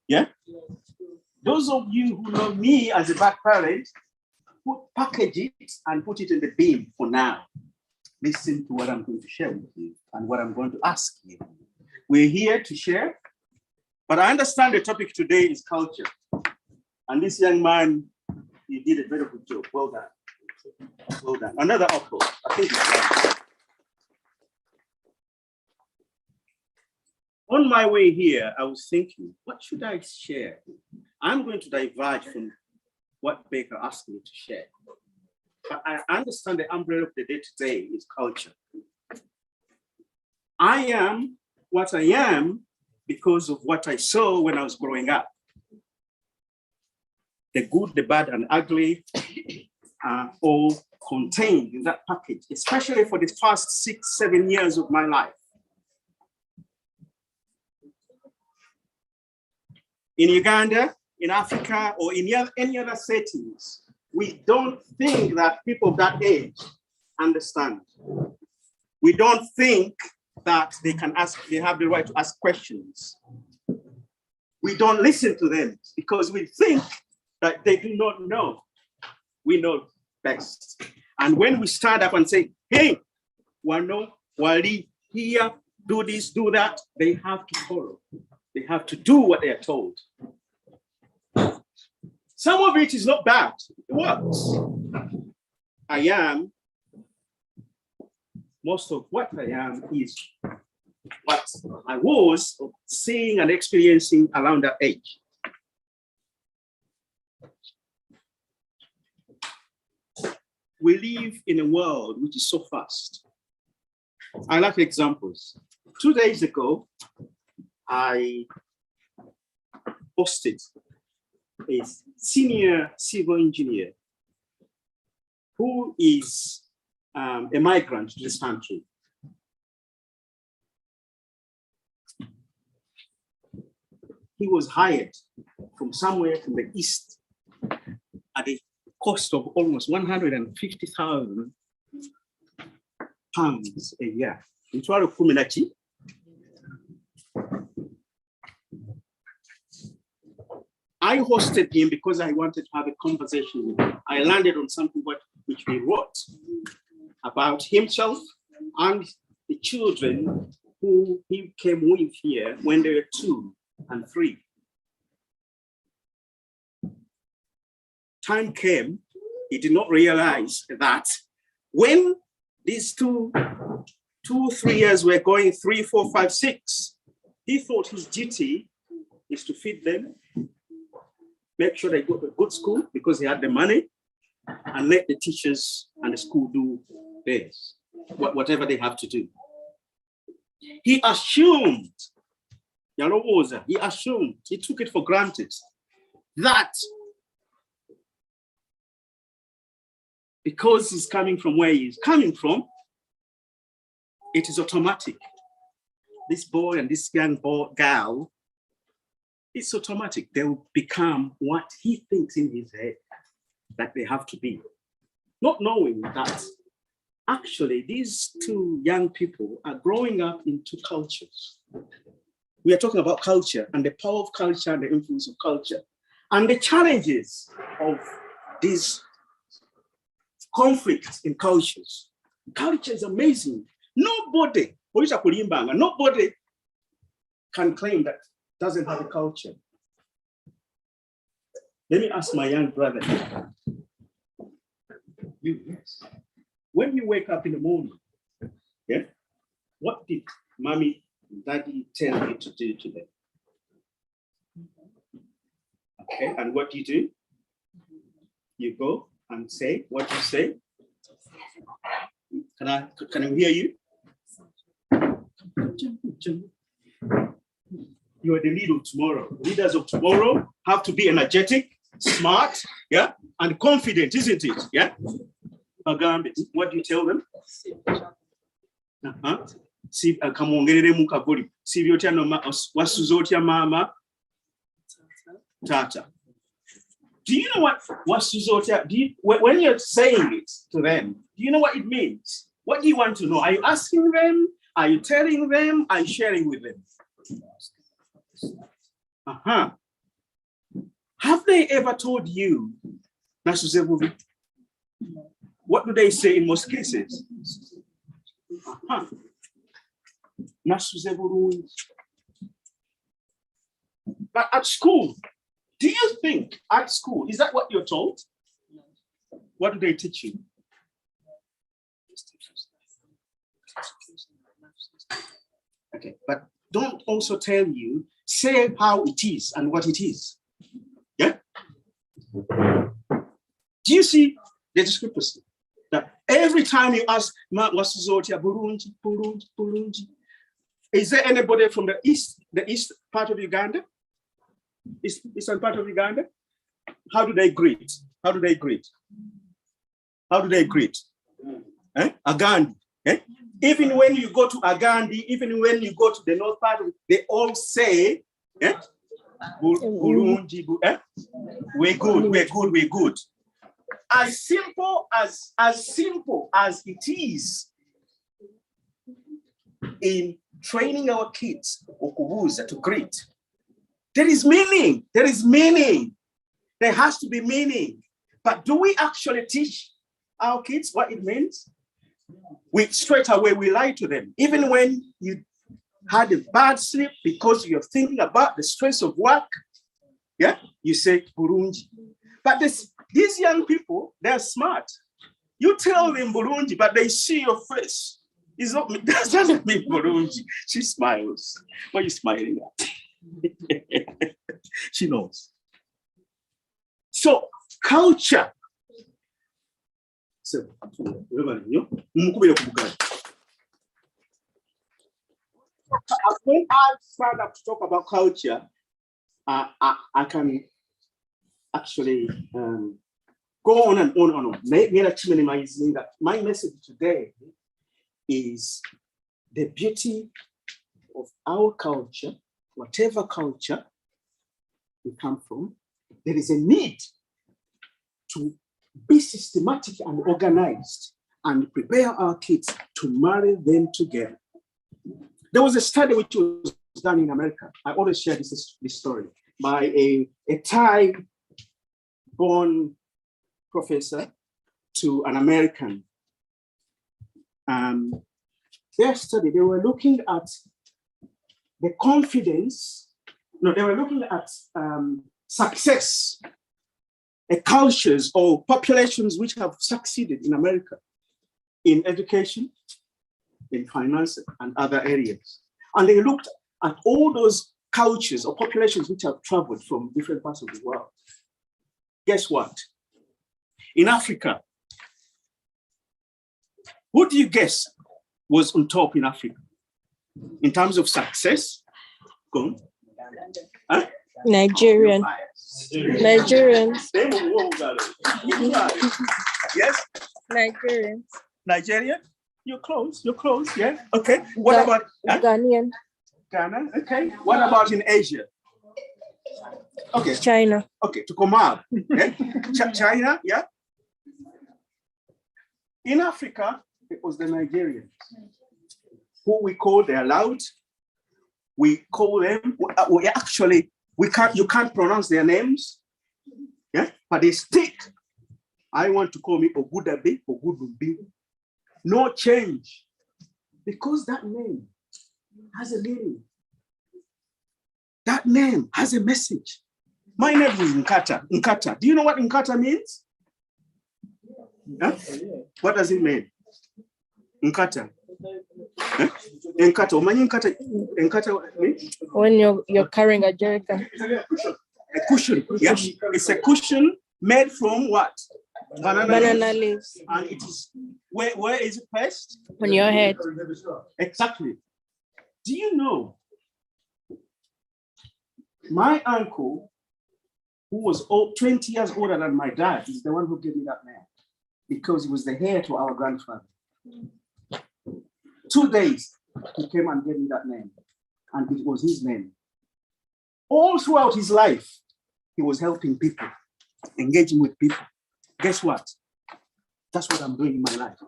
Yeah? Those of you who know me as a bad parent, package it and put it in the bin for now. Listen to what I'm going to share with you and what I'm going to ask you. We're here to share, but I understand the topic today is culture. And this young man, he did a very good job. Well done. Well done. Another apple. I think it's right. On my way here, I was thinking, what should I share? I'm going to diverge from what Baker asked me to share. But I understand the umbrella of the day-to-day is culture. I am what I am because of what I saw when I was growing up. The good, the bad, and ugly are all contained in that package, especially for the first 6-7 years of my life. In Uganda, in Africa, or in any other settings, we don't think that people of that age understand. We don't think that they have the right to ask questions. We don't listen to them because we think that they do not know. We know best. And when we stand up and say, hey, Wano, Wali, here, do this, do that, they have to follow. They have to do what they are told. Some of it is not bad. It works. I am, most of what I am is what I was seeing and experiencing around that age. We live in a world which is so fast. I like examples. 2 days ago, I hosted a senior civil engineer who is a migrant to this country. He was hired from somewhere from the east at a cost of almost £150,000 a year. I hosted him because I wanted to have a conversation with him. I landed on something which he wrote about himself and the children who he came with here when they were 2 and 3. Time came, he did not realize that when these 2, 3 years were going 3, 4, 5, 6, he thought his duty is to feed them, make sure they go to a good school because he had the money, and let the teachers and the school do theirs, whatever they have to do. He assumed, he took it for granted that because he's coming from where he's coming from, it is automatic. This boy and this young girl, it's automatic. They will become what he thinks in his head that they have to be. Not knowing that actually these 2 young people are growing up in 2 cultures. We are talking about culture and the power of culture and the influence of culture and the challenges of these conflicts in cultures. Culture is amazing. Nobody can claim that doesn't have a culture. Let me ask my young brother. Yes. When you wake up in the morning, yeah, what did mommy and daddy tell you to do today? Okay, and what do you do? You go and say what you say. Can I hear you? You are the leader of tomorrow. Leaders of tomorrow have to be energetic, smart, yeah, and confident, isn't it? Yeah. What do you tell them? See, mama, tata. Do you know what when you're saying it to them, do you know what it means? What do you want to know? Are you asking them? Are you telling them? Are you sharing with them? Have they ever told you, what do they say in most cases? But at school, do you think at school, is that what you're told? What do they teach you? Okay, but don't also tell you, say how it is and what it is. Yeah? Do you see the discrepancy? That every time you ask, is there anybody from the east part of Uganda? Eastern part of Uganda? How do they greet? How do they greet? How do they greet? Agandi. Even when you go to Agandi, even when you go to the north part, they all say, we're good, we're good, we're good. As simple as it is in training our kids to greet, there is meaning. There is meaning. There has to be meaning. But do we actually teach our kids what it means? We straight away we lie to them. Even when you had a bad sleep because you're thinking about the stress of work, yeah, you say Burunji. But these young people, they're smart. You tell them Burunji, but they see your face. It's not, that doesn't mean Burunji. She smiles. What are you smiling at? She knows. So culture. So, when I start up to talk about culture, I can actually go on and on and on. My message today is the beauty of our culture, whatever culture we come from. There is a need to be systematic and organized and prepare our kids to marry them together. There was a study which was done in America. I always share this story by a Thai-born professor to an American. Their study, they were looking at the confidence, no, they were looking at success, cultures or populations which have succeeded in America in education, in finance, and other areas. And they looked at all those cultures or populations which have traveled from different parts of the world. Guess what? In Africa, who do you guess was on top in Africa in terms of success? Go on. Huh? Nigerians. Yes? Nigerians. Nigerian? You're close, yeah. Okay. What about Ghanaian? Ghana? Okay. What about in Asia? Okay. China. Okay, to come up. Yeah? China, yeah. In Africa, it was the Nigerians who we call, they're loud. We call them, you can't pronounce their names, yeah, but they stick. I want to call me Ogudabe, Ogudubi. No change, because that name has a meaning. That name has a message. My name is Nkata. Nkata. Do you know what Nkata means? Huh? What does it mean? Nkata. Huh? Nkata. Nkata means? When you're carrying a jerrycan. A cushion. Yeah. It's a cushion made from what? Banana leaves. And it is, where is it placed? On your head. Exactly. Do you know, my uncle, who was 20 years older than my dad, is the one who gave me that name, because he was the heir to our grandfather. 2 days, he came and gave me that name, and it was his name. All throughout his life, he was helping people, engaging with people. Guess what? That's what I'm doing in my life.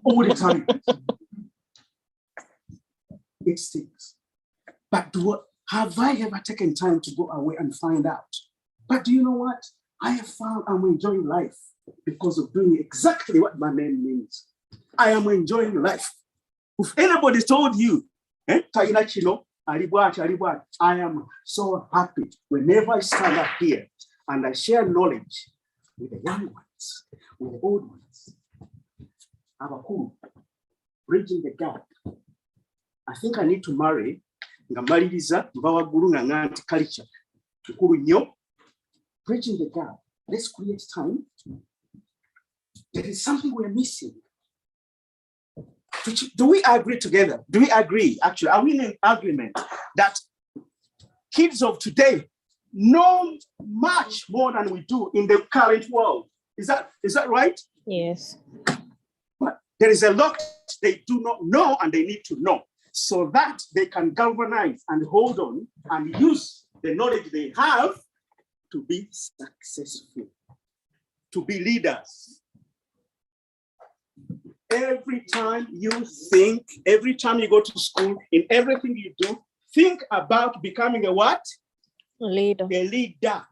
All the time. It stinks. But have I ever taken time to go away and find out But do you know what? I have found I'm enjoying life because of doing exactly what my name means. I am enjoying life. If anybody told you, I am so happy whenever I stand up here and I share knowledge with the young ones, with the old ones. Abakuru, bridging the gap. I think I need to marry Ngamaliriza Mbawaguru Nganganti culture. Bridging the gap. Let's create time. There is something we're missing. Do we agree together? Do we agree? Actually, are we in agreement that kids of today know much more than we do in the current world? Is that right? Yes. But there is a lot they do not know and they need to know so that they can galvanize and hold on and use the knowledge they have to be successful, to be leaders. Every time you think, every time you go to school, in everything you do, think about becoming a what? Leader. A leader.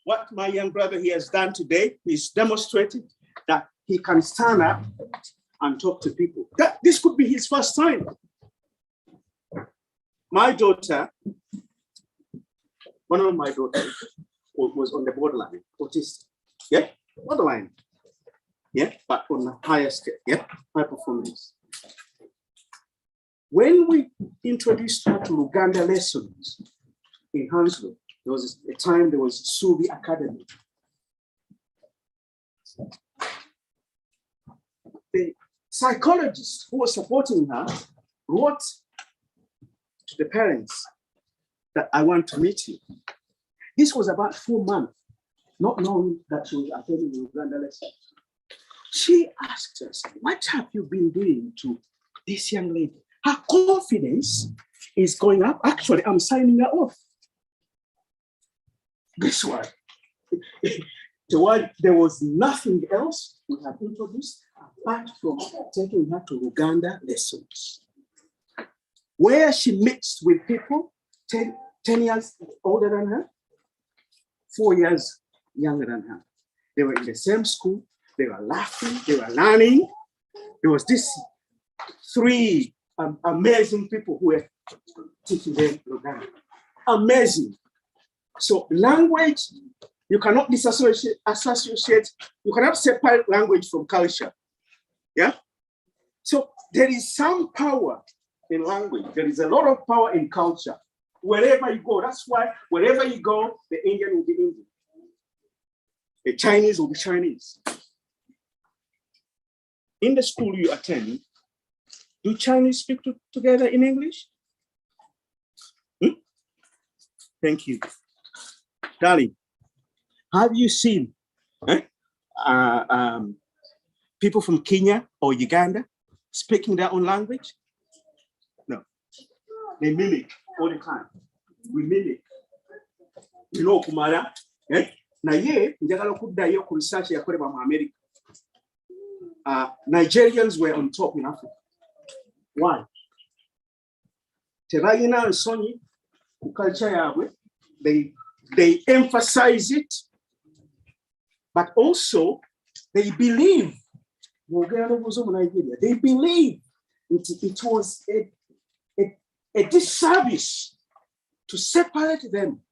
What my young brother here has done today is demonstrated that he can stand up and talk to people. This could be his first time. My daughter, one of my daughters was on the borderline, autistic. Yeah, borderline. Yeah, but on the higher scale, yeah, high performance. When we introduced her to Luganda lessons in Huntsville, there was a time there was Subi Academy. The psychologist who was supporting her wrote to the parents that I want to meet you. This was about 4 months, not knowing that she was attending the Luganda lessons. She asked us, what have you been doing to this young lady? Her confidence is going up. Actually, I'm signing her off. Guess what? There was nothing else we had introduced apart from taking her to Luganda lessons, where she mixed with people 10 years older than her, 4 years younger than her. They were in the same school. They were laughing, they were learning. There was this 3 amazing people who were teaching them Luganda. Amazing. So language, you cannot disassociate, you cannot separate language from culture. Yeah? So there is some power in language. There is a lot of power in culture. Wherever you go, that's why wherever you go, the Indian will be Indian. The Chinese will be Chinese. In the school you attend, do Chinese speak together in English? Thank you. Darling, have you seen people from Kenya or Uganda speaking their own language? No. They mimic all the time. We mimic. You know, Kumara, na ye, njagala kuddayo ku research yakolebwa mu America. Nigerians were on top in Africa. Why? Tebayina nsonyi ku culture yabwe. They emphasize it, but also they believe. They believe it was a disservice to separate them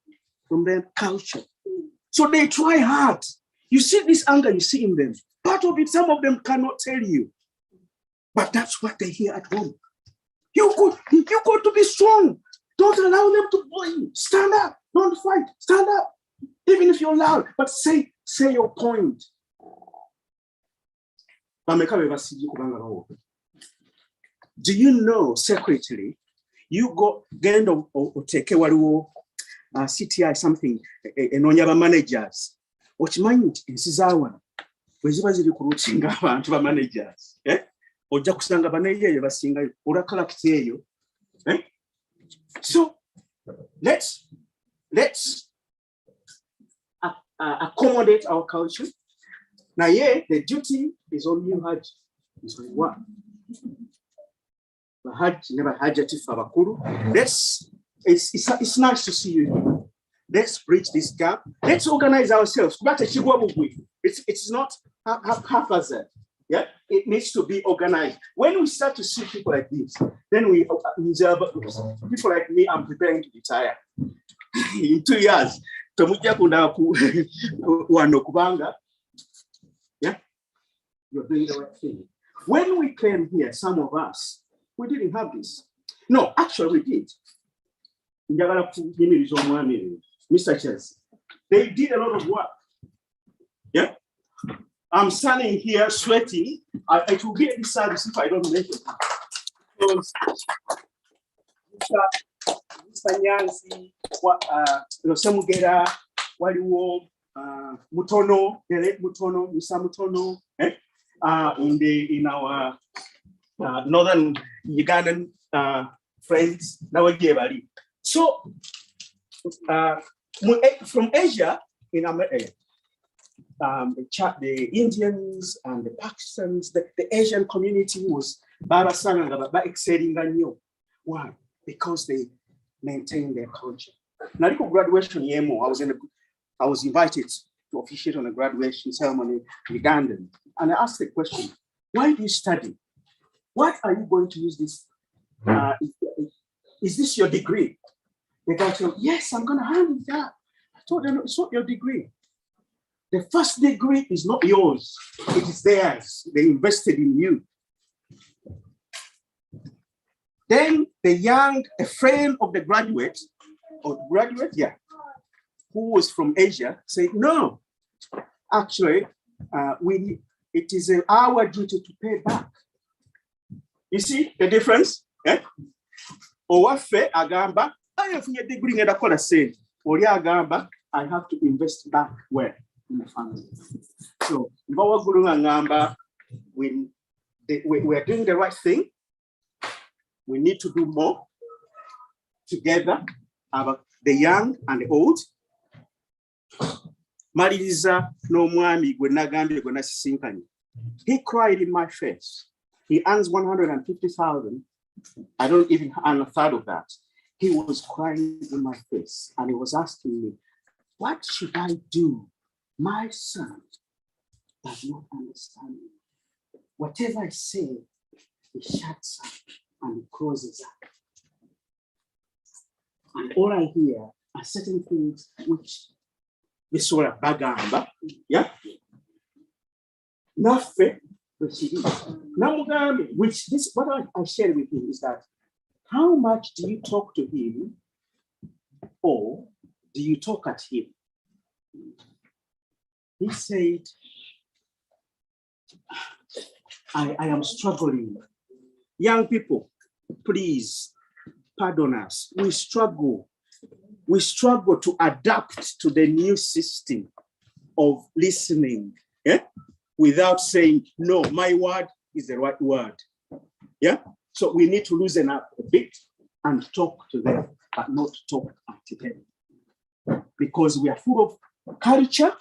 from their culture. So they try hard. You see this anger you see in them. Part of it, some of them cannot tell you. But that's what they hear at home. You got to be strong. Don't allow them to bully you. Stand up. Don't fight. Stand up. Even if you're loud, but say your point. Do you know secretly, you go get or take a CTI something, and on your managers, which mind in Sizawan, where you was recruiting to managers, or Jacksanga Banaya, you single or a collective. So let's accommodate our culture. Now, yeah, the duty is on you, Hajj. It's on what? Hajj never Hajjati Fabakuru. It's nice to see you. Let's bridge this gap. Let's organize ourselves. It's not haphazard. Yeah, it needs to be organized. When we start to see people like this, then we people like me. I'm preparing to retire in 2 years. Yeah, you're doing the right thing. When we came here, some of us, we didn't have this. No, actually, we did. Mr. Chess, they did a lot of work. Yeah, I'm standing here sweating. It will be a disservice if I don't make it. Because Mr. Nyansi, Semugera, Waliwo, Mutono, the late Mutono, Mr. Mutono, in our northern Ugandan friends, Nawajebali. So, from Asia, in America, the Indians and the Pakistanis, the Asian community was excelling. Why? Because they maintained their culture. Now, graduation, I was invited to officiate on a graduation ceremony in Uganda, and I asked the question, why do you study? What are you going to use this? Is this your degree? The guy said, yes, I'm going to hand it that. I told them, it's not your degree. The first degree is not yours. It is theirs. They invested in you. Then a friend of the graduate, who was from Asia, said, no, actually, it is our duty to pay back. You see the difference? Owafe agamba, I have a degree in the said, Oria agamba, I have to invest back where? In the family. So, when we're doing the right thing, we need to do more together, the young and the old. Mariliza no mwami gwe nagambye gwe nasisinkanye. He cried in my face. He earns 150,000. I don't even earn a third of that. He was crying in my face and he was asking me, what should I do? My son does not understand me. Whatever I say, he shuts up and he closes up. And all I hear are certain things which this sort of bagamba, yeah? Nafe, which this what I shared with him is that how much do you talk to him or do you talk at him? He said, I am struggling. Young people, please pardon us. We struggle to adapt to the new system of listening, yeah? Without saying, no, my word is the right word. Yeah. So we need to loosen up a bit and talk to them, but not talk at them. Because we are full of culture,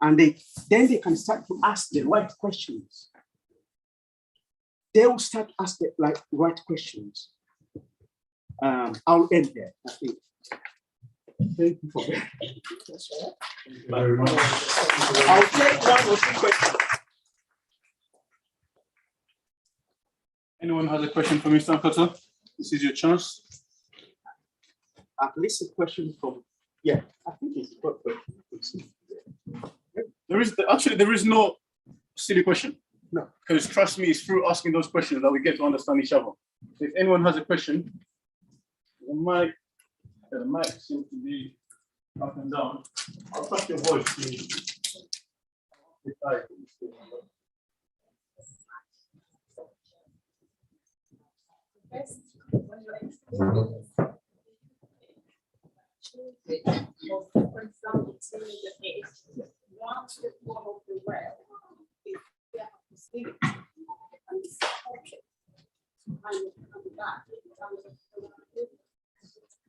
and then they can start to ask the right questions. They will start asking the right questions. I'll end there, I think. Thank you for that. I'll take one or two questions. Anyone has a question for Mr. Nkata? This is your chance. At least a question from, I think it's a good question. There is no silly question. No. Because trust me, it's through asking those questions that we get to understand each other. If anyone has a question, the mic seems to be up and down. I'll trust your voice, please. For example, once the form of the rail, if we have to see it and it's okay, and that.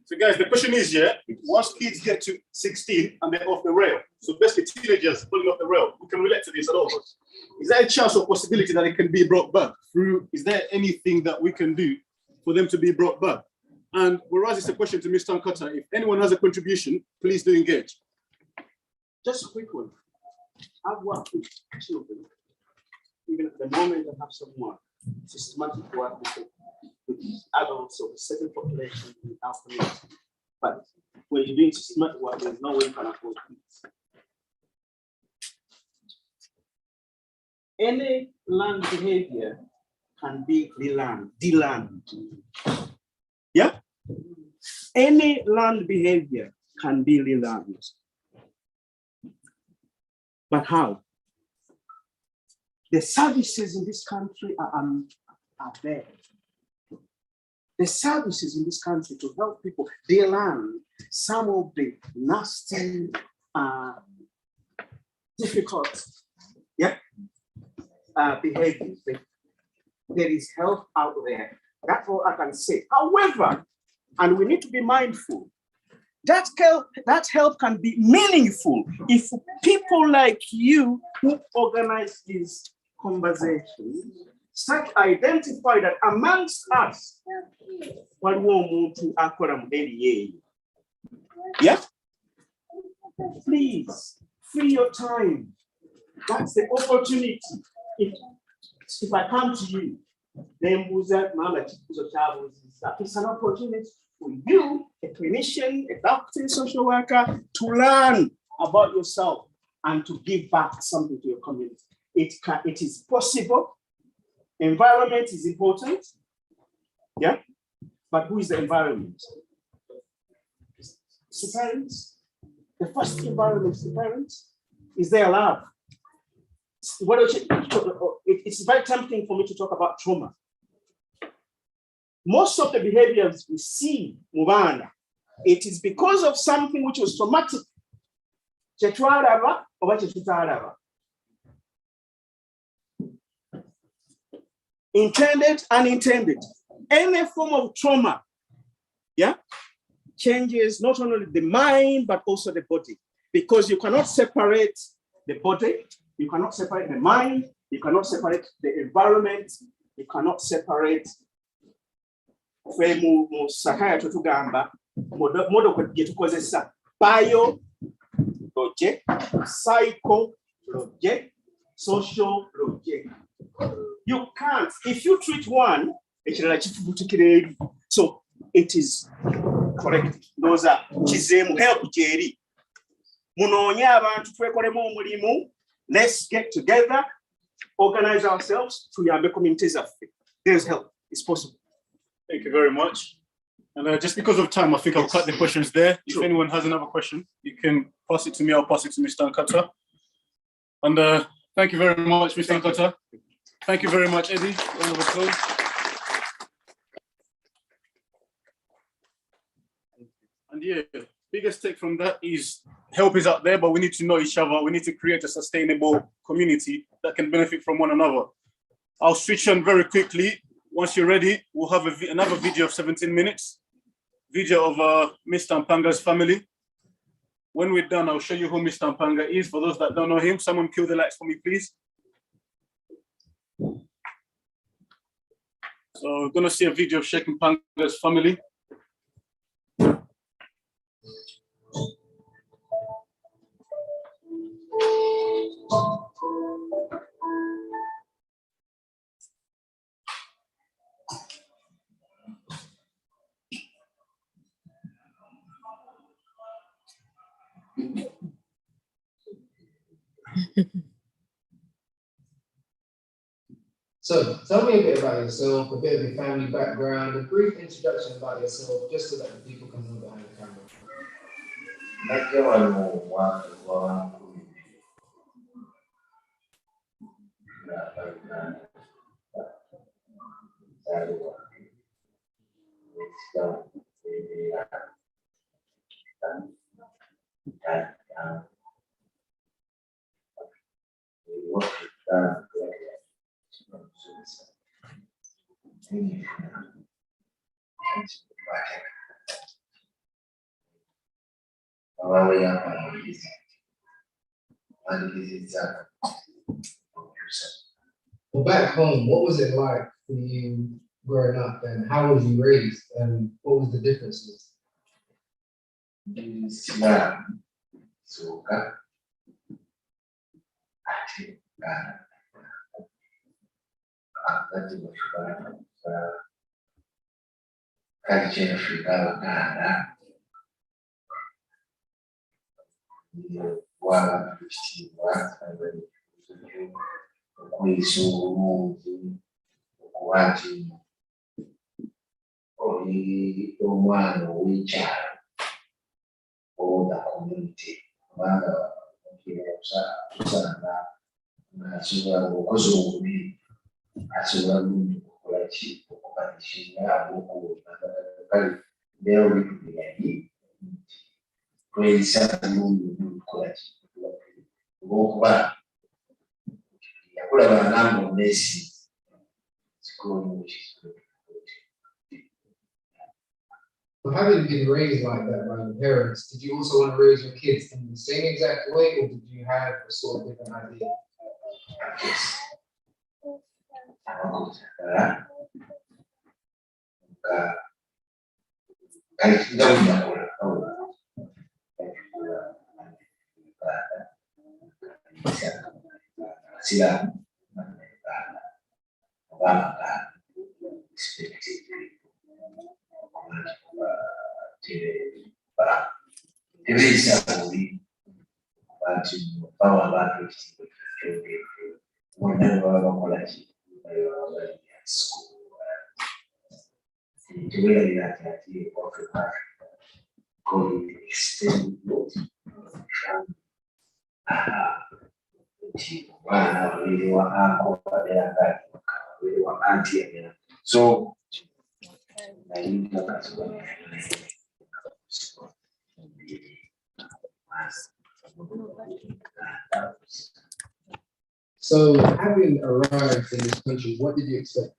So guys, the question is, once kids get to 16 and they're off the rail, so basically teenagers pulling off the rail, we can relate to this at all. Is there a chance or possibility that it can be brought back through? Is there anything that we can do for them to be brought back? And whereas it's a question to Mr. Nkata, if anyone has a contribution, please do engage. Just a quick one. I've worked with children. Even at the moment, I have some more systematic work with adults of a certain population in our community. But when you're doing systematic work, there's no way you can afford kids. Any learned behavior can be relearned, de-learned. Yeah? Any learned behavior can be relearned. But how? The services in this country are there. The services in this country to help people, they learn some of the nasty, difficult, behaviors. There is help out there. That's all I can say. However, and we need to be mindful, that help can be meaningful if people like you who organize these conversations start to identify that amongst us, yeah? Please, free your time. That's the opportunity. If I come to you, it's an opportunity for you, a clinician, a doctor, a social worker, to learn about yourself and to give back something to your community. It is possible. Environment is important. Yeah. But who is the environment? It's the parents. The first environment is the parents. Is there love? It's very tempting for me to talk about trauma. Most of the behaviors we see, Mubana, it is because of something which was traumatic. Intended, unintended. Any form of trauma, yeah, changes not only the mind, but also the body. Because you cannot separate the body, you cannot separate the mind, you cannot separate the environment, you cannot separate bio logic, psycho logic, social logic. You can't, if you treat one, so it is correct. Those are help Jerry. Let's get together, organize ourselves to Yambe communities. There's help, it's possible. Thank you very much. And just because of time, I think I'll cut the questions there. If anyone has another question, you can pass it to me, I'll pass it to Mr. Nkata. And thank you very much, Mr. Nkata. Thank you very much, Eddie. Round of applause. And yeah, biggest take from that is help is out there, but we need to know each other. We need to create a sustainable community that can benefit from one another. I'll switch on very quickly. Once you're ready, we'll have another video of 17 minutes. Video of Mr. Mpanga's family. When we're done, I'll show you who Mr. Mpanga is. For those that don't know him, someone kill the lights for me, please. So we're gonna see a video of Sheikh Mpanga's family. So tell me a bit about yourself, a bit of your family background, a brief introduction about yourself, just so that the people can know behind the camera. Well, back home, what was it like for you growing up, and how was you raised, and what was the differences? Islam suka ati wakati wa shuleni culture Afrika kana ndio wala kushtiwa kuisuru kuwaji oli omwana w'icyaro or the community mwana usanga nasubira gukoza obubi asobola okukola ki okukanishinga kale leo bitubyali kweyisa bulungi okukola ki olwokuba yakulaba namba omesi So having been raised like that by your parents, did you also want to raise your kids in the same exact way, or did you have a sort of different idea? So So having arrived in this country, what did you expect?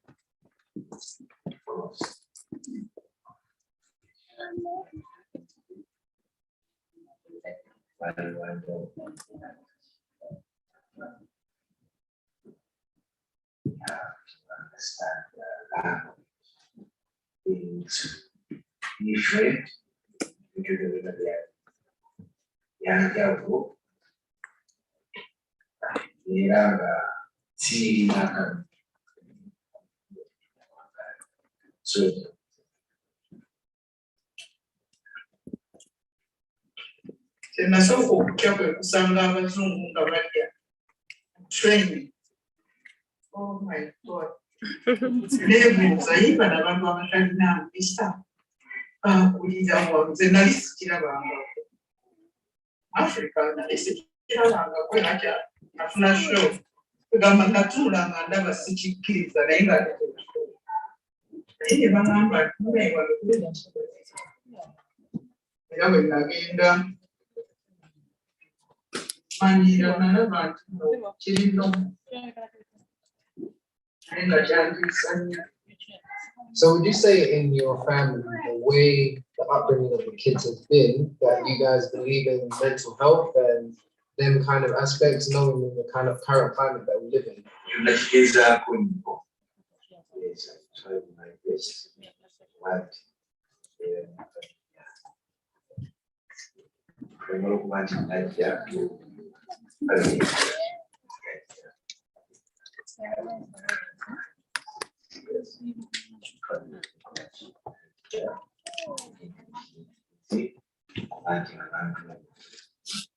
So nasooka okutya kwe kusanga abazungu nga balya training. Oh my God. Neebuuza yiba nabantu abatalina mpisa bakulira nze nali sikirabangako Africa nali sikirabangako nakya nafuna show kugamba natuula nga ndaba sikikkiriza naye nga naye ne bagamba ntimunayiwa era bwe nagenda manyiira nalaba nti kirino naye nga kyandiisa nnyo. So would you say in your family, the way the upbringing of the kids has been, that you guys believe in mental health and them kind of aspects, knowing in the kind of current climate that we live in? Yes, I tried my best. But I'm not wanting like that to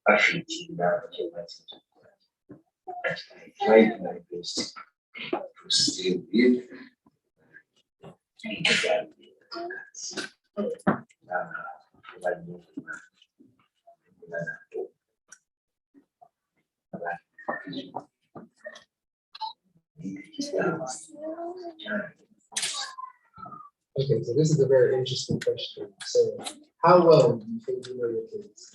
I tried my best to still live. Okay, so this is a very interesting question. So how well do you think you know your kids?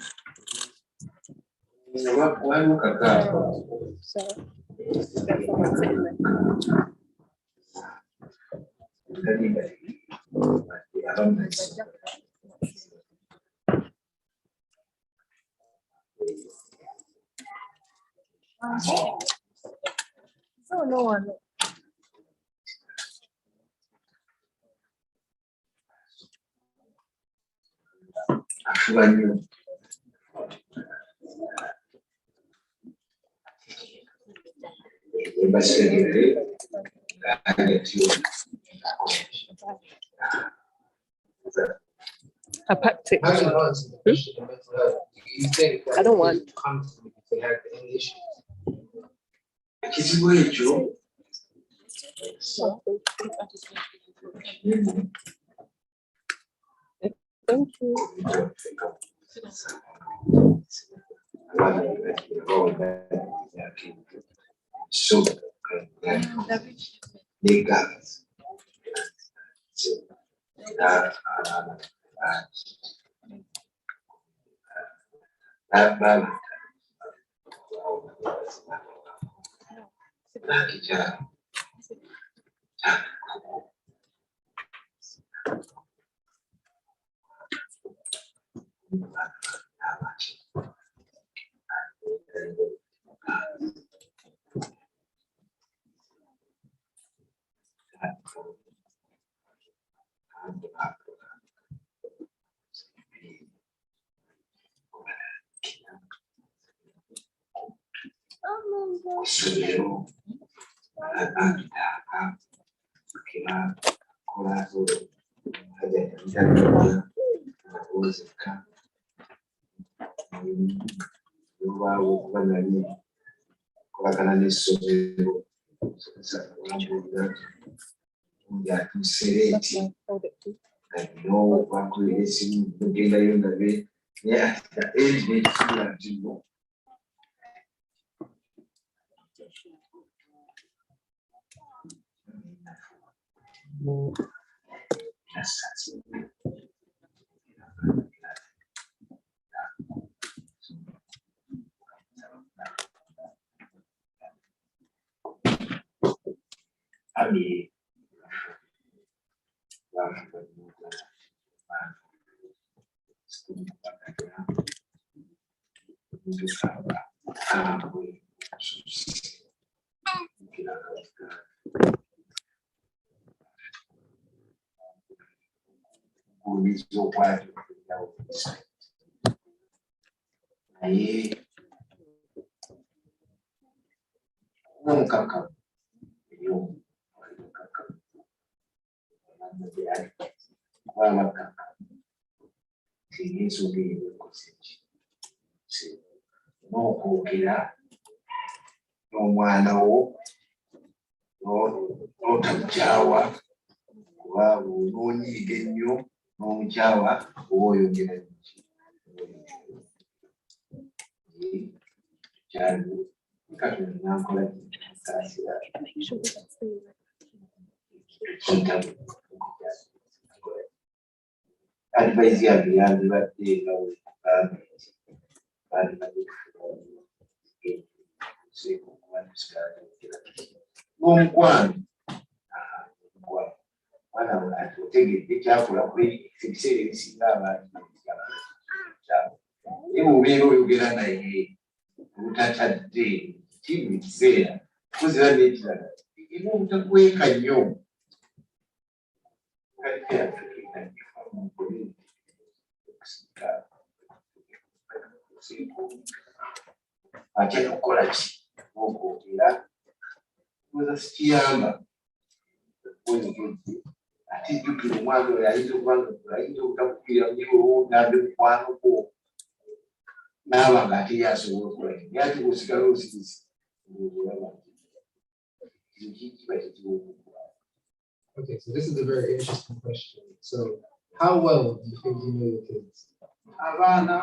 So no one. I packed it. How do you answer the question of mental health? Do you think that I don't they want. would come to me if they had any issues? Thank you. So, they got n'omwana wo n'otamukyawa kuba n'onyiiga ennyo n'omukyawa oba oyogera kyali Katonda nankola kintaasira advice yange yandibadde nga wegambe nti n'omukwano mwana ati otegedde kyakola kuli ebiseera ebisinga abantu naye bw'obeera oyogera naye obutatadde kiri mu kiseera kuzira n'ekirala eba obutakweka nnyo ate nokukola ki okwogera oza sikiyamba oyogedde ate jjukira omwana oyo ayinza okubanga ayinza obutakukira ngambe mukwano gwo naaba nga ate yasobola okukola ki naye ate bwosigala osirisi kiba tekiwokukola. Okay, so this is a very interesting question. So, how well do you think you know your kids? Abaana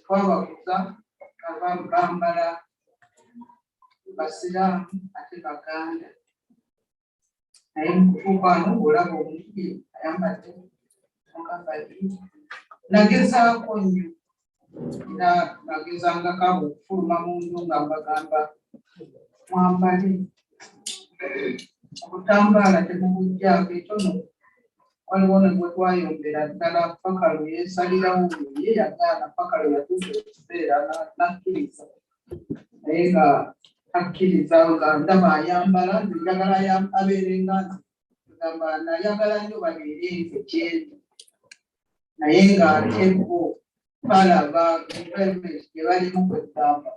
twabakuza bambala basiraamu ate baganda naye mukutuukaano olaba omuti ayambadde mukambali nagezaako nnyo era nagezangako okufuluma mu nju nga mbagamba mwambale okutambaala temubujjaako ekyono waliwo ne bwe twayombera ddala paka lwe yeesalirawo ye yagaana paka lwe yatuusa ekiseera nakkiriza naye nga takkiriza nga ndaba ayambala nze njagala abeere nga nze gamba nayagala nnyo babeere nze kyeri naye ng'ateeko balaba environment gye balimu kwegamba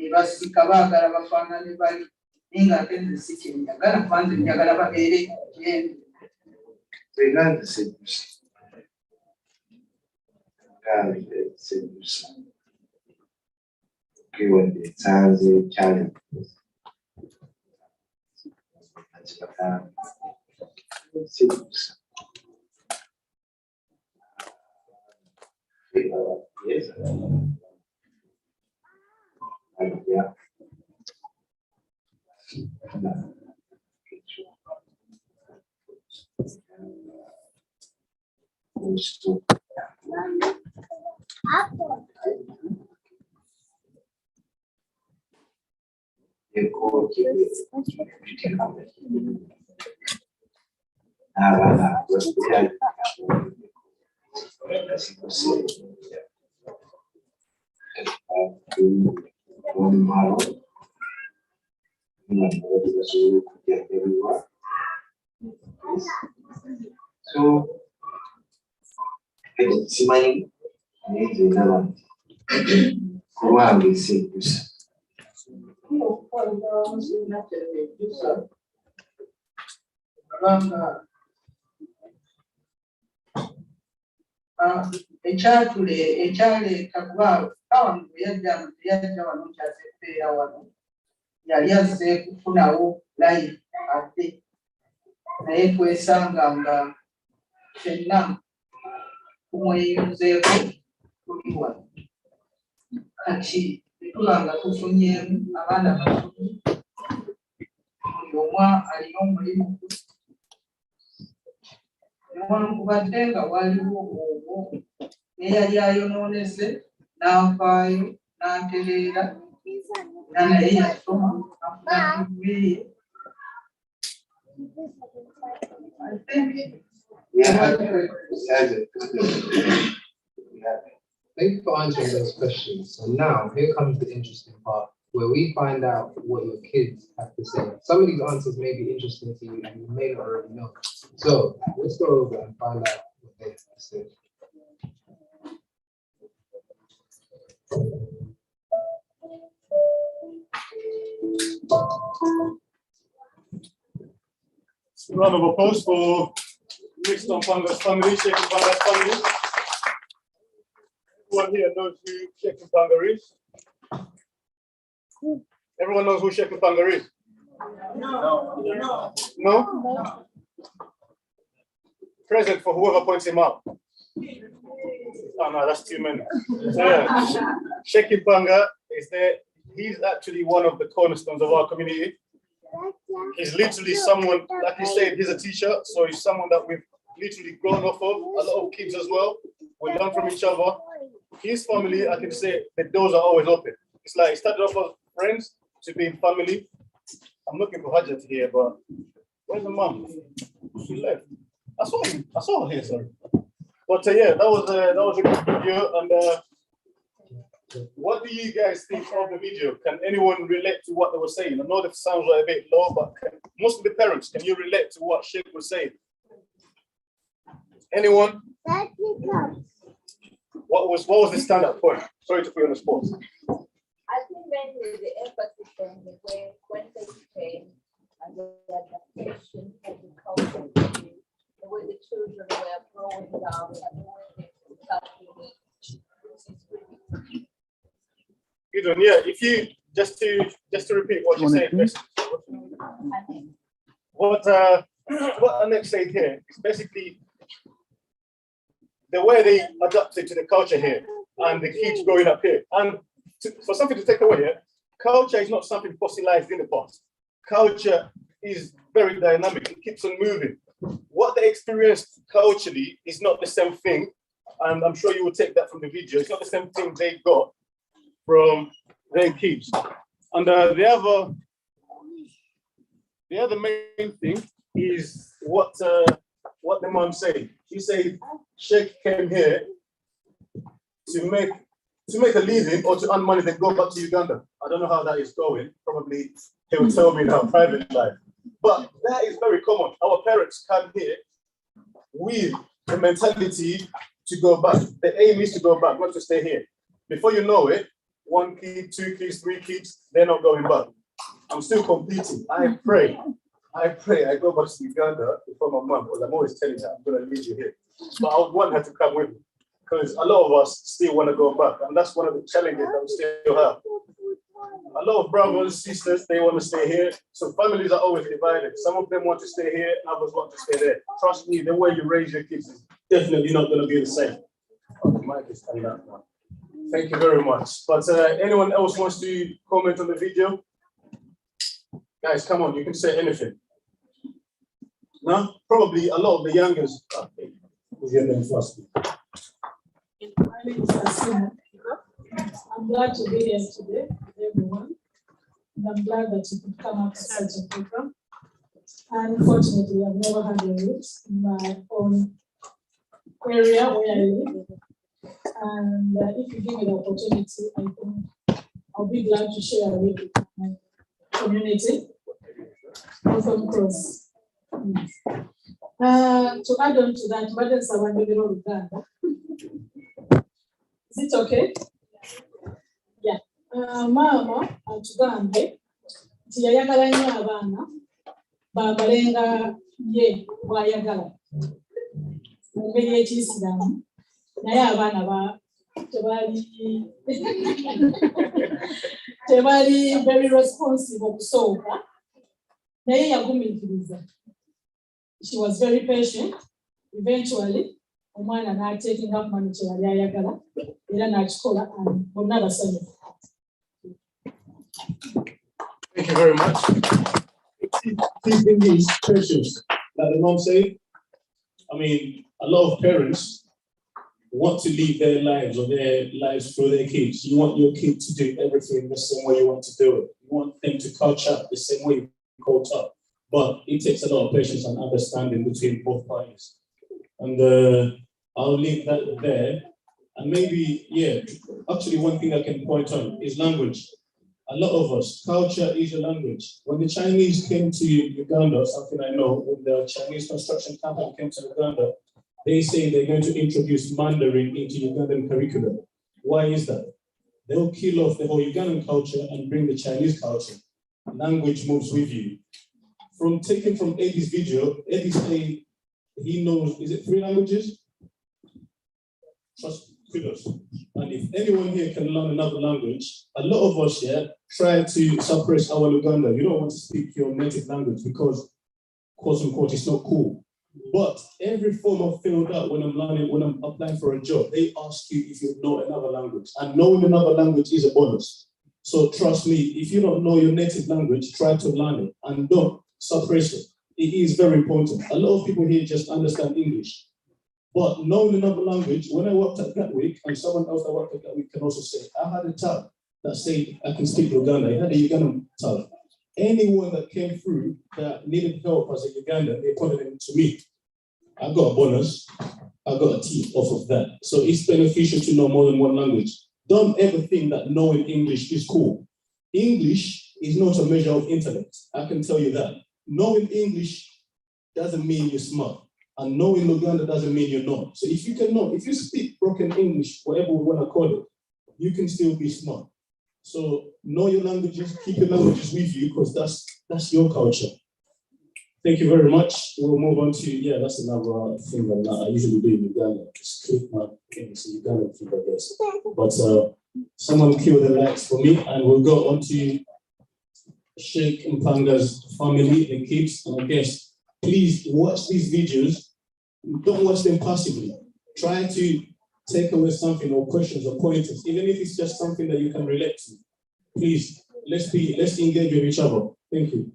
ebasika baagala bafaanane bali naye ng'ate nze si kyenjagala kubanze njagala babeere gyendi. Grande sedução. Grande sedução. Que o ambiente challenge. Sedução. Beleza. Gosto. Eu coloquei lá, gostei. Se você mal, uma boa pessoa que é lá. So simani neze n'abandi kubanga isi gusa ekyaleeta kuba kawange yajja wano kyaze kubeera wano yali azze kufunawo live ate naye twesanga nga ffenna tumweyunzeeko tuli wano kati tetulanga tufunyeemu abaana basomi buli omu alina omulimu newankubadde nga waliwo obwo eyali ayonoonese n'avaayo n'atereera era naye yasoma afuna digrii Thank you for answering those questions. So now here comes the interesting part where we find out what your kids have to say. Some of these answers may be interesting to you and you may not already know. So let's go over and find out what they have to say. Round of applause for Mr. Mpanga's family, Sheikh Mpanga's family. Everyone here knows who Sheikh Mpanga is. Everyone knows who Sheikh Mpanga is? No? Present for whoever points him out. Oh no, that's too many. So yeah, Sheikh Mpanga is there. He's actually one of the cornerstones of our community. He's literally someone, like you said, he's a teacher, so he's someone that we've literally grown off of. A lot of kids as well. We learn from each other. His family, I can say, the doors are always open. It's like it started off as friends to being family. I'm looking for Hajat here, but where's the mom? She left. I saw her here, sorry. But yeah, that was a good video. And what do you guys think of the video? Can anyone relate to what they were saying? I know that sounds like a bit low, but most of the parents, can you relate to what Sheikh was saying? Anyone? What was the standout point? Sorry to put you on the spot. I think mainly the emphasis on the way when they came and the adaptation of the culture, the way the children were growing down and the way they Yeah, if you just to repeat what you said, what Anik said here is basically the way they adapted to the culture here and the kids growing up here. And for something to take away here, culture is not something fossilized in the past. Culture is very dynamic. It keeps on moving. What they experienced culturally is not the same thing. And I'm sure you will take that from the video. It's not the same thing they got from their kids. And the other main thing is what the mom said. She said Sheikh came here to make a living or to earn money, then go back to Uganda. I don't know how that is going. Probably he will tell me in our private life. But that is very common. Our parents come here with the mentality to go back. The aim is to go back, not to stay here. Before you know it, 1 kid, 2 kids, 3 kids, they're not going back. I'm still competing. I pray. I go back to Uganda before my mom, because I'm always telling her I'm going to leave you here. But I would want her to come with me, because a lot of us still want to go back. And that's one of the challenges that we still have. A lot of brothers, sisters, they want to stay here. So families are always divided. Some of them want to stay here, others want to stay there. Trust me, the way you raise your kids is definitely not going to be the same. Oh, the mic is coming out now. Thank you very much. But anyone else wants to comment on the video? Guys, come on, you can say anything. No? Probably a lot of the youngest. What's your name first? My name is Asina. I'm glad to be here today with everyone. And I'm glad that you could come up to such a program. Unfortunately, I've never had a route in my own area where I live. And if you give me the opportunity, I think I'll be glad to share with my community. I'm from Cross. To add on to that, what is our neighborhood Uganda? Is it okay? Yeah. Mama atugambe nti yayagala nnyo abaana bambalenga ye bw'ayagala mu ngeri y'Ekiyisiraamu naye abaana tebali very responsive okusooka naye yagumiikiriza. She was very patient. Eventually, omwana n'ataking up money kye yali ayagala era n'akikola bonna basanyufu. Thank you very much. Please bring these questions. Like the mom said, I mean, a lot of parents want to lead their lives or their lives through their kids. You want your kid to do everything the same way you want to do it. You want them to coach up the same way you coach up. But it takes a lot of patience and understanding between both parties. And I'll leave that there. And maybe, yeah, actually one thing I can point on is language. A lot of us, culture is a language. When the Chinese came to Uganda, something I know, when the Chinese construction company came to Uganda, they say they're going to introduce Mandarin into Ugandan curriculum. Why is that? They'll kill off the whole Ugandan culture and bring the Chinese culture. Language moves with you. Taken from Eddie's video, Eddie said he knows, is it 3 languages? Trust kudos. And if anyone here can learn another language, a lot of us here try to suppress our Luganda. You don't want to speak your native language because, quote unquote, it's not cool. But every form of filled out when I'm applying for a job, they ask you if you know another language. And knowing another language is a bonus. So trust me, if you don't know your native language, try to learn it and don't suppress it. It is very important. A lot of people here just understand English. But knowing another language, when I worked at Gatwick, and someone else that worked at Gatwick can also say, I had a tab that said I can speak Luganda. I had a Ugandan tab. Anyone that came through that needed help as a Ugandan, they pointed them to me. I got a bonus. I got a T off of that. So it's beneficial to know more than one language. Don't ever think that knowing English is cool. English is not a measure of intellect. I can tell you that. Knowing English doesn't mean you're smart. And knowing Luganda doesn't mean you're not. So if you speak broken English, whatever we want to call it, you can still be smart. So know your languages, keep your languages with you, because that's your culture. Thank you very much. We'll move on to, that's another thing that I usually do in Uganda. Just click my it's a Ugandan thing, I guess. But someone kill the lights for me, and we'll go on to Sheikh Mpanga's family, the kids, and I guess, please watch these videos. Don't watch them passively. Try to take away something or questions or pointers, even if it's just something that you can relate to. Please, let's engage with each other. Thank you.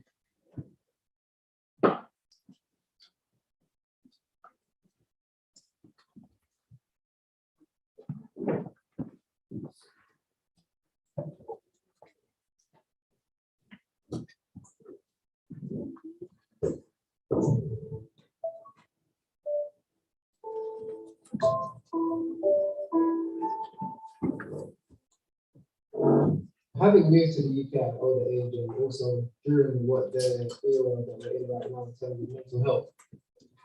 Having moved to the UK at an older age and also during what the era that we're in right now in terms of mental health,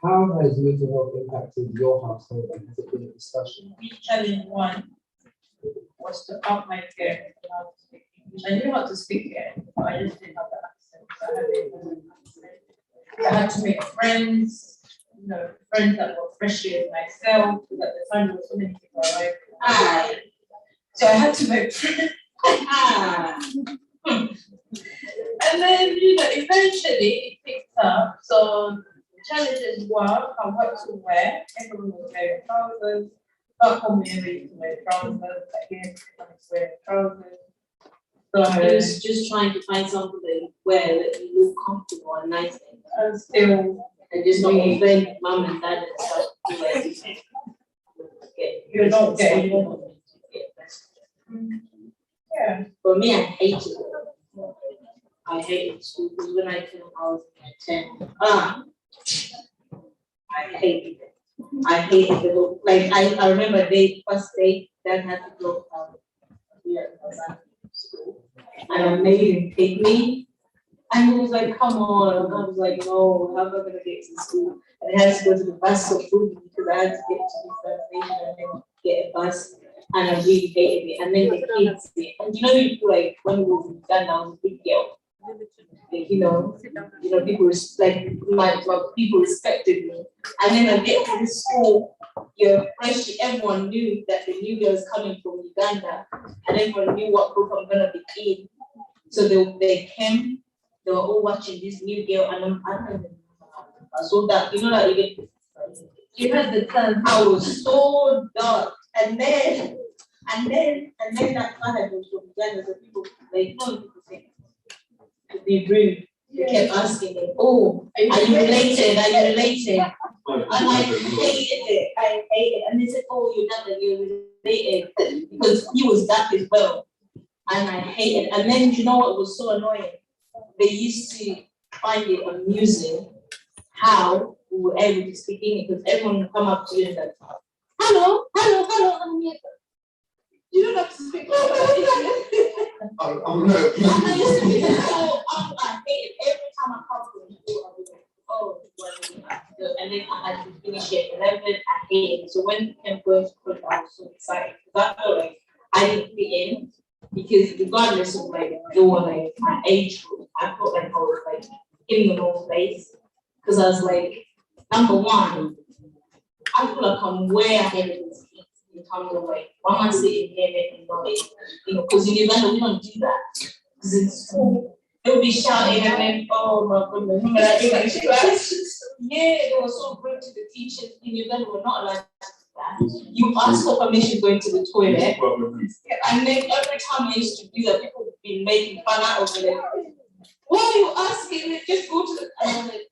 How has mental health impacted your household and has it been a discussion? Challenge one was to up my game and how to speak English. I knew how to speak it, but I just didn't have the accent. So I had to make friends, you know, friends that were freshly as myself, because at the time there were so many people around. So I had to make friends. And then, you know, eventually it picked up. So the challenges were what to wear. Everyone was wearing trousers. Back home, we never used to wear trousers. Again, everyone was wearing trousers. So I was just trying to find something that you wear that you look comfortable and nice and still, and just not offend mom and dad and stuff. Like, you're not getting yeah. For me, I hated it. I hated school because when I came, I was 10. I hated it. I hated the whole, like, I remember first day, dad had to go here to school. And I made him take me. And he was like, come on. And I was like, no, how am I going to get to school? And I had to go to the bus so quickly because I had to get to the station and then get a bus. And I really hated it. And then the kids, and you know, you feel like when we was in Ghana, I was a big girl. Like, you know, people respect my people respected me. And then I get to the school, you're fresh, everyone knew that the new girl is coming from Uganda, and everyone knew what group I'm gonna be in. So they came, they were all watching this new girl, and I saw that, you know that you had the time, I was so dark, and then that father was from Uganda, so people like no people say to be rude. They kept asking me, oh, are you related? Are you related? And I hated it. I hated it. And they said, oh, you're not that you're related. Because he was dark as well. And I hated it. And then you know what was so annoying? They used to find it amusing how we were able to speak English because everyone would come up to you and like, hello, I'm here. You don't have to speak English. And I used to be so I hate it every time I come to the school. I was like, oh, well, and then I had to finish it 11. I hate it. So when I'm going to college, I was so excited because I felt like I didn't fit in because regardless of like they were like my age group, I felt like I was like in the wrong place because I was like, number one, I feel like I'm way ahead of these kids in terms of like, why am I sitting here making noise? You know, because in Uganda we don't do that. Because in school, they'll be shouting and then, oh my goodness, remember that English class? Yeah, they were so rude to the teachers. In Uganda, we're not allowed to do that. You ask for permission going to the toilet. And then every time I used to do that, people would be making fun out of it. Why are you asking? Just go to the. And I'm like,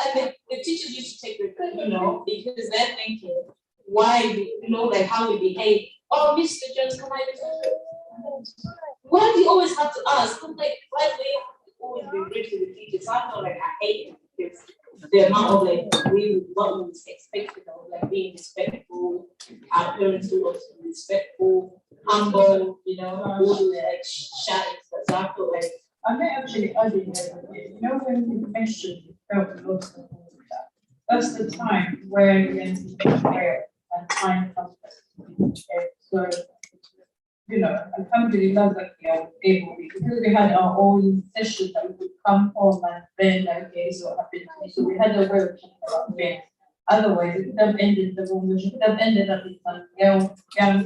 and the teachers used to take the, you know, because they're thinking, why, you know, like how we behave. Oh, Mr. Jones, can I just, why do you always have to ask? I'm like, why do you always be rude to the teachers? I feel like I hate it because the amount of like what we expected of like being respectful, our parents who was respectful, humble, you know, all the like shouting. So I feel like I may actually add in there, you know, when you mentioned you felt a lot of that, that's the time when you prepare and find comfort. So, you know, alhamdulillah that we are able, because we had our own session that we would come home and then, like, okay, so what happened to me. So we had a way of talking about men. Otherwise, it could have ended the woman, she could have ended up in some girl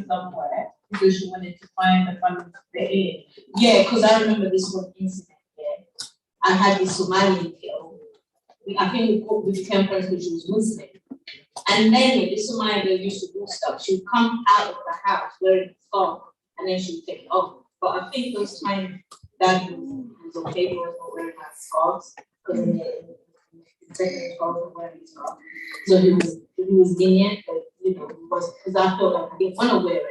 somewhere because she wanted to find a family to stay in. Yeah, because I remember this one incident there. I had this Somali girl. I think we became friends because she was Muslim. And then this Somali girl used to do stuff. She would come out of the house wearing a scarf and then she would take it off. But I think those times that was okay for us not wearing our scarves because in the second scarf was wearing his scarf. So he was lenient, but you know, because I felt like I didn't want to wear it.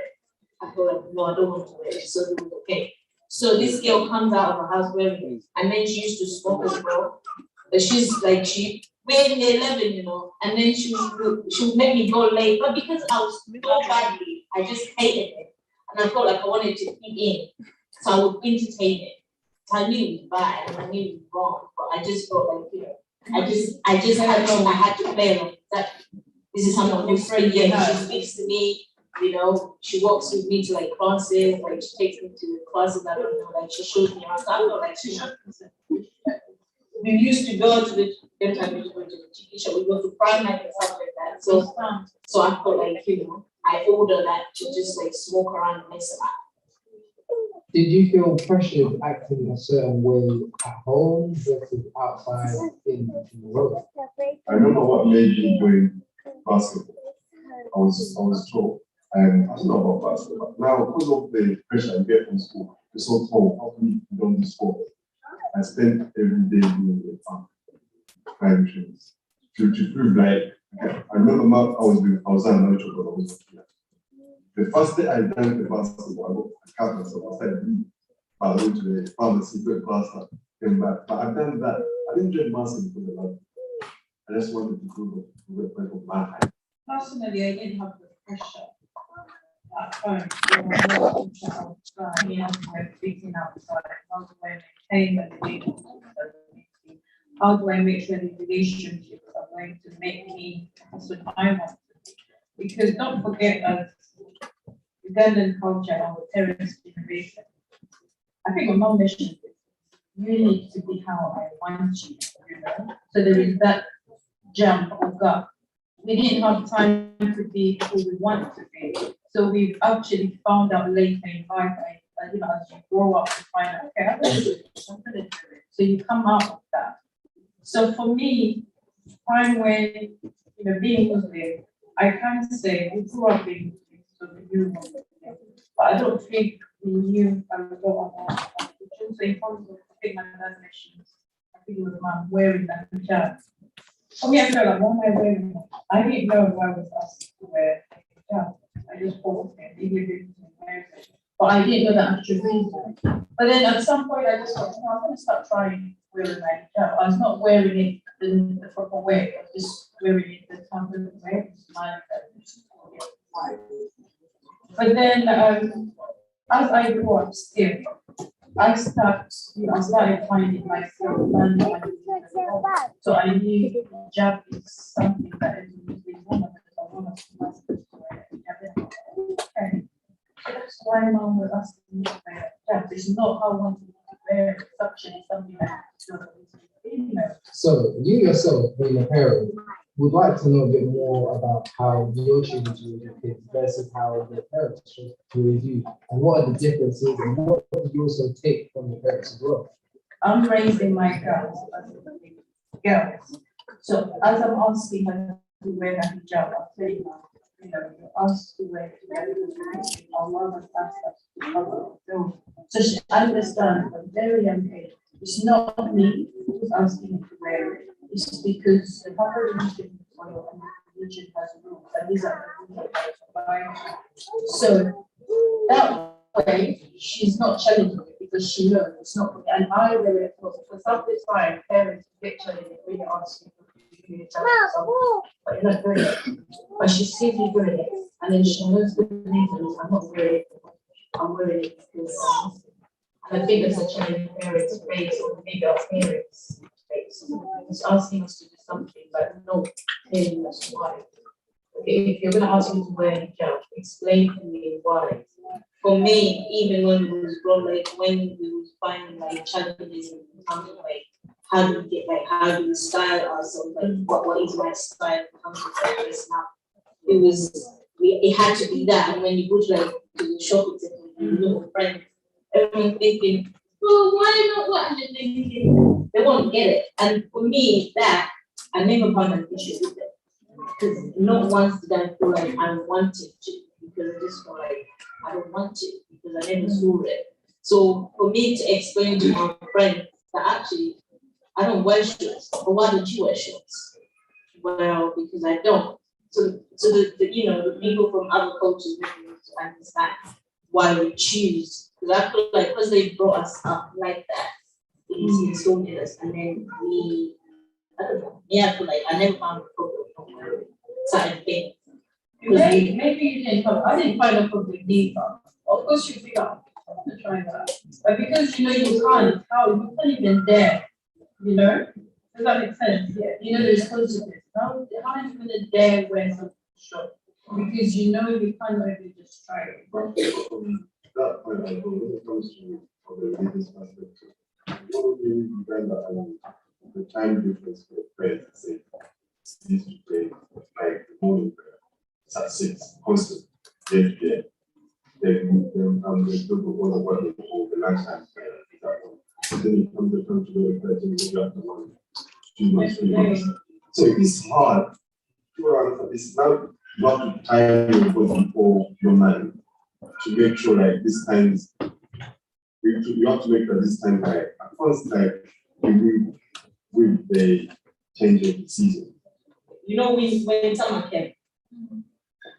I feel like, no, I don't want to wear it, so it was okay. So this girl comes out of her house wearing it, and then she used to smoke as well. But we're in 11, you know, and then she would make me go late. But because I was so badly, I just hated it. And I felt like I wanted to fit in. So I would entertain it. So I knew it was bad and I knew it was wrong, but I just felt like, you know, I had to play along that. This is someone who's friend, yeah, she speaks to me, you know, she walks with me to like classes, like she takes me to classes, I don't know, like she shows me around. So I felt like she showed me. We used to go to the every time we go to the TV show, we go to Prime Night and stuff like that. So I felt like, you know, I ordered that to just like smoke around and mess around. Did you feel pressured acting a certain way at home versus outside in the world? I don't know what made me join basketball. I was told, and I don't know about basketball. Now, because of the pressure I get from school, it's so told, how come you don't do sport? I spent every day doing the private trains to prove like, I remember I was on another job, but I was not. The first day I done the basketball, I cut myself, I started bleeding. I went to the pharmacy, got plaster, came back. But I've done that. I didn't join basketball because I loved it. I just wanted to prove the point of my height. Personally, I didn't have the pressure at home. So I was outside, you know, I'm beating outside. How do I maintain the relationship? How do I make sure the relationships are going to make me that's what I want to be? Because don't forget, as Ugandan culture, our parents' generation, I think my mom mentioned it. You need to be how I want you, you know. So there is that jump or gap. We didn't have time to be who we want to be. So we've actually found out later in life, that, you know, as you grow up, you find out, okay, I'm gonna do it. So you come out of that. So for me, time when, you know, being Muslim, I can say we grew up in so we knew what we did. But I don't think we knew a lot about our religion. So in terms of, I think my dad mentioned, I think it was a man wearing that hijab. For me, I felt like, what am I wearing? I didn't know why I was asked to wear a hijab. I just thought, okay, maybe this is American. But I didn't know the actual reason. But then at some point, I just thought, no, I'm going to start trying wearing my hijab. I was not wearing it the proper way. I was just wearing it the temple way, smiling at it. But then, as I grew up still, I started finding myself. So I knew hijab is something that is usually woman because okay. That's why mom was asking me to wear hijab. It's not how I want to wear it. It's actually something that So you yourself, being a parent, would like to know a bit more about how your children with your kids versus how their parents should with you, and what are the differences, and what do you also take from the parents as well? I'm raising my girls as girls. So as I'm asking her to wear a hijab, I'm saying, you know, you're asked to wear our mother asked us to cover. So she understands at a very young age. It's not me who's asking her to wear it. It's because the proper religion and religion has rules, and these are the rules that so that way she's not challenging it because she knows it's not for me. And I wear it for some time, parents get challenged when you ask me to do but you're not doing it. But she sees you doing it, and then she knows the reasons. I'm not wearing it. I'm wearing it because and I think there's a challenge parents face, or maybe our parents face. It's asking us to do something, but not telling us why. Okay, if you're gonna ask me to wear a hijab, explain to me why. For me, even when we was grown, like when we was finding like challenges in terms of like how do we style ourselves, like what is my style in terms of like this now. It had to be that, and when you go to like to the shopping center, you know, friends, everyone thinking, oh, why not what? And they're thinking they won't get it. And for me, that I never found an issue with it. Because not once did I feel like I wanted to, because I just felt like I don't want to, because I never saw it. So for me to explain to my friends that actually I don't wear shorts, but why don't you wear shorts? Well, because I don't. So the the people from other cultures need to understand why we choose. Because I feel like because they brought us up like that, it's installed in us, and then I don't know. Yeah, I feel like I never found a problem from certain things. Maybe you didn't come. I didn't find a problem either. Of course, you figure out. I'm gonna try that. But because you know you can't even dare You know? Does that make sense? Yeah. You know the responsibility. How are you gonna dare wear something short? Because you know you can't really just try it. But that point, I go when it comes to from the religious perspective, what do you depend on the time difference for prayers? Say, used to pray like the morning prayer, it's at 6, constant, day to day. Then they still go on what they call the lunchtime prayer. Then it comes the time to go to prayer, then you have to run 2 months, 3 months. So it's hard. It's now you have to time your body or your mind to make sure like this time is you have to make sure this time like at first like with the change of the season. You know, when summer came,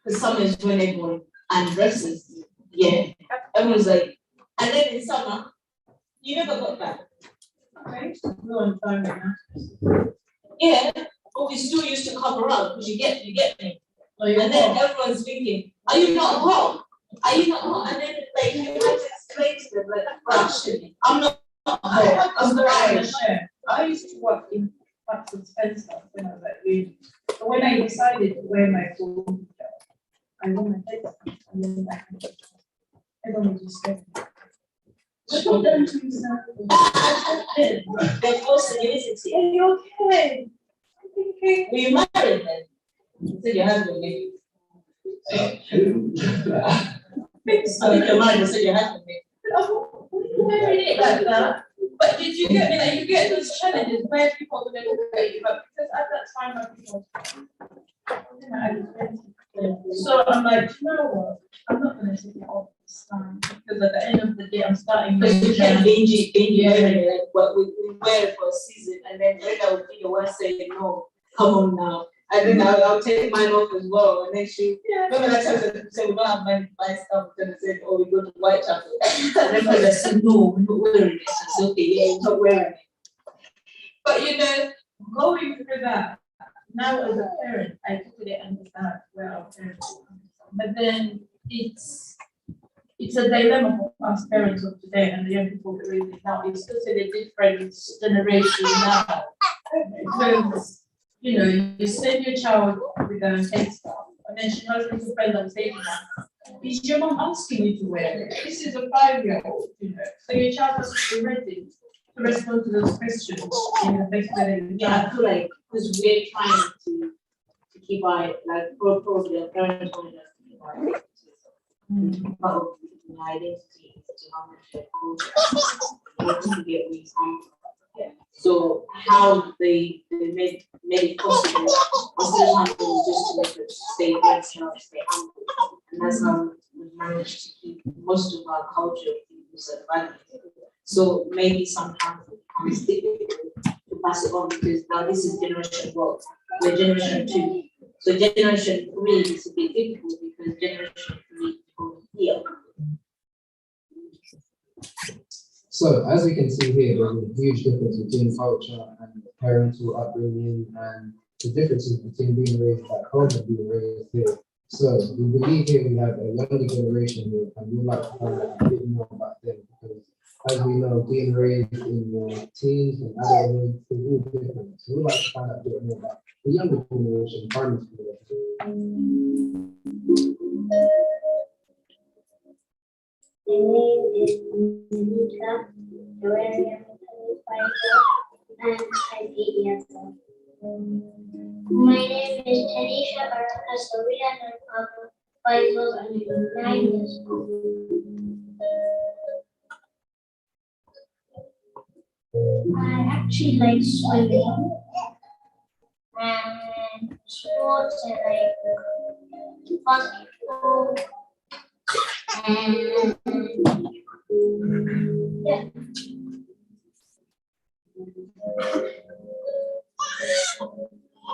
because summer is when everyone undresses. Yeah. Everyone's like, and then in summer, you never got that. Okay. No, I'm fine right now. Yeah, but we still used to cover up because you get me. And then everyone's thinking, are you not hot? Are you not hot? And then like you have to explain to them like, actually, I'm not hot. I'm not. I used to work in Marks and Spencer when I was at uni. But when I decided to wear my full job, I wore my head and then everyone just said, "What don't you say?" They're forcing you to Are you okay? Were you married then? You said your husband maybe. I think your married, you said your husband maybe. Wearing it like that. But did you get me? Like you get those challenges where people are going to look at you, but because at that time my people, so I'm like, you know what? I'm not going to take it off this time because at the end of the day, I'm starting. Because you can't dingy wearing it, like what we wear it for a season, and then later will be the one saying, no, come on now. And then I'll take mine off as well. And then she, remember that time that said we don't have money to buy stuff, then they said, oh, we go to Whitechapel. And then I said, no, we're not wearing it. I said, okay, yeah, you're not wearing it. But you know, Going through that, now as a parent, I totally understand where our parents are coming from. But then it's a dilemma for us parents of today and the young people we're raising now. It's totally different generation now. Because, you know, you send your child with a headstart, and then she has a little friend on stage now. Is your mom asking you to wear it? This is a 5-year-old, you know. So your child has to be ready to respond to those questions in the best way. yeah, I feel like because we're trying to keep our like probably our parents wanted us to keep our identity. Part of my identity is to how much their culture, to get where you come from. So how they made it possible instead of having just to make it stay themselves, stay humble. And that's how we managed to keep most of our culture values. So maybe sometimes it becomes difficult to pass it on because now this is generation one, we're generation 2. So generation 3 is a bit difficult because generation 3 from here. So as we can see here, there's a huge difference between culture and parental upbringing and the differences between being raised back home and being raised here. So we believe here we have a younger generation here and we'd like to find out a bit more about them because as we know, being raised in your teens and adulthood is all different. So we'd like to find out a bit more about the younger generation, primary school. My name is Monica Joanna, and I'm 8 years old. My name is Tanisha Baraka Soria Nurpapa Faisal, and I'm 9 years old. I actually like swimming and sports and like basketball. And yeah.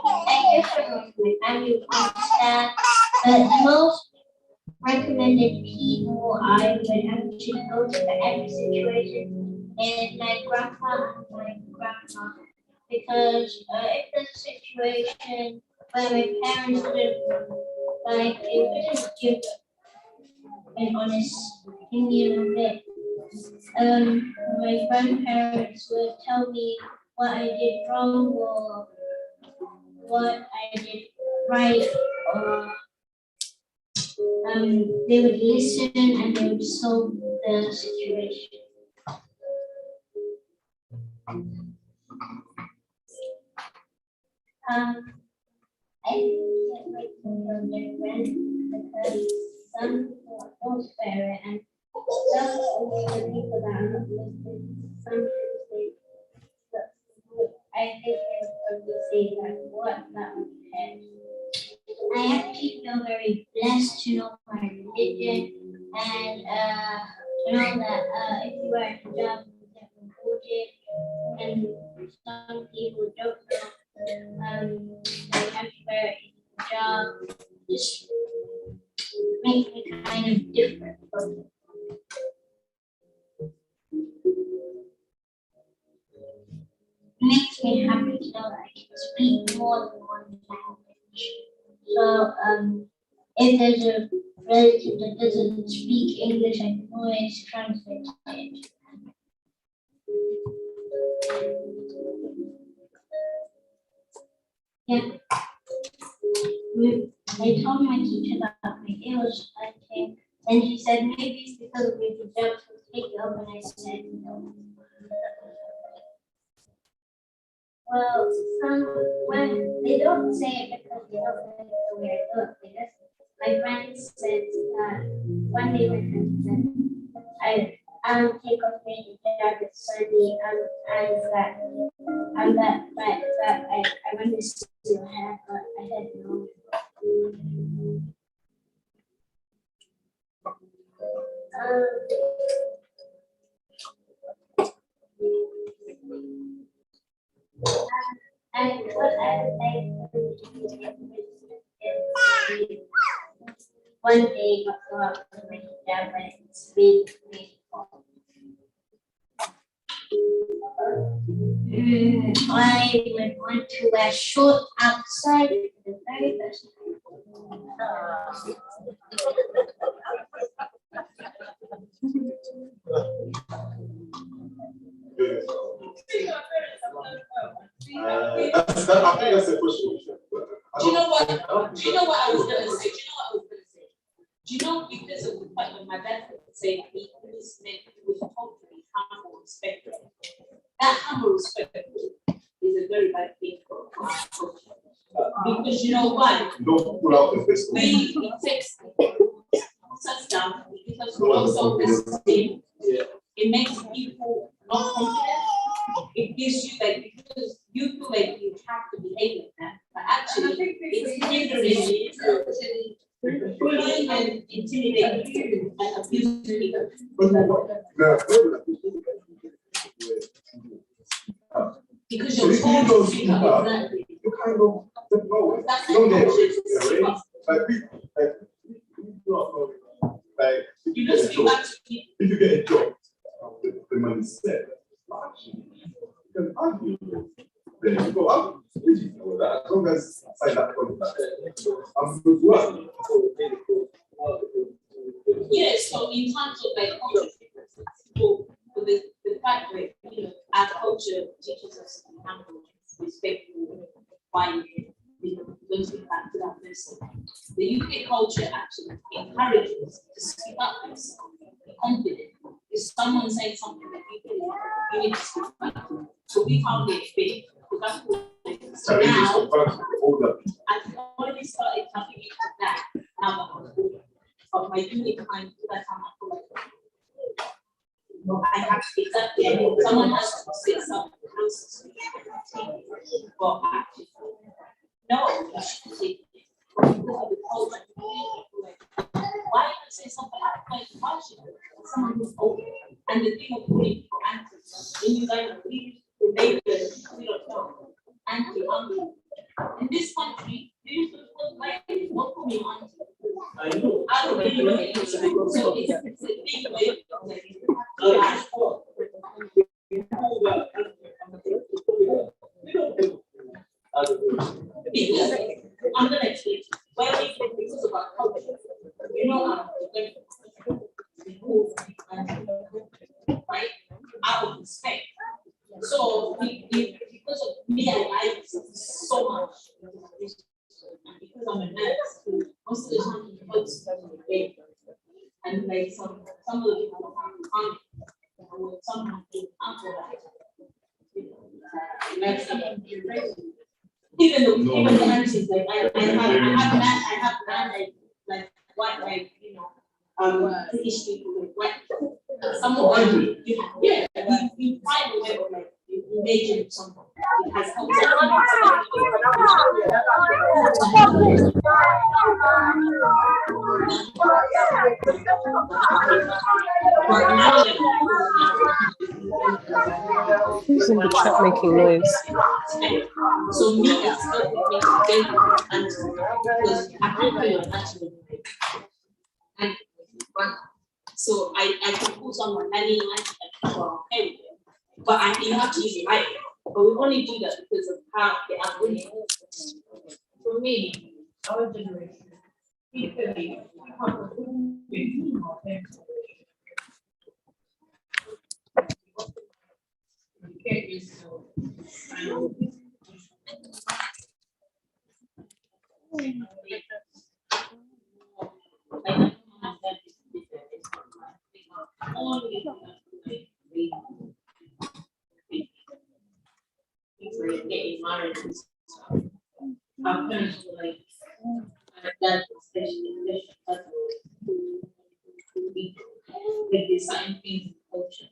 I guess from my family understand that the most recommended people I would actually go to for every situation is my grandpa and my grandma. Because if there's a situation where my parents live, like it wouldn't give an honest opinion of it. My grandparents would tell me what I did wrong or what I did right, or they would listen and they would solve the situation. I get my from different because some people don't spare it and some of the people that are not listening, sometimes they, I think they probably say that what that would depend. I actually feel very blessed to know my religion and to know that if you wear a hijab, you get rewarded, and some people don't know they have to wear a hijab. Just makes me kind of different from them. Makes me happy to know that I can speak more than one language. So if there's a relative that doesn't speak English, I can always translate it. Yeah. They told my teacher that my ear was hurting, and she said maybe it's because of the hijab, so take it off, and I said no. Well, when they don't say it because they don't like the way I look, because my friend said that one day my friend said, I'll take off my hijab, it's Sunday, but I want to see your hair, but I said no. And what I one day go out to my hijab and it's really beautiful. I would want to wear short outside for the very first I think that's a question. Do you know what I was gonna say? Do you know because of the fact that my dad said he was meant with hopefully humble respect. That humble respect is a very bad thing for our culture. Because you know why? Don't pull out the fist. It takes us down, it gives us low self-esteem. It makes people not confident. It gives you like, because you feel like you have to behave like that, but actually it's hindering bullying and intimidating you and abusing people. Because you're told to speak up, exactly. You kind of don't know it. That's You don't like get it. Like people, like you just speak back to people. if you get a job, the money is set. You can argue. Then you go up. As long as I sign that contract, I'm good to work. Yeah, so in terms of like culture differences, for the fact that our culture teaches us to be humble, respectful, quiet, don't speak back to that person. The UK culture actually encourages to speak up and be confident. If someone says something that you need to speak back to. So we found it big. So now I've already started tapping into that now that I'm older. But my unit time to that time I feel like I have to exactly someone has to say something else. But actually, no, you should say because of the culture. Why not say something like why should someone who's older? And the thing of putting people answers, when you guys read the data, we don't know. Anti-uncle. In this country, you used to look like what for me auntie. I know. I don't really know it. So it's a big way of like, because I'm gonna explain. Why we think because of our culture, you know, right? Out of respect. So we close family. And like some of the people are somehow being even the aunties, like I have like white, like British people with white. Some of them, yeah, we find a way of like engaging something. It has helped. Who's in the chat making noise? So me, it's helping me to gain and because I can't feel actually. And so I can put someone any okay, but you have to use it right. But we only do that because of how they are winning. For me, our generation, we getting married and stuff. Our parents were like, that especially with the same things in culture.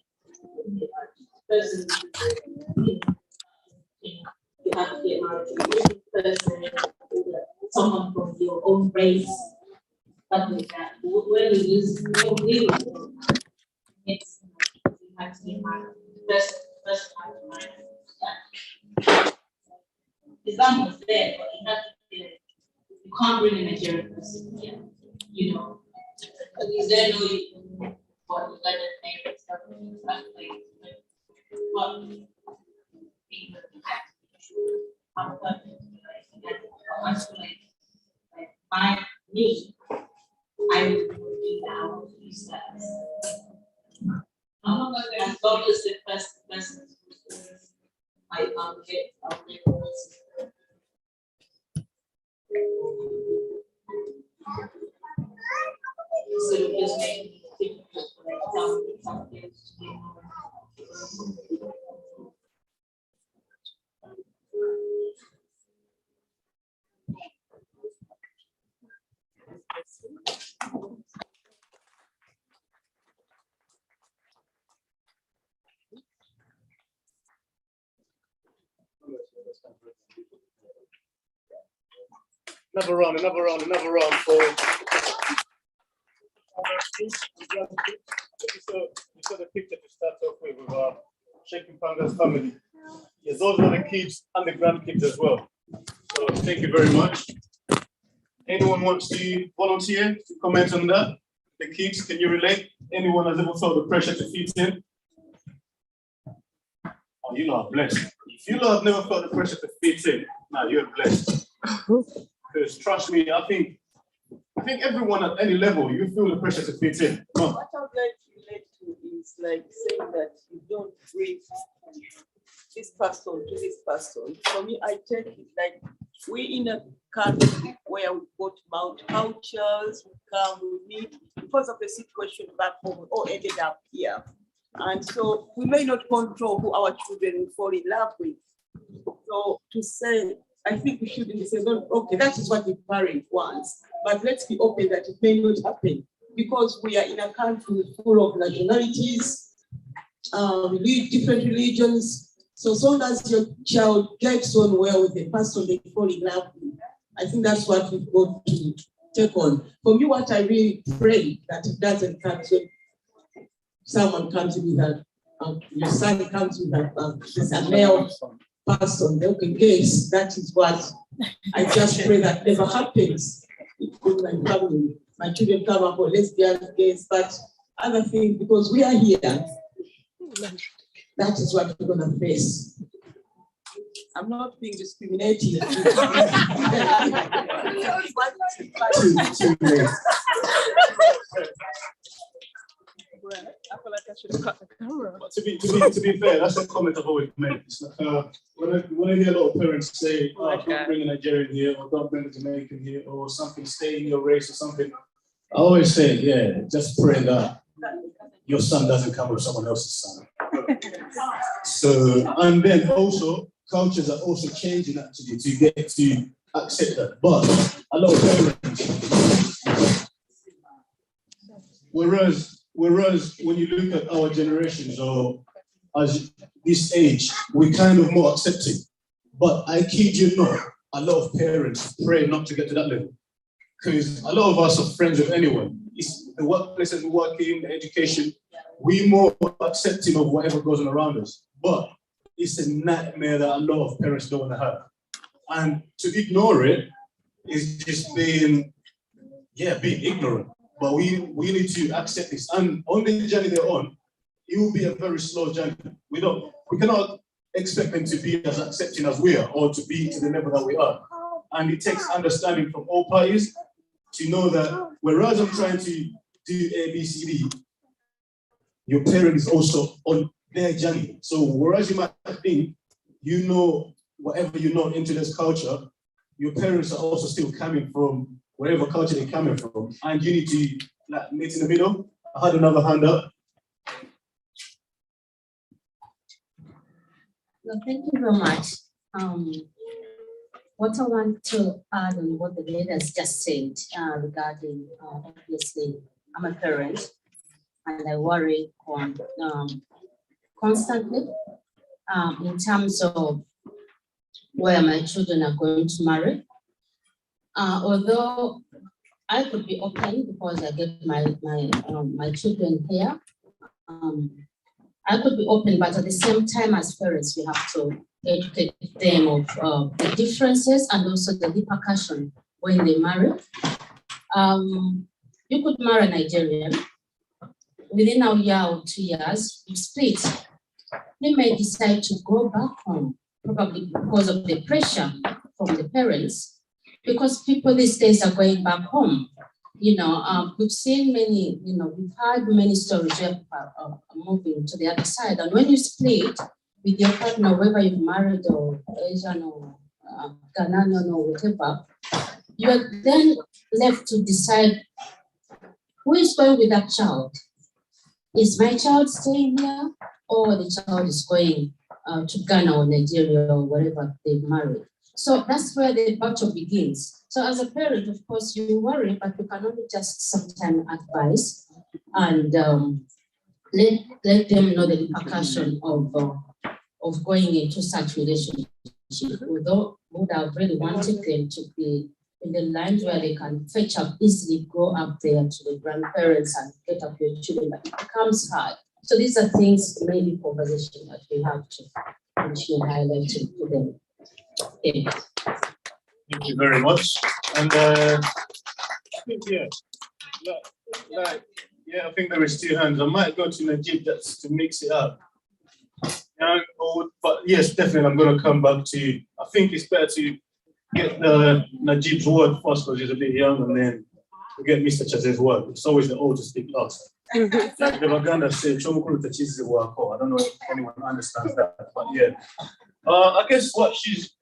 Person, you have to get married to a person, someone from your own race, something like that. When you use it's you have to get married. First time to marry. Islam was there, but you have to get it. You can't bring a Nigerian person here, you know. Because they know you, but you got the name and stuff like but people have to like my me, I would do that, I would use that. As long as the person I get so you just make it difficult for like some kids to Another round for you saw the picture to start off with Shaking Panga's family. Yes, those are the kids and the grandkids as well. So thank you very much. Anyone wants to volunteer to comment on that? The kids, can you relate? Anyone has ever felt the pressure to fit in? Oh, you lot are blessed. If you lot have never felt the pressure to fit in, now you're blessed. Because trust me, I think everyone at any level, you feel the pressure to fit in. What I'd like to relate to is like saying that you don't bring this person to this person. For me, I take it like we in a country where we've got multicultures, we come, we meet, because of the situation back home, we all ended up here. And so we may not control who our children will fall in love with. So to say, I think we shouldn't say, okay, that is what the parent wants, but let's be open that it may not happen because we are in a country full of nationalities, different religions. So as long as your child gets on well with the person they fall in love with, I think that's what we've got to take on. For me, what I really pray that it doesn't come when someone comes with that, your son comes with that, a male person, okay, case, that is what I just pray that never happens in my family. My children come up with lesbians, gays, but other things, because we are here, that is what we're gonna face. I'm not being discriminated. I feel like I should have cut the camera. But to be fair, that's a comment I've always made. It's like, when I hear a lot of parents say, don't bring a Nigerian here, or don't bring a Jamaican here, or something, stay in your race or something, I always say, yeah, just pray that your son doesn't come with someone else's son. So, and then also, cultures are also changing actually to get to accept that. But a lot of parents, whereas when you look at our generations or as this age, we're kind of more accepting. But I kid you not, a lot of parents pray not to get to that level. Because a lot of us are friends with anyone. It's the workplaces we work in, the education, we're more accepting of whatever goes on around us. But it's a nightmare that a lot of parents don't want to have. And to ignore it is just being ignorant. But we need to accept this. And on the journey they're on, it will be a very slow journey. We cannot expect them to be as accepting as we are or to be to the level that we are. And it takes understanding from all parties to know that whereas I'm trying to do A, B, C, D, your parent is also on their journey. So whereas you might think you know whatever you know into this culture, your parents are also still coming from wherever culture they're coming from. And you need to like meet in the middle. I had another hand up. Well, thank you very much. What I want to add on what the leaders just said regarding, obviously, I'm a parent and I worry constantly in terms of where my children are going to marry. Although I could be open because I get my children here, I could be open, but at the same time, as parents, we have to educate them of the differences and also the repercussion when they marry. You could marry a Nigerian. Within a year or 2 years, you split. They may decide to go back home, probably because of the pressure from the parents, because people these days are going back home. We've seen many, we've heard many stories where people are moving to the other side. And when you split with your partner, whether you've married or Asian or Ghanaian or whatever, you are then left to decide who is going with that child. Is my child staying here or the child is going to Ghana or Nigeria or wherever they've married? So that's where the battle begins. So as a parent, of course, you worry, but you can only just sometimes advise and let them know the repercussion of going into such relationship. Although would have really wanted them to be in the lines where they can fetch up easily, go up there to the grandparents and get up your children, but it becomes hard. So these are things, maybe conversation that we have to ensure highlighting to them. Thank you very much. And I think, I think there is 2 hands. I might go to Najib just to mix it up. But yes, definitely, I'm going to come back to you. I think it's better to get Najib's word first because he's a bit young, and then we get Mr. Chaze's word. It's always the old to speak last. Like the Baganda said, I don't know if anyone understands that, but yeah. I guess what she's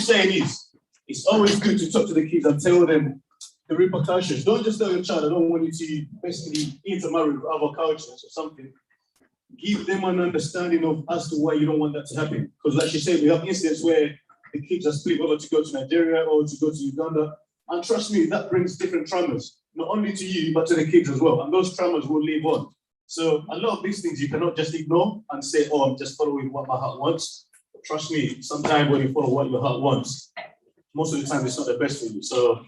saying is, it's always good to talk to the kids and tell them the repercussions. Don't just tell your child, I don't want you to basically intermarry with other cultures or something. Give them an understanding of as to why you don't want that to happen. Because like she said, we have incidents where the kids are split whether to go to Nigeria or to go to Uganda. And trust me, that brings different traumas, not only to you, but to the kids as well. And those traumas will live on. So a lot of these things you cannot just ignore and say, oh, I'm just following what my heart wants. But trust me, sometimes when you follow what your heart wants, most of the time it's not the best for you. So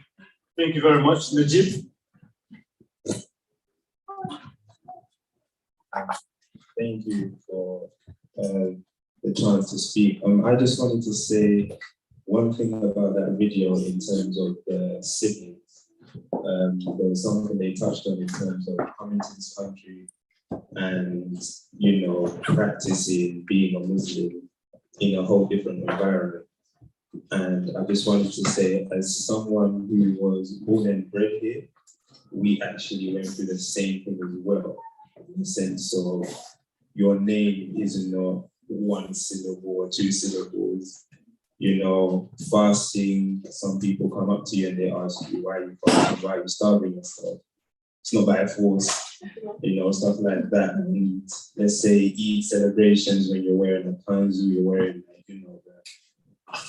thank you very much. Najib. Thank you for the chance to speak. I just wanted to say one thing about that video in terms of the siblings. There was something they touched on in terms of coming to this country and, practicing being a Muslim in a whole different environment. And I just wanted to say, as someone who was born and bred here, we actually went through the same thing as well, in the sense of your name is not 1 syllable or 2 syllables. Fasting, some people come up to you and they ask you, why are you fasting, why are you starving yourself? it's not by force, stuff like that. And let's say Eid celebrations when you're wearing a kanzu, you're wearing the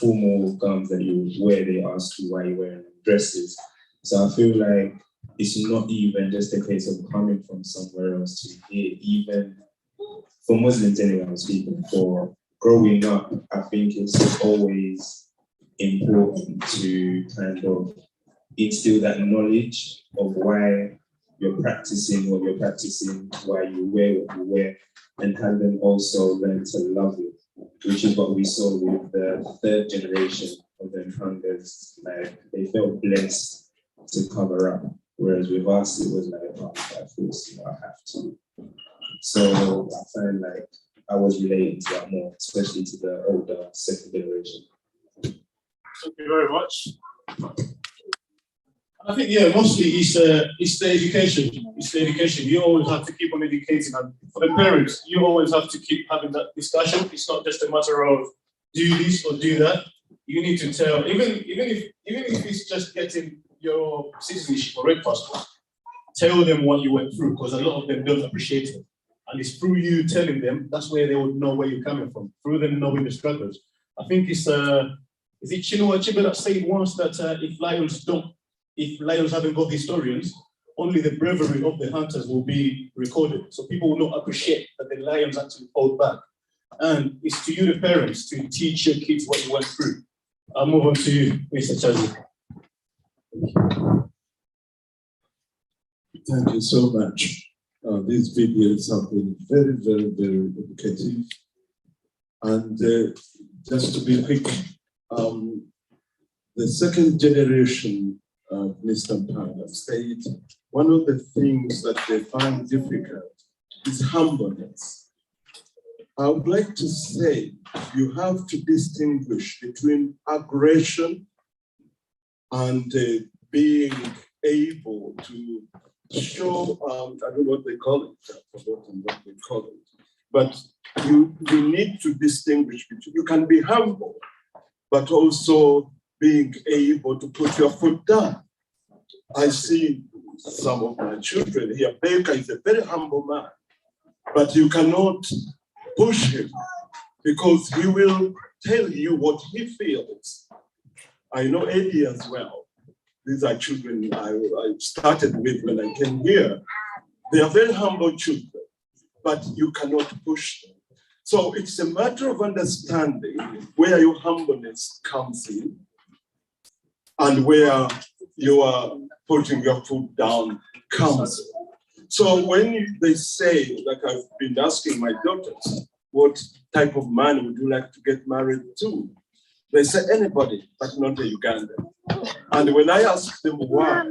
formal gowns that you wear, they ask you why you're wearing dresses. So I feel like it's not even just a case of coming from somewhere else to here, even for Muslims anyway, I'm speaking for growing up, I think it's always important to kind of instill that knowledge of why you're practicing what you're practicing, why you wear what you wear, and have them also learn to love it, which is what we saw with the third generation of the Mpangas. Like, they felt blessed to cover up, whereas with us, it was like, oh, by force, I have to. So I find like I was relating to that more, especially to the older second generation. Thank you very much. I think, yeah, mostly it's the education. It's the education. You always have to keep on educating. And for the parents, you always have to keep having that discussion. It's not just a matter of do this or do that. You need to tell, even if it's just getting your citizenship or red passport, tell them what you went through, because a lot of them don't appreciate it. And it's through you telling them, that's where they would know where you're coming from, through them knowing the struggles. I think it's, is it Chinua Achebe that said once that if lions haven't got historians, only the bravery of the hunters will be recorded. So people will not appreciate that the lions actually fought back. And it's to you, the parents, to teach your kids what you went through. I'll move on to you, Mr. Chazi. Thank you so much. These videos have been very, very, very educative. And just to be quick, the second generation of Mr. Mpanga said one of the things that they find difficult is humbleness. I would like to say you have to distinguish between aggression and being able to show, I don't know what they call it, I've forgotten what they call it, but you need to distinguish between, you can be humble, but also being able to put your foot down. I see some of my children here, Baker is a very humble man, but you cannot push him because he will tell you what he feels. I know Eddie as well. These are children I started with when I came here. They are very humble children, but you cannot push them. So it's a matter of understanding where your humbleness comes in and where you are putting your foot down comes in. So when they say, like I've been asking my daughters, what type of man would you like to get married to? They say anybody, but not a Ugandan. And when I ask them why,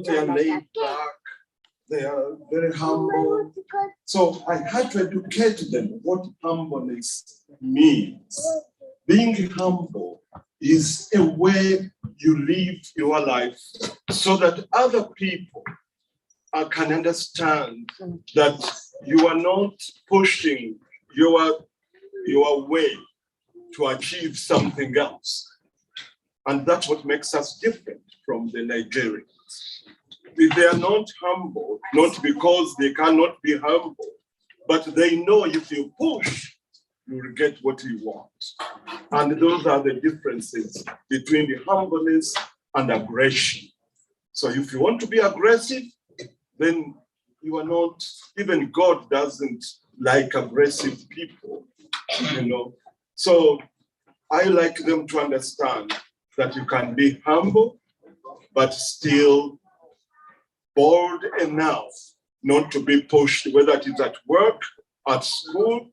they are laid back, they are very humble. So I had to educate them what humbleness means. Being humble is a way you live your life so that other people can understand that you are not pushing your way to achieve something else. And that's what makes us different from the Nigerians. They are not humble, not because they cannot be humble, but they know if you push, you will get what you want. And those are the differences between the humbleness and aggression. So if you want to be aggressive, then you are not, even God doesn't like aggressive people, you know. So I like them to understand that you can be humble, but still bold enough not to be pushed, whether it is at work, at school,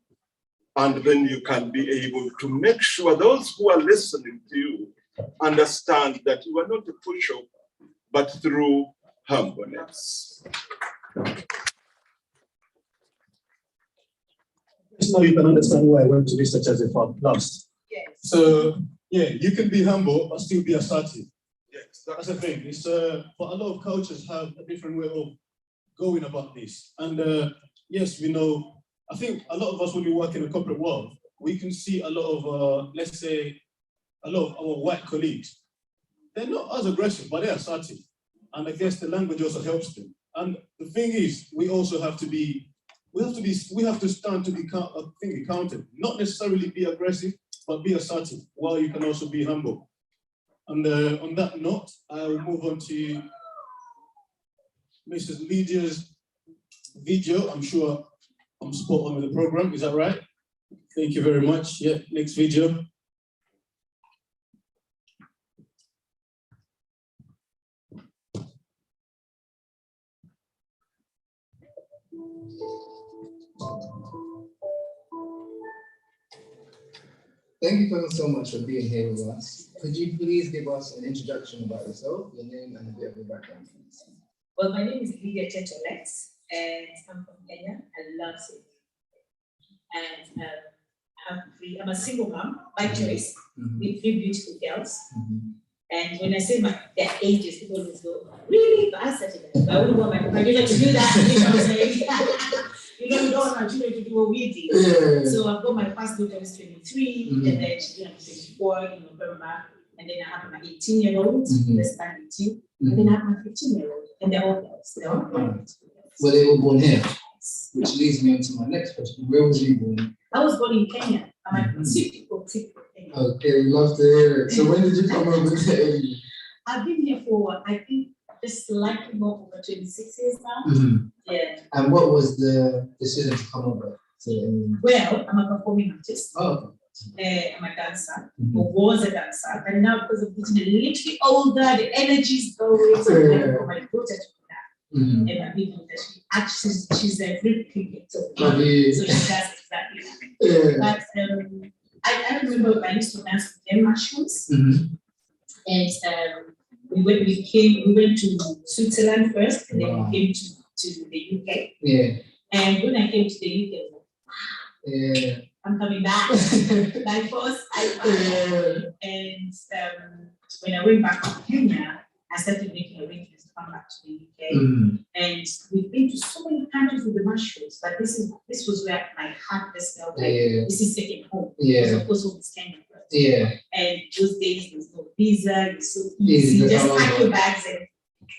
and then you can be able to make sure those who are listening to you understand that you are not a pushover, but through humbleness. Just now you can understand why I went to research as a fund last. Yes. So yeah, you can be humble but still be assertive. Yes, that's the thing. It's for a lot of cultures have a different way of going about this. And yes, we know. I think a lot of us, when we work in the corporate world, we can see a lot of let's say a lot of our white colleagues. They're not as aggressive, but they're assertive, and I guess the language also helps them. And the thing is, we also have to be, we have to stand to be counted, not necessarily be aggressive, but be assertive, while you can also be humble. And on that note, I will move on to Mrs. Lydia's video. I'm sure I'm spot on with the program, is that right? Thank you very much. Yeah, next video. Thank you so much for being here with us. Could you please give us an introduction about yourself, your name, and a bit of your background, please? Well, my name is Lydia Chetolex, and I'm from Kenya. I love it. And I'm a single mom by choice with 3 beautiful girls. And when I say their ages, people always go, really? But I said to them, I wouldn't want my children to do that. You know what I'm saying? You don't want our children to do what we did. So I've got my first daughter is 23, and then she's 24 in November. And then I have my 18-year-old, less than 18. And then I have my 15-year-old, and they're all girls. They're all married. Well, they were born here, which leads me on to my next question. Where was you born? I was born in Kenya. I'm a typical Kenya. Okay, love to hear it. So when did you come over to AU? I've been here for, I think, just slightly more over 26 years now. Yeah. And what was the decision to come over to AU? Well, I'm a performing artist. Oh. I'm a dancer, or was a dancer, and now because of getting a little older, the energy is going. So I'm for my daughter to do that. And my big daughter, she's a great cricket, so she does exactly that. But I remember I used to dance with them, Marshes, and we went to Switzerland first, and then we came to the UK. Yeah. And when I came to the UK, wow, I'm coming back by force. And when I went back to Kenya, I started making arrangements to come back to the UK. And we've been to so many countries with the Marshes, but this was where my heart just felt like this is second home. Because of course, home is Kenya first. Yeah. And those days there was no visa, it's so easy. Just pack your bags and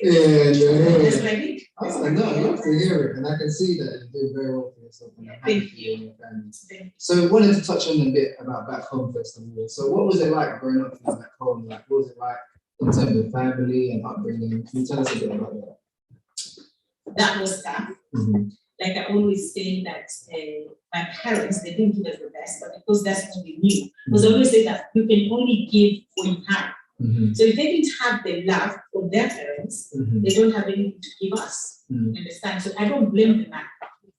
that's what I did. Oh, no, I love to hear it, and I can see that you're doing very well for yourself. Thank you. And your family. So, I wanted to touch on a bit about back home first of all. So, what was it like growing up back home? Like, what was it like in terms of family and upbringing? Can you tell us a bit about that? That was tough. Like I always say that my parents, they didn't give us the best, but because that's what we knew. Because I always say that you can only give what you have. So if they didn't have the love from their parents, they don't have anything to give us. You understand? So I don't blame them.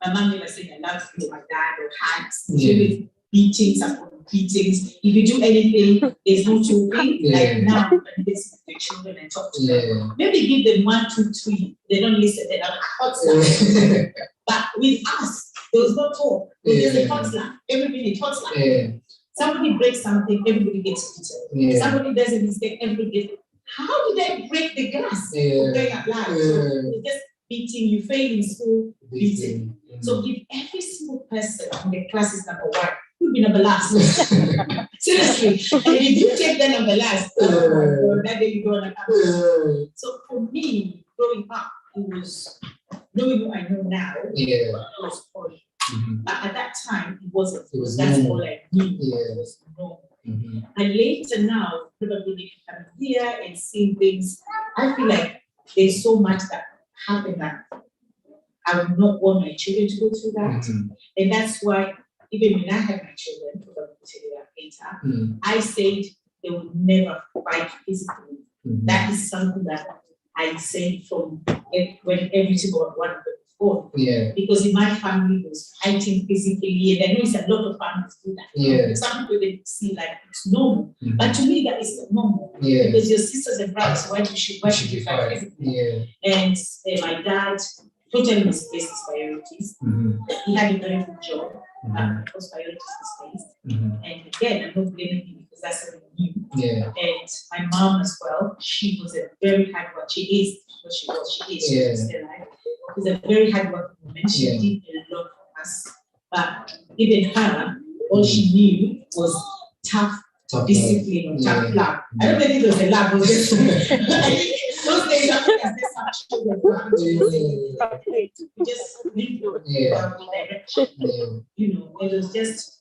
My mom never said I love you, my dad, or hugs. With beatings upon beatings. If you do anything, there's no talking. Like now, when they see the children and talk to them. Maybe give them 1, 2, 3. They don't listen. They are hot. But with us, there was no talk. There's a hotline. Everybody hotline. Somebody breaks something, everybody gets beaten. Somebody does a mistake, everybody gets. How did I break the glass? Going up loud. So just beating, you fail in school, beating. So if every single person in the class is number 1, you'll be number last. Seriously. And if you take the number last, that day you go on a So for me, growing up, it was knowing what I know now, it was hard. But at that time, it wasn't. That's all I knew. It was normal. And later now, probably coming here and seeing things, I feel like there's so much that happened that I would not want my children to go through that. And that's why, even when I had my children, probably later, I said they would never fight physically. That is something that I said from when every single one of them. Because in my family, was fighting physically, and I know it's a lot of families do that. Some people they see like it's normal, but to me that is not normal. Because your sisters and brothers, why should you fight physically? And my dad totally misplaced his priorities. He had a very good job, those priorities misplaced. And again, I'm not blaming him because that's what he knew. And my mom as well, she was a very hard worker. She is what she was. She is still alive. She's a very hard working woman. She did a lot for us. But even her, all she knew was tough discipline or tough love. I don't think it was a love, it was just those days Whereas Africans, they have children who have to we just leave you without direction. You know, it was just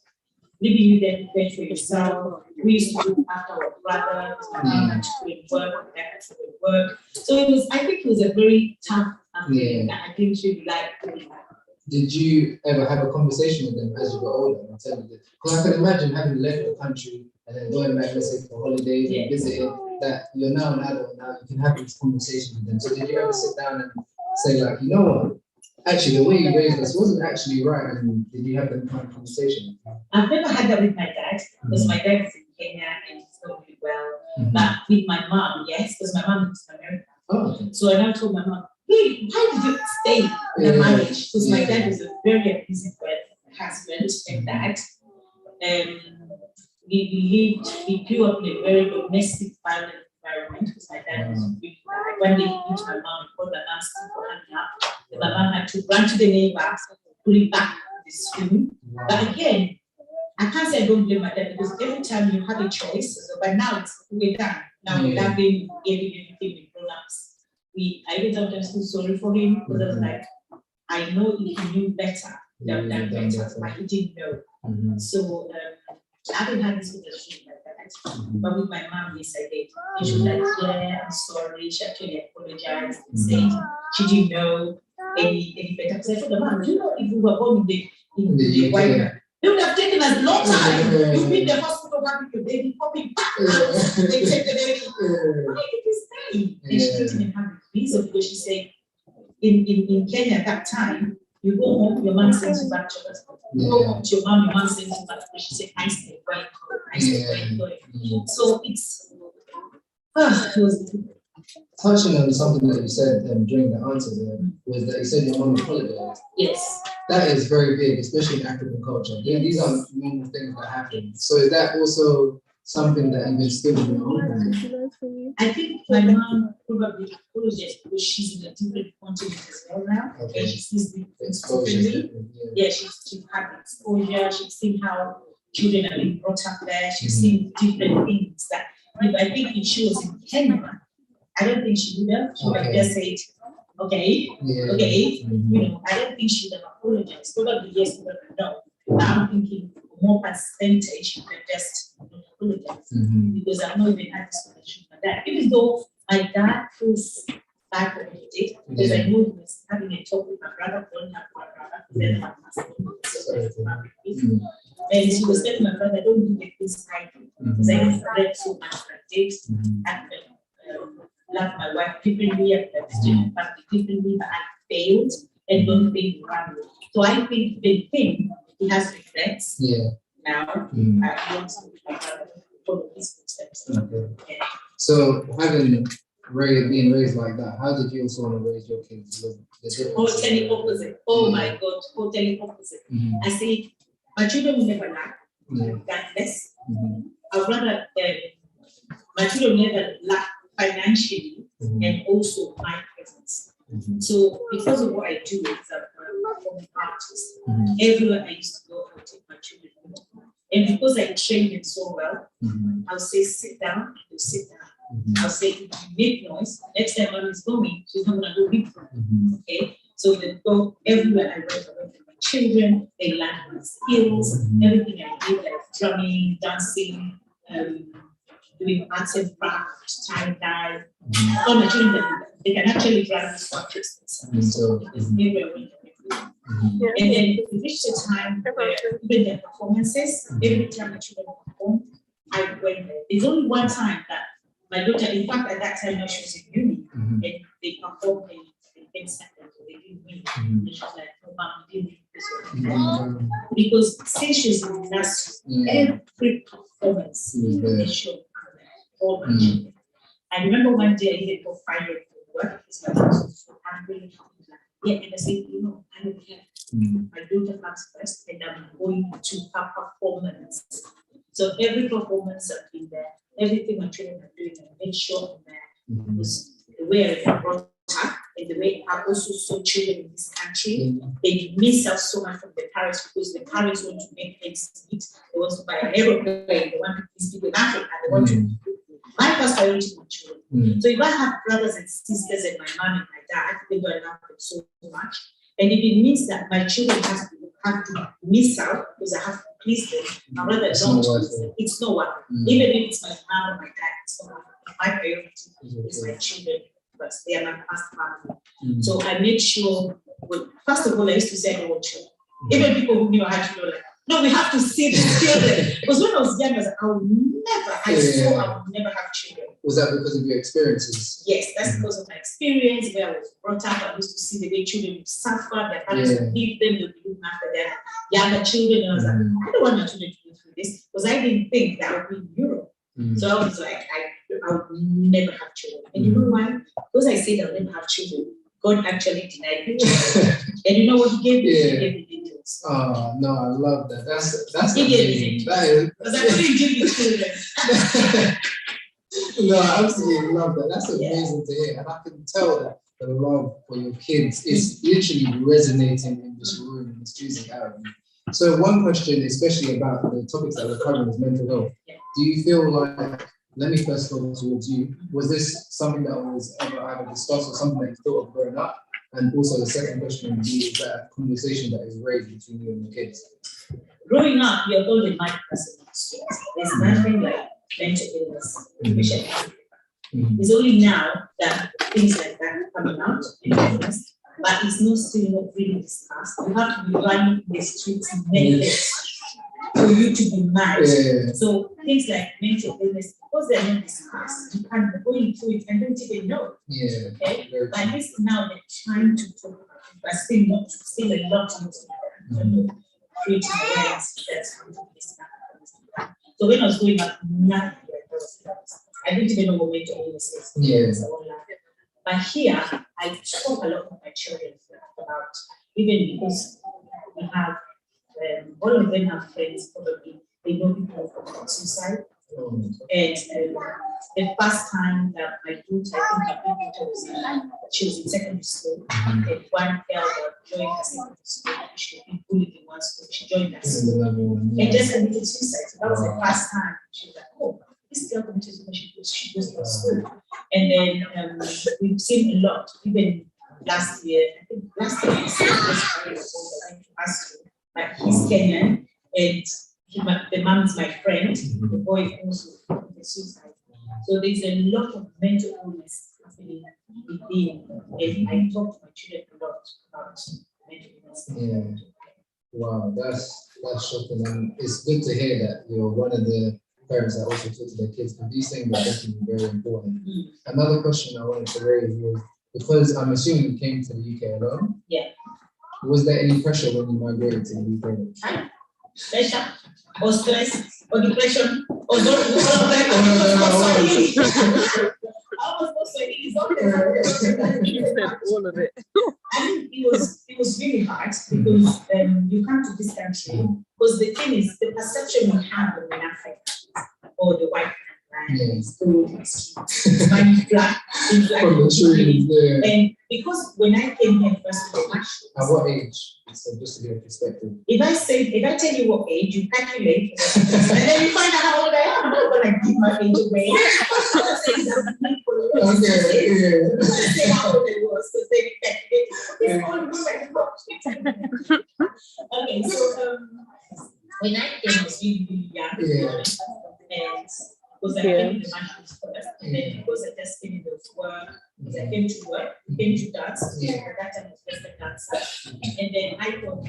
leaving you there to fend for yourself. We used to look after our brothers, my mom had to go and work, my dad had to go and work. So it was, I think it was a very tough thing that I didn't really like doing that. Did you ever have a conversation with them as you got older? Because I can imagine having left the country and then going back, let's say, for holidays and visiting, that you're now an adult now, you can have this conversation with them. So did you ever sit down and say, like, you know what? Actually, the way you raised us wasn't actually right. And did you have that kind of conversation? I've never had that with my dad, because my dad is in Kenya and he's doing really well. But with my mom, yes, because my mom is in America. Oh, okay. So I now told my mom, hey, why did you stay in a marriage? Because my dad was a very abusive husband and dad. We grew up in a very domestic violent environment because my dad was really bad. When they beat my mom, called my mom for hanging up. My mom had to run to the neighbors, put it back in the school. But again, I can't say I don't blame my dad because every time you have a choice, so by now we're done. Now we're laughing, giving everything with grown-ups. I even sometimes feel sorry for him because I was like, I know if he knew better, he would have done better, but he didn't know. So I haven't had this conversation like that. But with my mom, yes, I did. And she was like, yeah, I'm sorry. She actually apologized and said she didn't know any better. Because I told the mom, you know, if we were born in the white man, they would have taken us long time. We've been in the hospital having the baby, popping back out. They take the baby. Why did you stay? And she didn't even have a reason because she said, in Kenya at that time, you go home, your mom sends you back to hospital. You go home to your mom sends you back. She said, I stay, where you going? So it's, it was touching on something that you said during the answer there, was that you said your mom apologized. Yes. That is very big, especially in African culture. These are normal things that happen. So is that also something that you've instilled in your own family? I think my mom probably apologized because she's in a different continent as well now. Okay. And she sees the differently. Yeah, she's had exposure, she's seen how children are being brought up there, she's seen different things that I think if she was in Kenya, I don't think she would have. She would have just said, okay, okay. You know, I don't think she would have apologized. Probably yes, probably no. But I'm thinking more percentage she would have just apologized. Because I've not even had this conversation with my dad. Even though my dad feels bad for what he did, because I know he was having a talk with my brother, don't have my brother, then my husband. And he was telling my brother, don't do the things I do. Because I read so much that I did. And love my wife differently, and my family differently, but I failed and don't think around. So I think the thing he has regrets now. I want to follow his footsteps. Okay. So having being raised like that, how did you also want to raise your kids? Totally opposite. Oh my God, totally opposite. I say my children will never lack. Godless. I'd rather my children will never lack financially and also my presence. So because of what I do as a performing artist, everywhere I used to go, I would take my children with me. And because I train them so well, I'll say sit down, they'll sit down. I'll say if you make noise, next time mommy is going, she's not gonna go with them. Okay? So they go everywhere I went with my children, they learn my skills, everything I did, like drumming, dancing, doing arts and crafts, tie-dye. All my children, they can actually drive this for Christmas. So it's everywhere I went. And then we reached a time where even their performances, every time the children perform, I went there. There's only one time that my daughter, in fact, at that time, she was in uni, and they performed in second, so they didn't win. And she was like, oh, mom, you didn't win this one. Because since she's in nursery, every performance, they show all my children. I remember one day I did go find it for work, because my daughter was so angry. And I said, you know, I don't care. My daughter comes first, and I'm going to her performance. So every performance I've been there, everything my children are doing, I make sure I'm there. Because the way I brought up and the way I also saw children in this country, they miss out so much from the parents because the parents want to make ends meet. They want to buy an aeroplane, they want to visit in Africa, they want to. My first priority is my children. So if I have brothers and sisters and my mom and my dad, they don't love them so much. And if it means that my children have to miss out because I have to please them, I'd rather don't please them. It's no one. Even if it's my mom or my dad, it's no one. My priority is my children, but they are my past family. So I make sure, well, first of all, I used to say I don't want children. Even people who knew I had children, like, no, we have to see these children. Because when I was young, I was like, I swore I would never have children. Was that because of your experiences? Yes, that's because of my experience, where I was brought up. I used to see the way children would suffer, their parents would leave them, they would be looking after their younger children. And I was like, I don't want my children to go through this, because I didn't think that would be in Europe. So I was like, I would never have children. And you know why? Because I said I'll never have children, God actually denied me children. And you know what he gave me? He gave me angels. Oh, no, I love that. That's he gave me angels. Because I couldn't give you children. No, I absolutely love that. That's amazing to hear. And I can tell that the love for your kids is literally resonating in this room and it's choosing out of you. So one question, especially about the topics that we're covering is mental health. Do you feel like, let me first go towards you, was this something that was ever either discussed or something that you thought of growing up? And also the second question would be, is that a conversation that is raised between you and your kids? Growing up, you're told in my personal experience, there's nothing like mental illness, depression. It's only now that things like that are coming out in illness, but it's still not really discussed. You have to be running the streets many days for you to be mad. So things like mental illness, because they're not discussed, you can't go into it and don't even know. Okay? But at least now they're trying to talk about it, but still a lot to do. Creating awareness that's going to be discussed. So when I was growing up, nothing I didn't even know what mental illness is. But here, I talk a lot with my children about, even because we have, all of them have friends, probably, they know people who commit suicide. And the first time that my daughter, I think my daughter she was in secondary school, and one girl that joined her secondary school, she had been bullied in one school, she joined us and just committed suicide. So that was the first time she was like, oh, this girl committed suicide, she goes to school. And then we've seen a lot, even last year, I think last year, but he's Kenyan, and the mom is my friend, the boy also committed suicide. So there's a lot of mental illness happening within, and I talk to my children a lot about mental illness. Wow, that's shocking, and it's good to hear that you're one of the parents that also talk to their kids, because these things are definitely very important. Another question I wanted to raise was, because I'm assuming you came to the UK alone. Was there any pressure when you migrated to the UK? Pressure, or stress, or depression, or I all of it. I think it was really hard because you come to this country, because the thing is, the perception we have of an African or the white man is gold, it's black, and because when I came here first to the Marshes. At what age? So just to get a perspective. If I tell you what age, you calculate, and then you find out how old I am. I'm not gonna give my age away. Say how old I was, because they calculate. It's all good. Okay, so when I came, I was really, really young, and because I came in the Marshes first, and then because I just came in the work, because I came to work, came to dance, at that time I was just a dancer, and then I thought,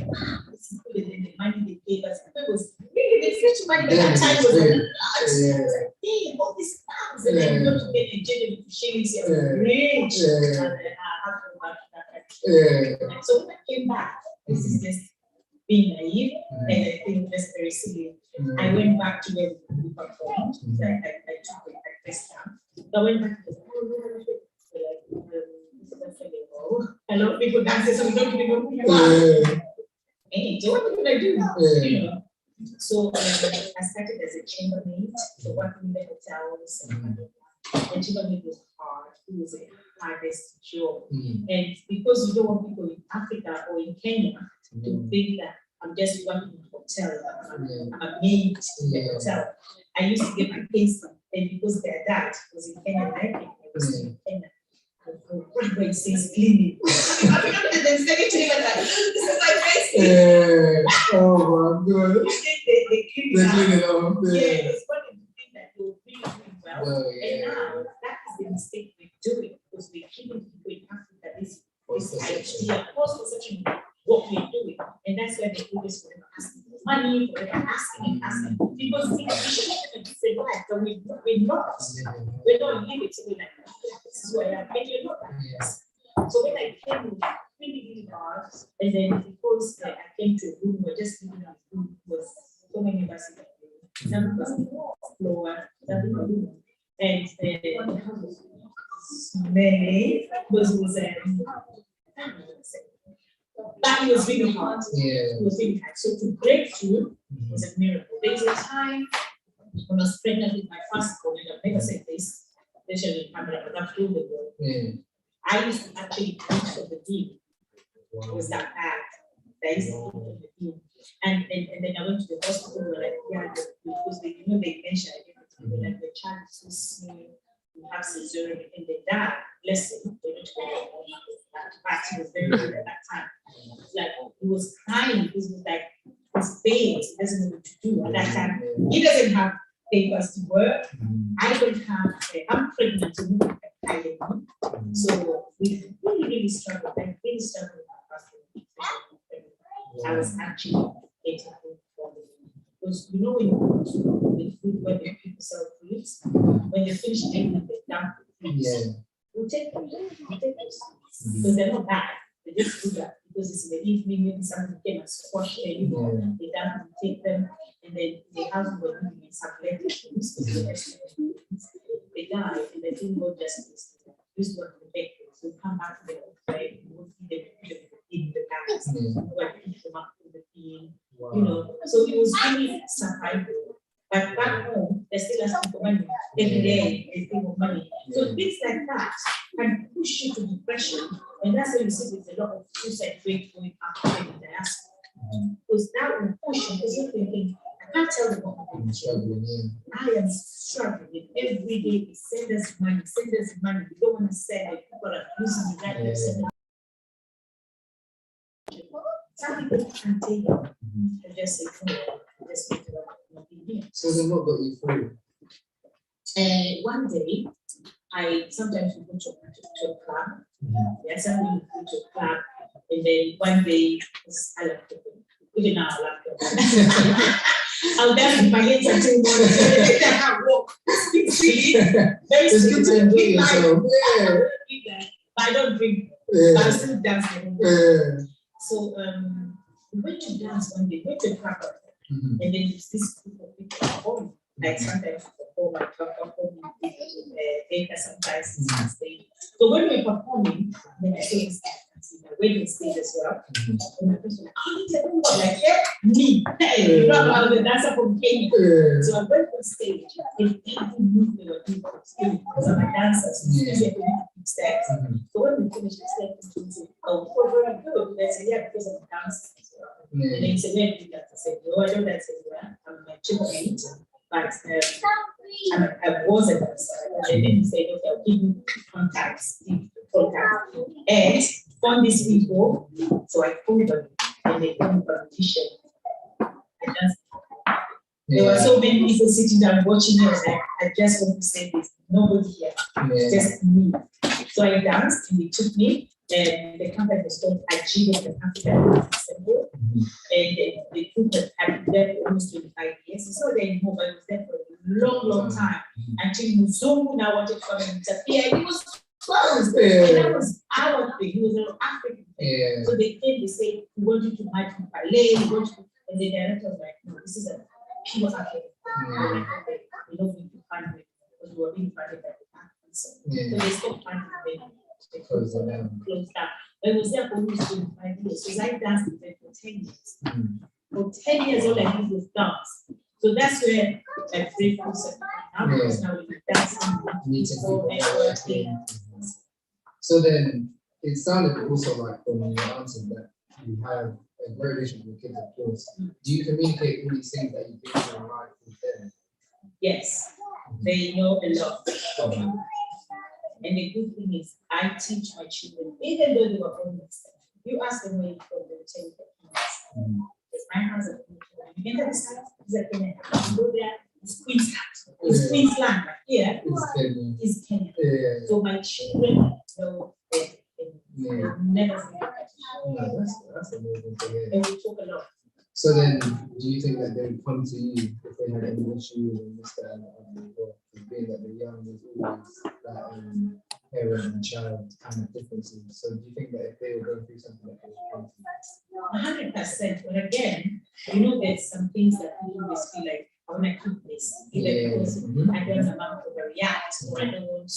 this is good, and then the money they gave us, it was really the rich money at that time was a lot. Hey, all these things, and then you got to get a genuine shillings, you're rich, and then I have to go back to that country. So when I came back, this is just being naive, and I think that's very silly. I went back to where we performed. I took it at this time. I went back to a lot of people dancing, so we don't even know who you are. Hey, so what did I do? You know? So I started as a chambermaid, so working in the hotels. And chambermaid was hard. It was a hardest job. And because you don't want people in Africa or in Kenya to think that I'm just working in a hotel, I'm a maid in the hotel. I used to get my pay slip and because their dad was in Kenya, and I was in Kenya. Where it says cleaning. I look at them saying to him like, this is my face. Oh my God. They clean it up. Yeah, it's one of the things that you're really doing well. Oh, yeah. And now that is the mistake we're doing because we're giving people in Africa this idea, false perception of what we're doing. And that's why they always forever asking for money, forever asking and asking. Because we should have a different life, but we're not. We're not living to be like, this is where I am, and you're not like this. So when I came with really, really hard, and then because I came to a room where just living in a room was so many of us in the room, floor, and the house was smelly, because it was that was really hard. Yeah. It was really hard. So to break through was a miracle. There was a time when I was pregnant with my first born, and I've never said this, especially in camera, but I've told the world. Yeah. I used to actually preach for the dean. It was that bad. I used to preach for the dean. And then I went to the hospital, we were like, yeah, because they, they mentioned everything, like the child is so small, you have cesarean, and the dad, bless him, they went to that fact, he was very good at that time. Like, he was crying because he was like, his pain, he doesn't know what to do at that time. He doesn't have papers to work. I don't have, I'm pregnant to move so we really struggled. I really struggled with my fasting. I was actually getting food for them. Because when you go to the food where the people sell fruits, when they finish eating them, they dump the fruits. We'll take them. Because they're not bad. They just do that because it's in the evening, maybe somebody came and squashed them, they dump them, take them, and then they have were living in some fruits. They die and they didn't go justice. This was the big thing. So come back to the outside, you will see them in the past, where pick them up in the team, So it was really surprising. But back home, they're still asking for money. Every day, they think of money. So things like that can push you to depression. And that's why you see there's a lot of suicide rate going up in the diaspora. Because that will push you, because you're thinking, I can't tell them what I'm struggling. I am struggling every day. They send us money, We don't want to send it. People are losing the right to send it. Some people can't take it. They just say, just make it up. So then what got you through? One day, I sometimes we go to a club. Yeah, sometimes we go to a club, and then one day, I love cooking. Even now, I love cooking. I'll dance with my hands until morning. I can't walk. It's good to enjoy yourself. But I don't drink. But I still dance. So we went to dance one day. We went to a club, and then there's this group of people at home. Like sometimes perform at sometimes stage. So when we're performing, then I say when we stage as well, and my person like, yeah, me, hey, you know how the dancer from Kenya. So I went on stage and every move they were doing because I'm a dancer, so we have to do steps. So when we finished the steps, we said, oh, we're very good. They said, yeah, because I'm dancing as well. And then he said, where do you dance? I said, no, I don't dance anywhere. I'm a chicken. But I was a dancer. And then he said, okay, I'll give you contacts. And found these people. So I called them and they came competition. I danced. There were so many people sitting down watching me. I just want to say this. Nobody here. Just me. So I danced and they took me. And the company was called Achieve the African Assembly. And the group had been there for almost 25 years. So they anymore, but it was there for a long time. Until Muzungu now wanted to come and disappear. It was closed. And that was our thing. It was an African thing. So they came, they said, we want you to march from ballet, and the director was like, no, this is a pure African thing. We don't need to fund it because we were being funded by the Africans. So they stopped funding them. They closed down. But it was there for almost 25 years. So I danced with them for 10 years. For 10 years, all I did was dance. So that's where I pray for now because now we dancing, networking. So then it sounded also like from your answer that you have a great relationship with kids, of course. Do you communicate all these things that you do in your life with them? Yes. They know a lot. And the good thing is, I teach my children, even though they were almost, you ask them where you from, they will tell you that. Because my house is you enter this house, it's like Kenya. You go there, it's Queensland. It's Queensland, but here is Kenya. So my children know everything. Never forget. That's amazing to hear. And we talk a lot. So then, do you think that they would come to you if they had any issues and this, that, and the other? Being that the young is always that parent and child kind of differences. So do you think that if they were going through something like they would come to you? 100%. But again, you know, there's some things that people always feel like, I want to keep this, either because I don't want my mom to overreact, or I don't want,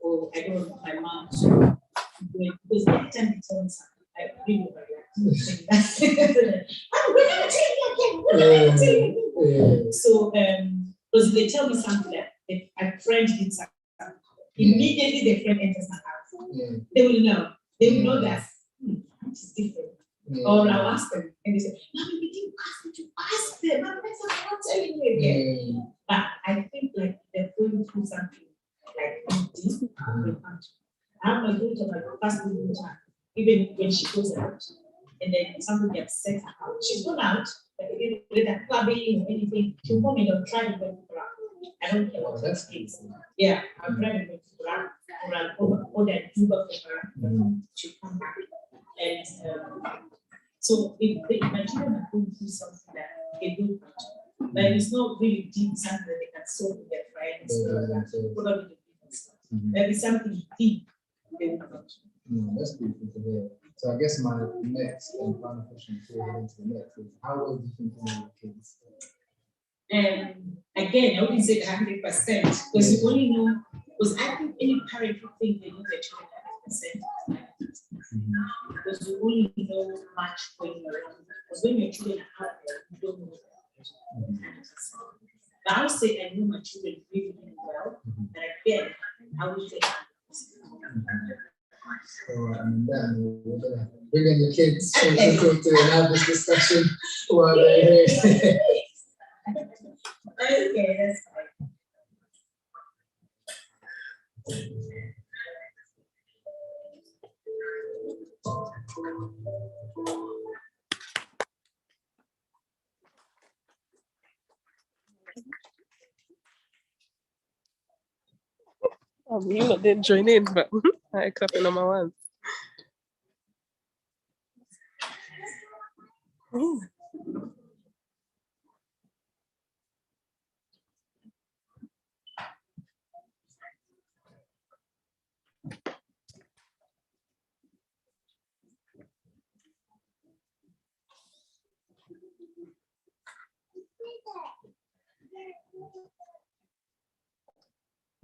or I don't want my mom to do it, because every time they tell me something, I really overreact. Oh, we're gonna tell you again. We're gonna tell you again. So, because they tell me something that if a friend did something, immediately the friend enters my house. They will know. They will know that it's different. Or I'll ask them and they say, Mommy, we didn't ask you to ask them. I'm not telling you again. But I think like they're going through something like this. I have my daughter, my first daughter, even when she goes out and then somebody upsets her out, she's gone out, but with a clubbing or anything, she'll come in and try to go to her. I don't care what that is. Yeah, I'll try to go to her, or I'll order a Uber for her to come back. And so if my children are going through something that they don't want to, like it's not really deep, something that they can solve with their friends, probably the business. Maybe something deep they would want to. That's beautiful to hear. So I guess my next and final question before we get into the next is, how old do you think you know your kids? Again, I wouldn't say 100% because you only know, because I think any parent who think they know their children 100%, because you only know much when you're around. Because when your children are out there, you don't know them 100%. But I would say I know my children really, really well, and again, I would say 100%. So then we're gonna bring in the kids to have this discussion while they're here. Okay, that's fine. You lot didn't join in, but I clapping on my ones.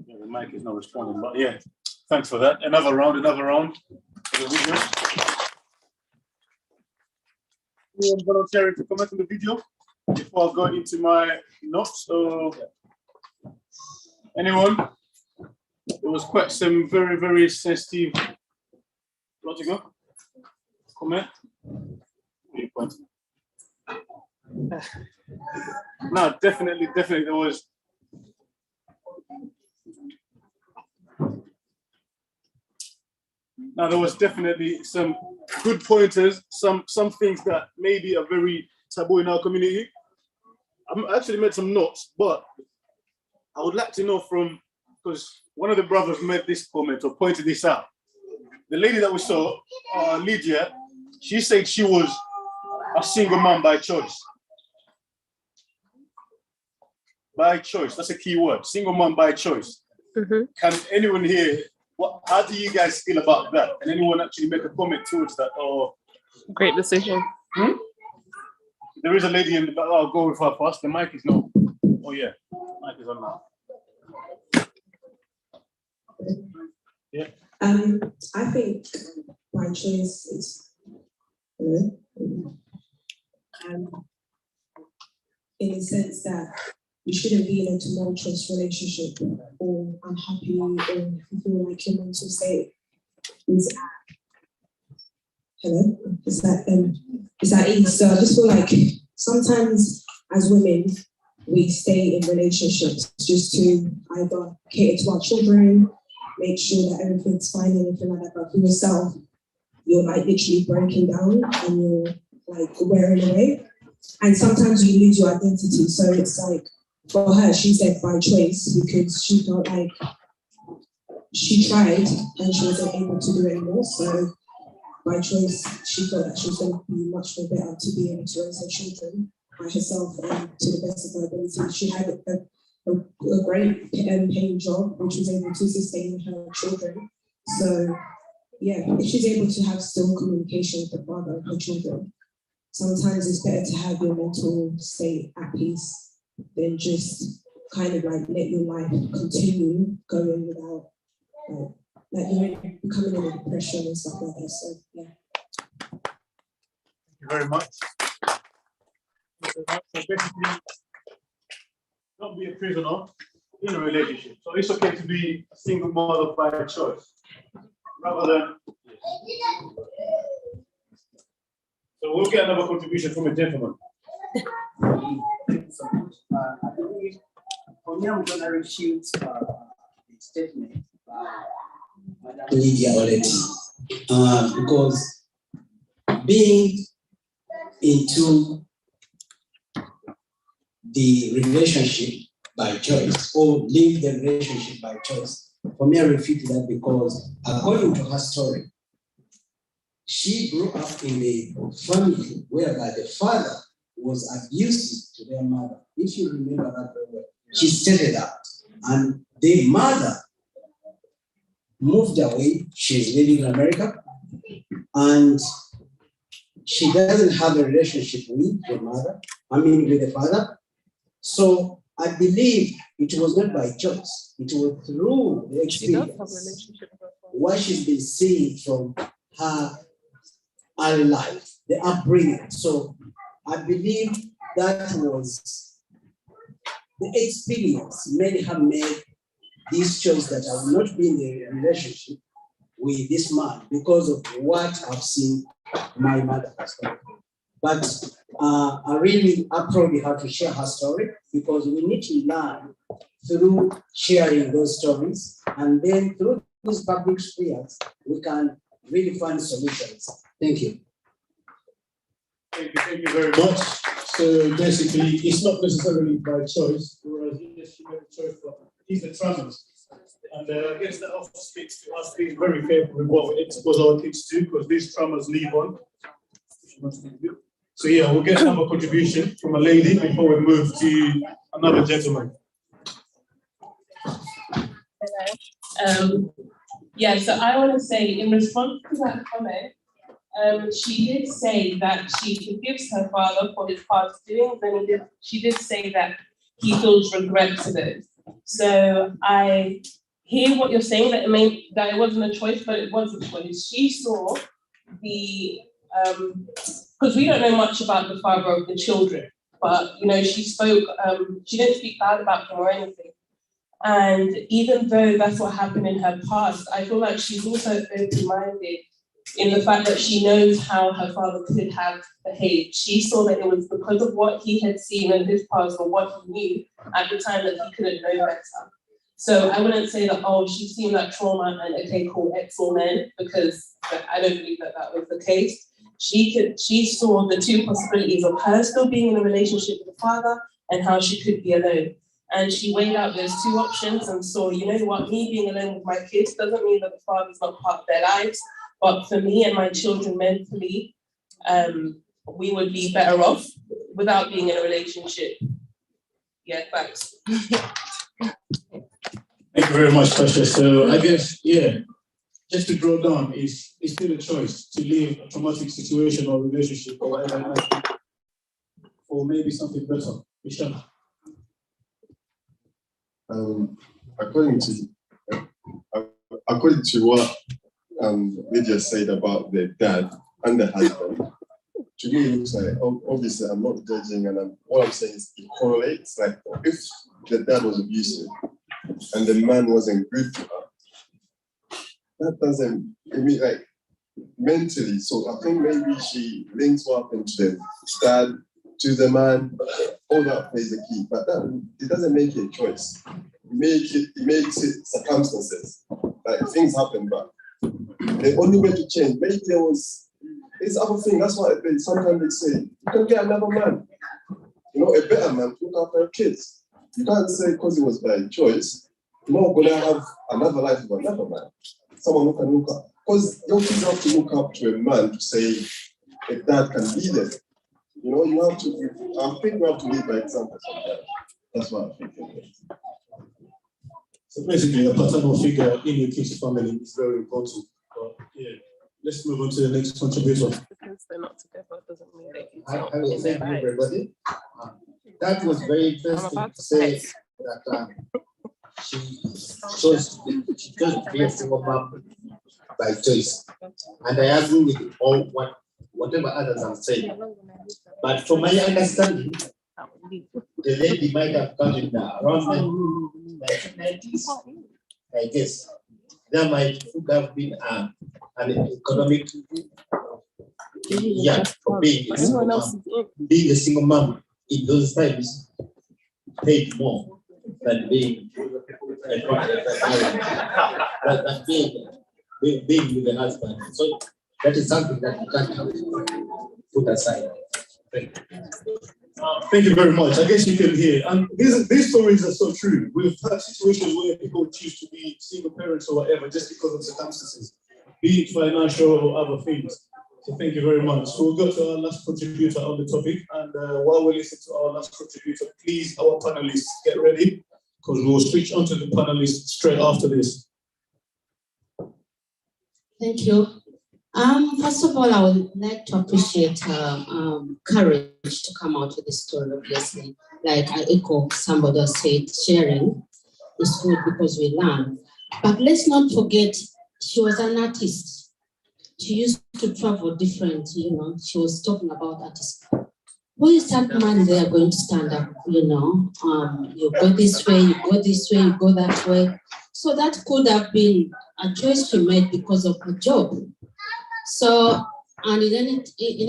Yeah, the mic is not responding, but yeah, thanks for that. Another round for the video. Anyone volunteering to comment on the video before I go into my notes? So, anyone? There was quite some very, very sensitive. What you go? Comment? No, definitely there was. Now there was definitely some good pointers, some things that maybe are very taboo in our community. I actually made some notes, but I would like to know from, because one of the brothers made this comment or pointed this out. The lady that we saw, Lydia, she said she was a single mom by choice. By choice, that's a key word, single mom by choice. Can anyone here, how do you guys feel about that? Can anyone actually make a comment towards that? Or great decision. There is a lady in the back. I'll go with her first. The mic is not. Oh yeah, mic is on now. Yeah. I think my choice is in the sense that you shouldn't be in a tumultuous relationship or unhappy, or if you feel like your mental state is at ease. So I just feel like sometimes as women, we stay in relationships just to either cater to our children, make sure that everything's fine and everything like that. But for yourself, you're like literally breaking down and you're like wearing away. And sometimes you lose your identity. So it's like, for her, she said by choice because she felt like she tried and she wasn't able to do it anymore. So by choice, she felt that she was going to be much more better to be able to raise her children by herself and to the best of her ability. She had a great paying job, which was able to sustain her children. So yeah, if she's able to have still communication with the father of her children, sometimes it's better to have your mental state at peace than just kind of like let your life continue going without like you're becoming in a depression and stuff like that. So yeah. Thank you very much. So basically, don't be a prisoner in a relationship. So it's okay to be a single mother by choice, rather than. So we'll get another contribution from a gentleman. I believe for me, I'm gonna refute the statement by Madam Lydia already, because being into the relationship by choice or leave the relationship by choice, for me, I refute that because according to her story, she grew up in a family whereby the father was abusive to their mother. If you remember that very well, she stated that. And the mother moved away. She's living in America. And she doesn't have a relationship with the mother, with the father. So I believe it was not by choice. It was through the experience. What she's been seeing from her early life, the upbringing. So I believe that was the experience many have made this choice that I will not be in a relationship with this man because of what I've seen my mother has done. But I really applaud her to share her story because we need to learn through sharing those stories, and then through these public spheres, we can really find solutions. Thank you. Thank you very much. So basically, it's not necessarily by choice, whereas yes, she made a choice, but these are traumas. And I guess that also speaks to us being very careful with what we expose our kids to, because these traumas leave on. So yeah, we'll get another contribution from a lady before we move to another gentleman. Yeah, so I want to say in response to that comment, she did say that she forgives her father for his past doings, and she did say that he feels regret to those. So I hear what you're saying, that it wasn't a choice, but it was a choice. She saw the because we don't know much about the father of the children, but she spoke. She didn't speak bad about him or anything. And even though that's what happened in her past, I feel like she's also open-minded in the fact that she knows how her father could have behaved. She saw that it was because of what he had seen in his past or what he knew at the time that he couldn't know better. So I wouldn't say that, oh, she's seen that trauma and okay, cool, X all men, because I don't believe that that was the case. She saw the two possibilities of her still being in a relationship with the father and how she could be alone. And she weighed out those two options and saw, you know what, me being alone with my kids doesn't mean that the father's not part of their lives, but for me and my children mentally, we would be better off without being in a relationship. Yeah, thanks. Thank you very much, Tasha. So I guess, yeah, just to draw down, it's still a choice to leave a traumatic situation or relationship or whatever it might be, or maybe something better. Michelle. According to what Lydia said about the dad and the husband, to me it looks like, obviously I'm not judging, and what I'm saying is it correlates. Like if the dad was abusive and the man wasn't good to her, that doesn't, mentally. So I think maybe she links what happened to the dad choose a man, all that plays a key, but that it doesn't make it a choice. It makes it circumstances. Like things happen, but the only way to change, maybe there was this other thing, that's why sometimes they say, you can get another man, a better man to look after your kids. You can't say because it was by choice, you're not gonna have another life with another man. Someone who can look up, because your kids have to look up to a man to say, if dad can be there. You have to, I think we have to lead by example sometimes. That's what I think. So basically, a paternal figure in your kid's family is very important. But yeah, let's move on to the next contributor. Because they're not together doesn't mean that it's I not will in say their lives. everybody. That was very interesting to say that she chose to be a single mom by choice. And I agree with all whatever others have said. But from my understanding, the lady might have come in around the 1990s, I guess. There might have been an economic for being a single mom. Being a single mom in those times paid more than being being with the husband. So that is something that you can't put aside. Thank you. Thank you very much. I guess you can hear. And these stories are so true. We've had situations where people choose to be single parents or whatever just because of circumstances, be it financial or other things. So thank you very much. So we'll go to our last contributor on the topic. And while we listen to our last contributor, please, our panelists, get ready, because we'll switch on to the panelists straight after this. Thank you. First of all, I would like to appreciate her courage to come out with the story, obviously. Like I echo somebody else said, sharing is good because we learn. But let's not forget, she was an artist. She used to travel different, she was talking about artists. Who is that man there going to stand up, you go this way, you go this way, you go that way. So that could have been a choice she made because of her job. So, and in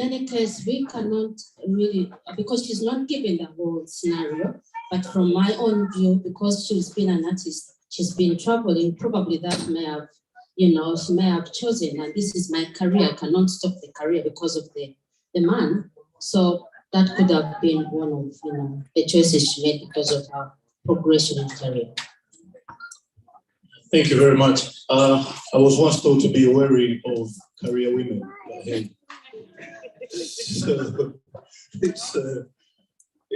any case, we cannot really, because she's not given the whole scenario, but from my own view, because she's been an artist, she's been traveling, probably that may have, she may have chosen, and this is my career, I cannot stop the career because of the man. So that could have been one of, the choices she made because of her progression in career. Thank you very much. I was once told to be wary of career women.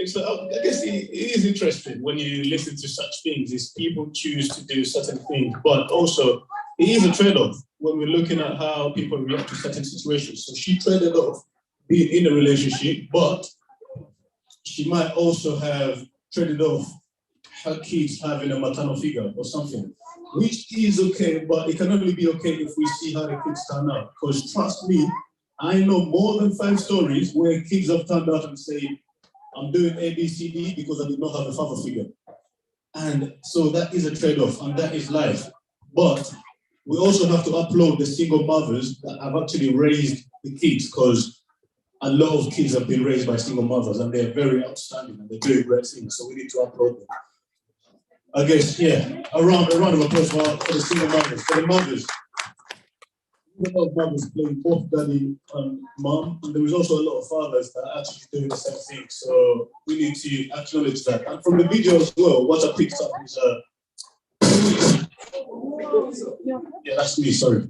So I guess it is interesting when you listen to such things, is people choose to do certain things, but also it is a trade-off when we're looking at how people react to certain situations. So she traded off being in a relationship, but she might also have traded off her kids having a maternal figure or something, which is okay, but it can only be okay if we see how the kids turn out. Because trust me, I know more than 5 stories where kids have turned out and say, I'm doing A, B, C, D because I did not have a father figure. And so that is a trade-off, and that is life. But we also have to applaud the single mothers that have actually raised the kids, because a lot of kids have been raised by single mothers and they're very outstanding and they're doing great things. So we need to applaud them. I guess, yeah, a round of applause for the single mothers, for the mothers. A lot of mothers playing both daddy and mom, and there is also a lot of fathers that are actually doing the same thing. So we need to acknowledge that. And from the video as well, what I picked up is yeah, that's me, sorry.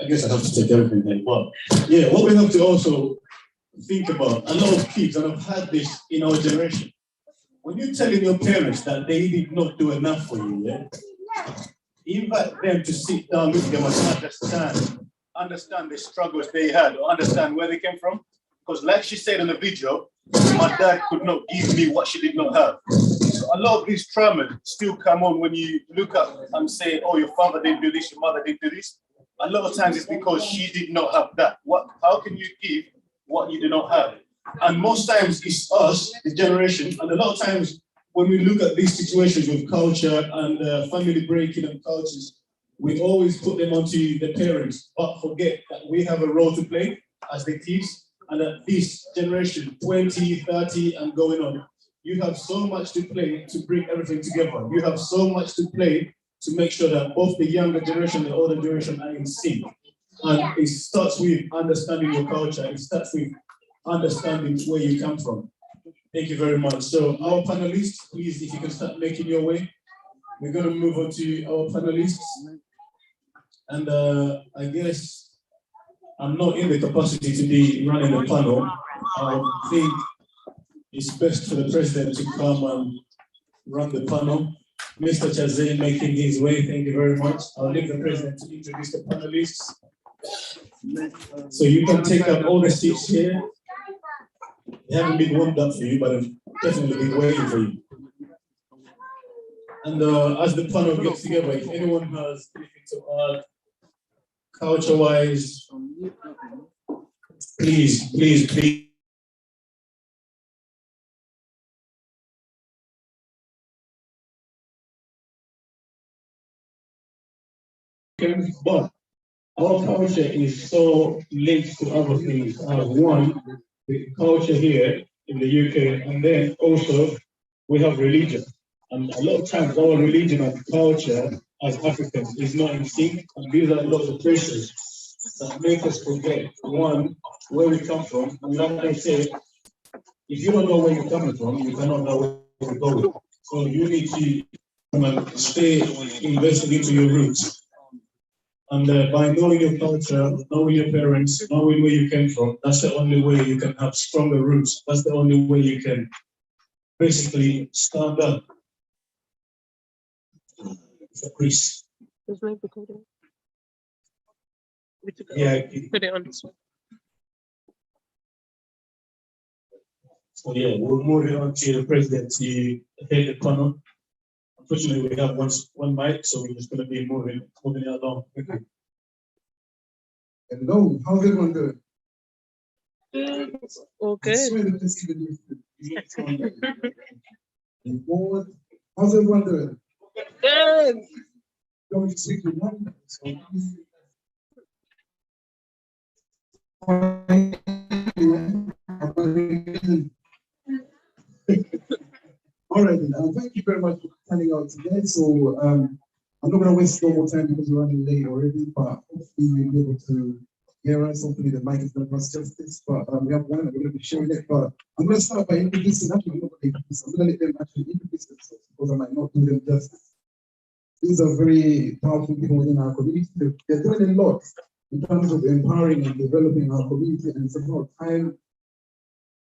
I guess I have to take everything then. But yeah, what we have to also think about, a lot of kids, and I've had this in our generation, when you're telling your parents that they did not do enough for you, yeah, invite them to sit down with them and understand the struggles they had, or understand where they came from. Because like she said in the video, my dad could not give me what she did not have. So a lot of these traumas still come on when you look up and say, oh, your father didn't do this, your mother didn't do this. A lot of times it's because she did not have that. How can you give what you do not have? And most times it's us, the generation, and a lot of times when we look at these situations with culture and family breaking and cultures, we always put them onto the parents, but forget that we have a role to play as the kids. and at this generation, 20, 30, and going on, you have so much to play to bring everything together. You have so much to play to make sure that both the younger generation and the older generation are in sync. And it starts with understanding your culture. It starts with understanding where you come from. Thank you very much. So our panelists, please, if you can start making your way. We're going to move on to our panelists. And I guess I'm not in the capacity to be running the panel. I think it's best for the president to come and run the panel. Mr. Chazé making his way, thank you very much. I'll leave the president to introduce the panelists. So you can take up all the seats here. They haven't been warmed up for you, but I've definitely been waiting for you. And as the panel gets together, if anyone has anything to add, culture-wise, please. But our culture is so linked to other things. One, the culture here in the UK, and then also we have religion. And a lot of times our religion and culture as Africans is not in sync, and these are a lot of pressures that make us forget, one, where we come from. And like I said, if you don't know where you're coming from, you cannot know where you're going. So you need to stay invested into your roots. And by knowing your culture, knowing your parents, knowing where you came from, that's the only way you can have stronger roots. That's the only way you can basically stand up. Chris. Yeah. Put it on this one. So yeah, we'll move it on to the president to head the panel. Unfortunately, we have one mic, so we're just going to be moving it along. Okay. Hello, how's everyone doing? Okay. I swear that this is how's everyone doing? Good. Don't speak with one. All right, thank you very much for coming out today. So I'm not going to waste no more time because we're running late already, but hopefully we'll be able to hear us. Hopefully the mic is going to pass justice, but we have one and we're going to be sharing it. But I'm going to start by introducing, actually, I'm not going to introduce, I'm going to let them actually introduce themselves because I might not do them justice. These are very powerful people within our community. They're doing a lot in terms of empowering and developing our community, and it's about time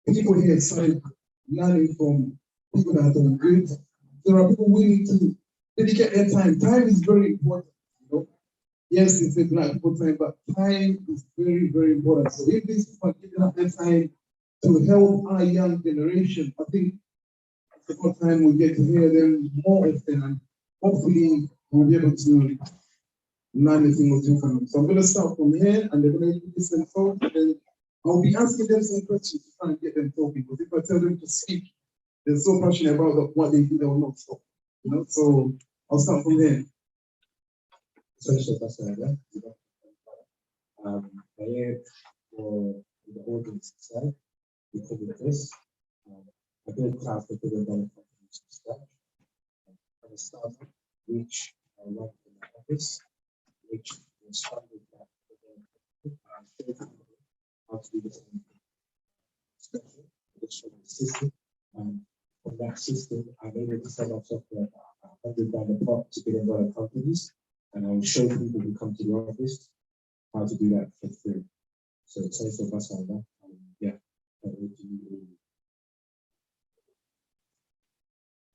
people here started learning from people that are doing good. There are people willing to dedicate their time. Time is very important, you know. Yes, it's a black people time, but time is very, very important. So if these people are giving up their time to help our young generation, I think it's about time we get to hear them more often, and hopefully we'll be able to learn a thing or two from them. So I'm going to start from here, and they're going to introduce themselves, and then I'll be asking them some questions to try and get them talking, because if I tell them to speak, they're so passionate about what they do, they will not stop. You know, so I'll start from here. For the audience side, we cover this. I don't have to put it on scratch. I'm a startup which I work in the office, which was funded by how to do this system. And from that system, I'm able to set up software $100 a pop to $1 billion companies, and I'll show people who come to the office how to do that for free. So it's also us on that. Yeah.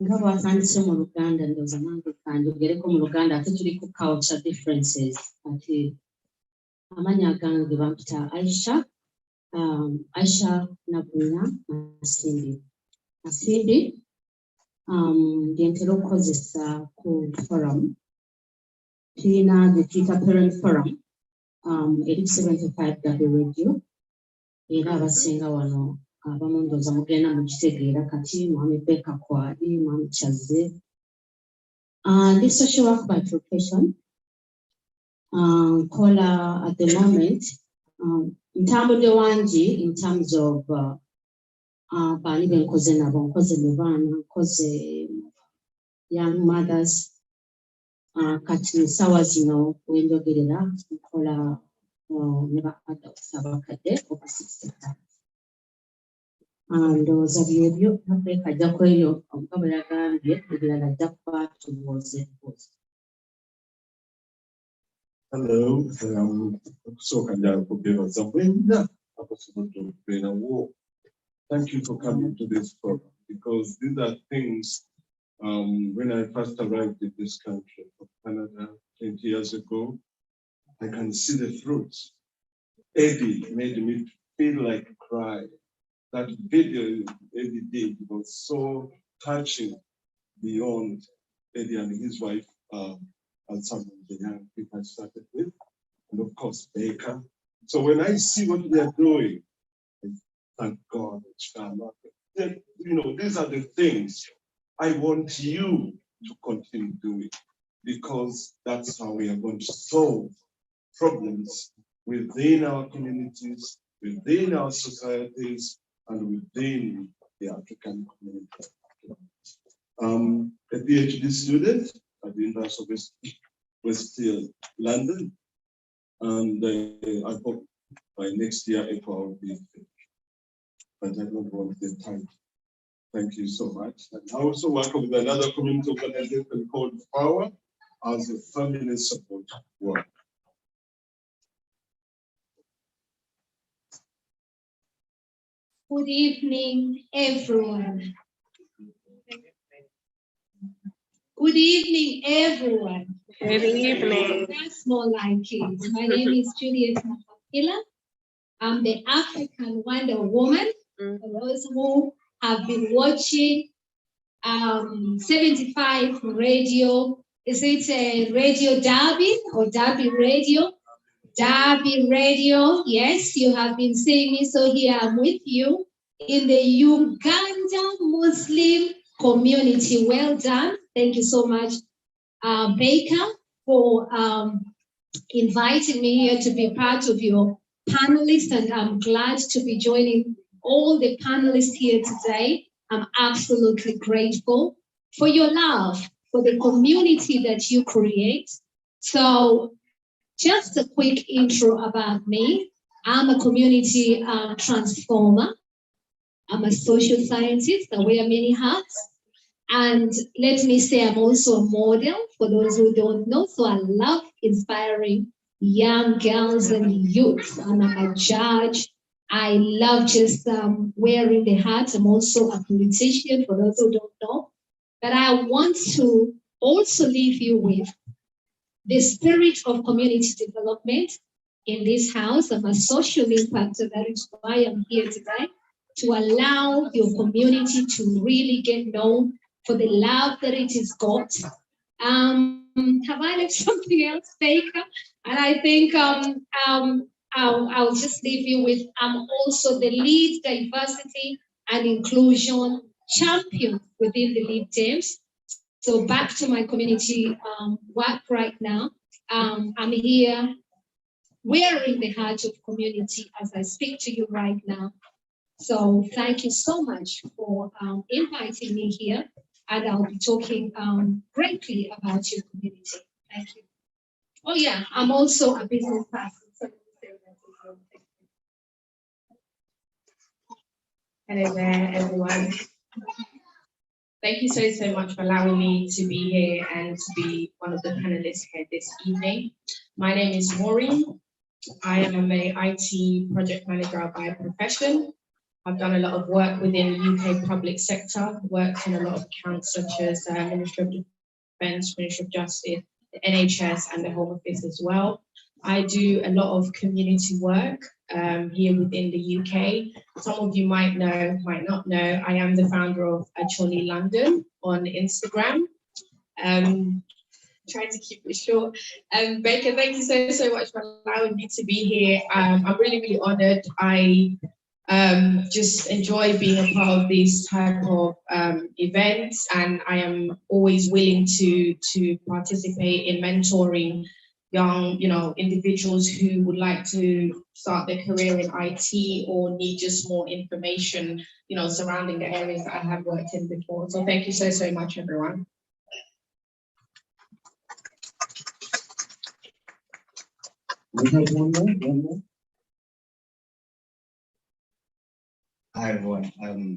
nga bwatandise mu Luganda ndowooza nange kanjogereko mu Luganda ate tuli ku culture differences ate amanya gange bampita Aisha Nabunya Masindi ntera okukozesa ku forum tulina the Twitter parent forum eri 75 radio era abasinga wano abamu ndowooza mugenda mukitegeera kati mwami Beka Kwali, mwami Chaze. Ndi social work by profession. Nkola at the moment Ntambudde wangi in terms of baani benkoze nabo, nkoze mu baana, nkoze young mothers. Kati sawa zino wenjogerera nkola ne ba adults abakadde over 65. Ndowooza byebyo Africa ajja kweyo omugabo yagambye ebirala ajja kuba tubuuze buuzi. Hello, okusooka njala kubeebaza mwenna abasobodde okubeerawo. Thank you for coming to this program because these are things when I first arrived in this country from Canada 20 years ago, I can see the fruits. Eddie made me feel like crying. That video Eddie did was so touching beyond Eddie and his wife and some of the young people I started with, and of course Baker. So when I see what they are doing, I thank God it's come up. Then, you know, these are the things I want you to continue doing, because that's how we are going to solve problems within our communities, within our societies, and within the African community. A PhD student at the University of West London, and I hope by next year I will be finished. But I don't want the time. Thank you so much. And I also work with another community organization called Power as a family support work. Good evening, everyone. Good evening, everyone. Good evening. That's more like it. My name is Juliet Mafakila. I'm the African Wonder Woman. For those who have been watching 75 radio, is it a Radio Derby or Derby Radio? Derby Radio, yes, you have been seeing me, so here I'm with you in the Uganda Muslim community. Well done. Thank you so much, Baker, for inviting me here to be part of your panelists, and I'm glad to be joining all the panelists here today. I'm absolutely grateful for your love, for the community that you create. So just a quick intro about me. I'm a community transformer. I'm a social scientist. I wear many hats. And let me say I'm also a model for those who don't know. So I love inspiring young girls and youth. And I'm a judge. I love just wearing the hat. I'm also a politician for those who don't know. But I want to also leave you with the spirit of community development in this house. I'm a social impactor. That is why I'm here today, to allow your community to really get known for the love that it has got. Have I left something else, Baker? And I think I'll just leave you with, I'm also the lead diversity and inclusion champion within the Lead Teams. So back to my community work right now. I'm here wearing the hat of community as I speak to you right now. So thank you so much for inviting me here, and I'll be talking greatly about your community. Thank you. Oh yeah, I'm also a business person. So hello there, everyone. Thank you so much for allowing me to be here and to be one of the panelists here this evening. My name is Maureen. I am an IT project manager by profession. I've done a lot of work within the UK public sector, worked in a lot of accounts such as Ministry of Defence, Ministry of Justice, the NHS and the Home Office as well. I do a lot of community work here within the UK. Some of you might know, might not know, I am the founder of Acholi London on Instagram. Trying to keep it short. Baker, thank you so much for allowing me to be here. I'm really honored. I just enjoy being a part of these type of events, and I am always willing to participate in mentoring young, individuals who would like to start their career in IT or need just more information, surrounding the areas that I have worked in before. So thank you so, so much, everyone. We have one more. Hi everyone,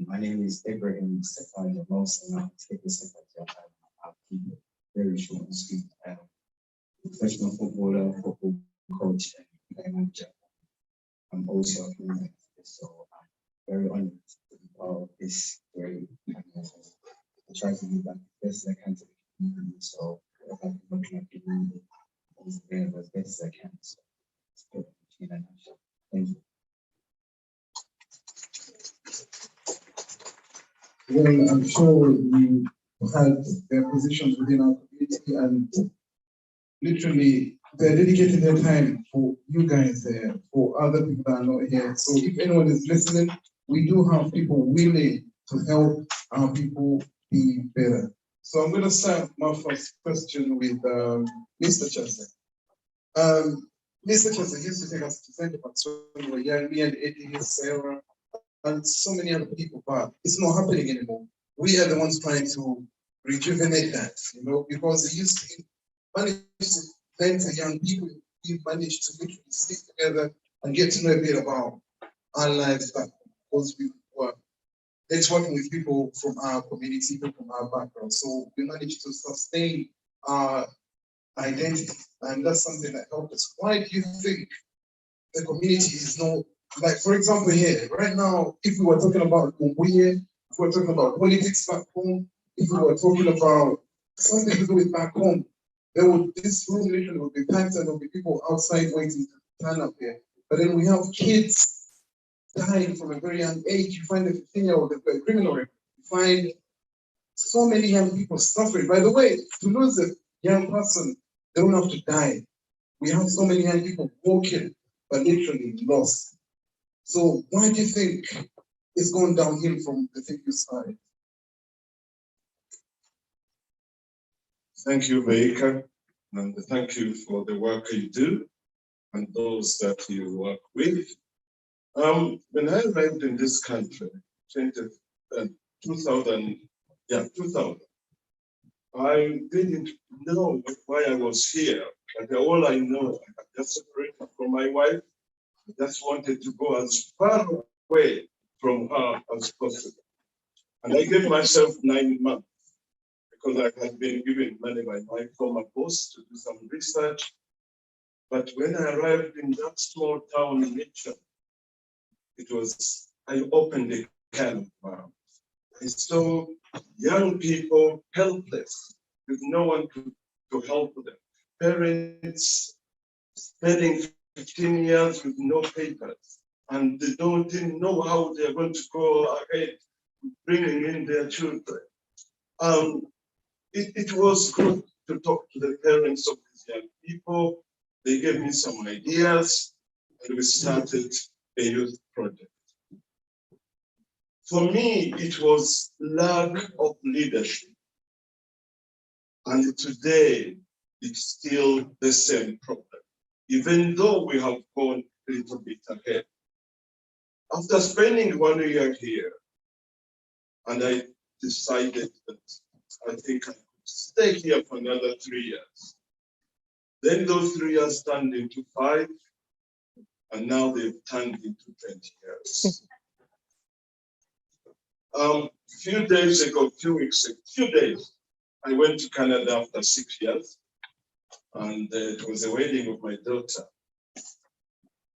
my name is Ibrahim Stefan Most, and I'm taking secretary. I'll keep it very short and sweet. Professional footballer, football coach, and manager. I'm also a human, so I'm very honored to be part of this great. I try to do that best as I can to the community. So I'm looking at the community as best as I can. So it's good. Thank you. Well, I'm sure you had their positions within our community, and literally they're dedicating their time for you guys there, for other people that are not here. So if anyone is listening, we do have people willing to help our people be better. So I'm going to start my first question with Mr. Chester. Mr. Chester used to take us to Central Park when we were young, me and Eddie, Sarah, and so many other people, but it's not happening anymore. We are the ones trying to rejuvenate that, because they used to manage to mentor young people. We managed to literally stick together and get to know a bit about our lives back, because we were networking with people from our community, people from our background. So we managed to sustain our identity, and that's something that helped us. Why do you think the community is not, like, for example, here, right now, if we were talking about Kumbuye, if we were talking about politics back home, if we were talking about something to do with back home, this room literally would be packed and there would be people outside waiting to turn up here. But then we have kids dying from a very young age. You find a 15-year-old a criminal record. You find so many young people suffering. By the way, to lose a young person, they don't have to die. We have so many young people walking, but literally lost. So why do you think it's going downhill from the thing you started? Thank you, Veika, and thank you for the work you do and those that you work with. When I arrived in this country, 2000, I didn't know why I was here, but all I know, I had just separated from my wife. I just wanted to go as far away from her as possible. And I gave myself 9 months because I had been given money by my former boss to do some research. But when I arrived in that small town in Mitchell, I opened a can of worms. I saw young people helpless with no one to help them. Parents spending 15 years with no papers, and they didn't know how they're going to go ahead bringing in their children. It was good to talk to the parents of these young people. They gave me some ideas, and we started a youth project. For me, it was lack of leadership. And today, it's still the same problem, even though we have gone a little bit ahead. After spending 1 year here, and I decided that I think I could stay here for another 3 years. Then those 3 years turned into 5, and now they've turned into 20 years. Few days, I went to Canada after 6 years, and it was a wedding of my daughter.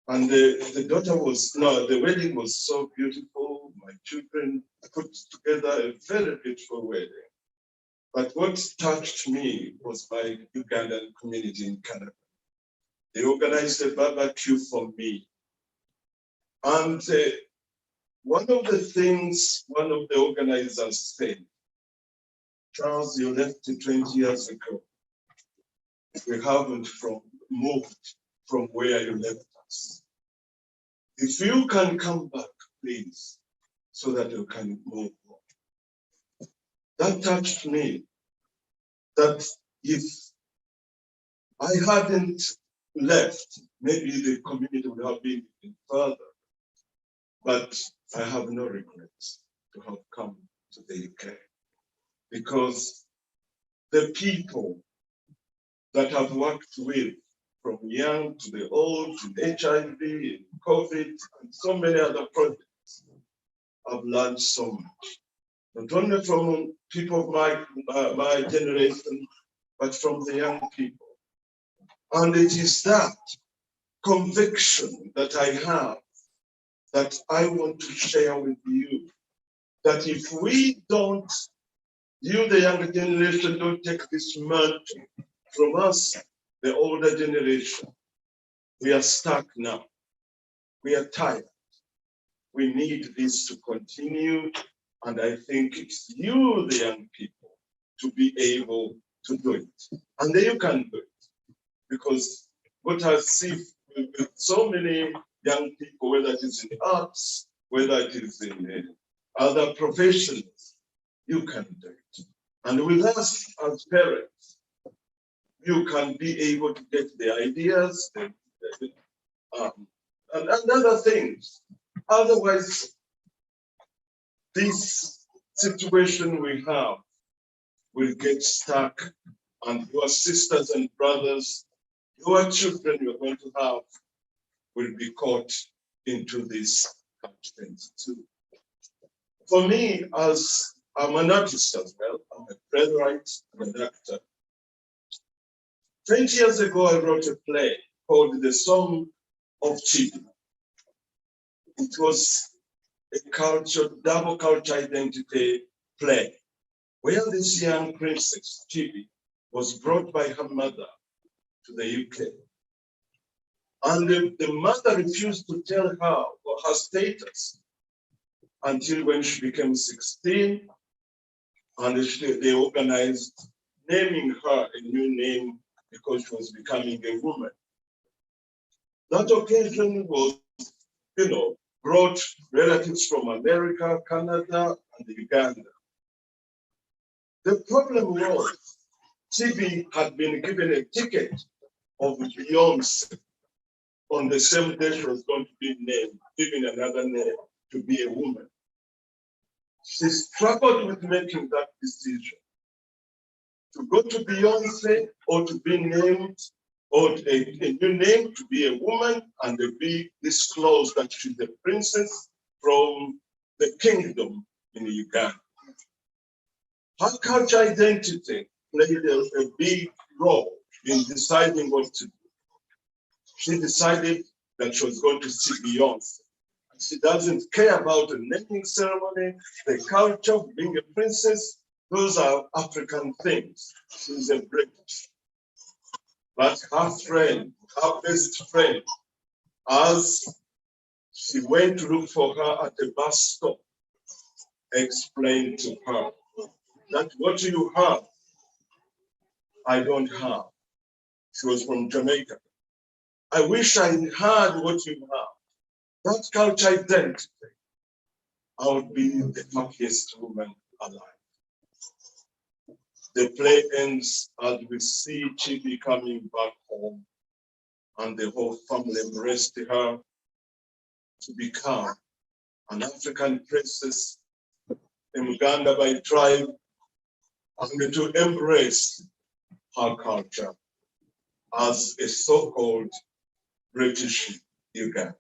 And the wedding was so beautiful. My children put together a very beautiful wedding. But what touched me was my Ugandan community in Canada. They organized a barbecue for me. And one of the things one of the organizers said, Charles, you left 20 years ago. We haven't moved from where you left us. If you can come back, please, so that you can move on. That touched me, that if I hadn't left, maybe the community would have been further, but I have no regrets to have come to the UK because the people that I've worked with, from young to the old, to HIV, and COVID, and so many other projects, I've learned so much. Not only from people of my generation, but from the young people. And it is that conviction that I have that I want to share with you, that if we don't, you the younger generation, don't take this mantle from us, the older generation, we are stuck now. We are tired. We need this to continue. And I think it's you, the young people, to be able to do it. And then you can do it. Because what I see with so many young people, whether it is in the arts, whether it is in other professions, you can do it. And with us as parents, you can be able to get the ideas and other things. Otherwise, this situation we have will get stuck, and your sisters and brothers, your children you're going to have will be caught into this things too. For me, as I'm an artist as well, I'm a playwright and an actor. 20 years ago, I wrote a play called The Song of Chibi. It was a double culture identity play, where this young princess, Chibi, was brought by her mother to the UK. And the mother refused to tell her her status until when she became 16, and they organized naming her a new name because she was becoming a woman. That occasion was, brought relatives from America, Canada, and Uganda. The problem was, Chibi had been given a ticket of Beyonce on the same day she was going to be named, given another name to be a woman. She struggled with making that decision, to go to Beyonce or to be named, or a new name to be a woman and to be disclosed that she's a princess from the kingdom in Uganda. Her culture identity played a big role in deciding what to do. She decided that she was going to see Beyonce. She doesn't care about the naming ceremony, the culture of being a princess. Those are African things. She's a British. But her friend, her best friend, as she went to look for her at the bus stop, explained to her that what you have, I don't have. She was from Jamaica. I wish I had what you have. That culture identity, I would be the happiest woman alive. The play ends as we see Chibi coming back home, and the whole family embraced her to become an African princess in Uganda by tribe, and to embrace her culture as a so-called British Uganda.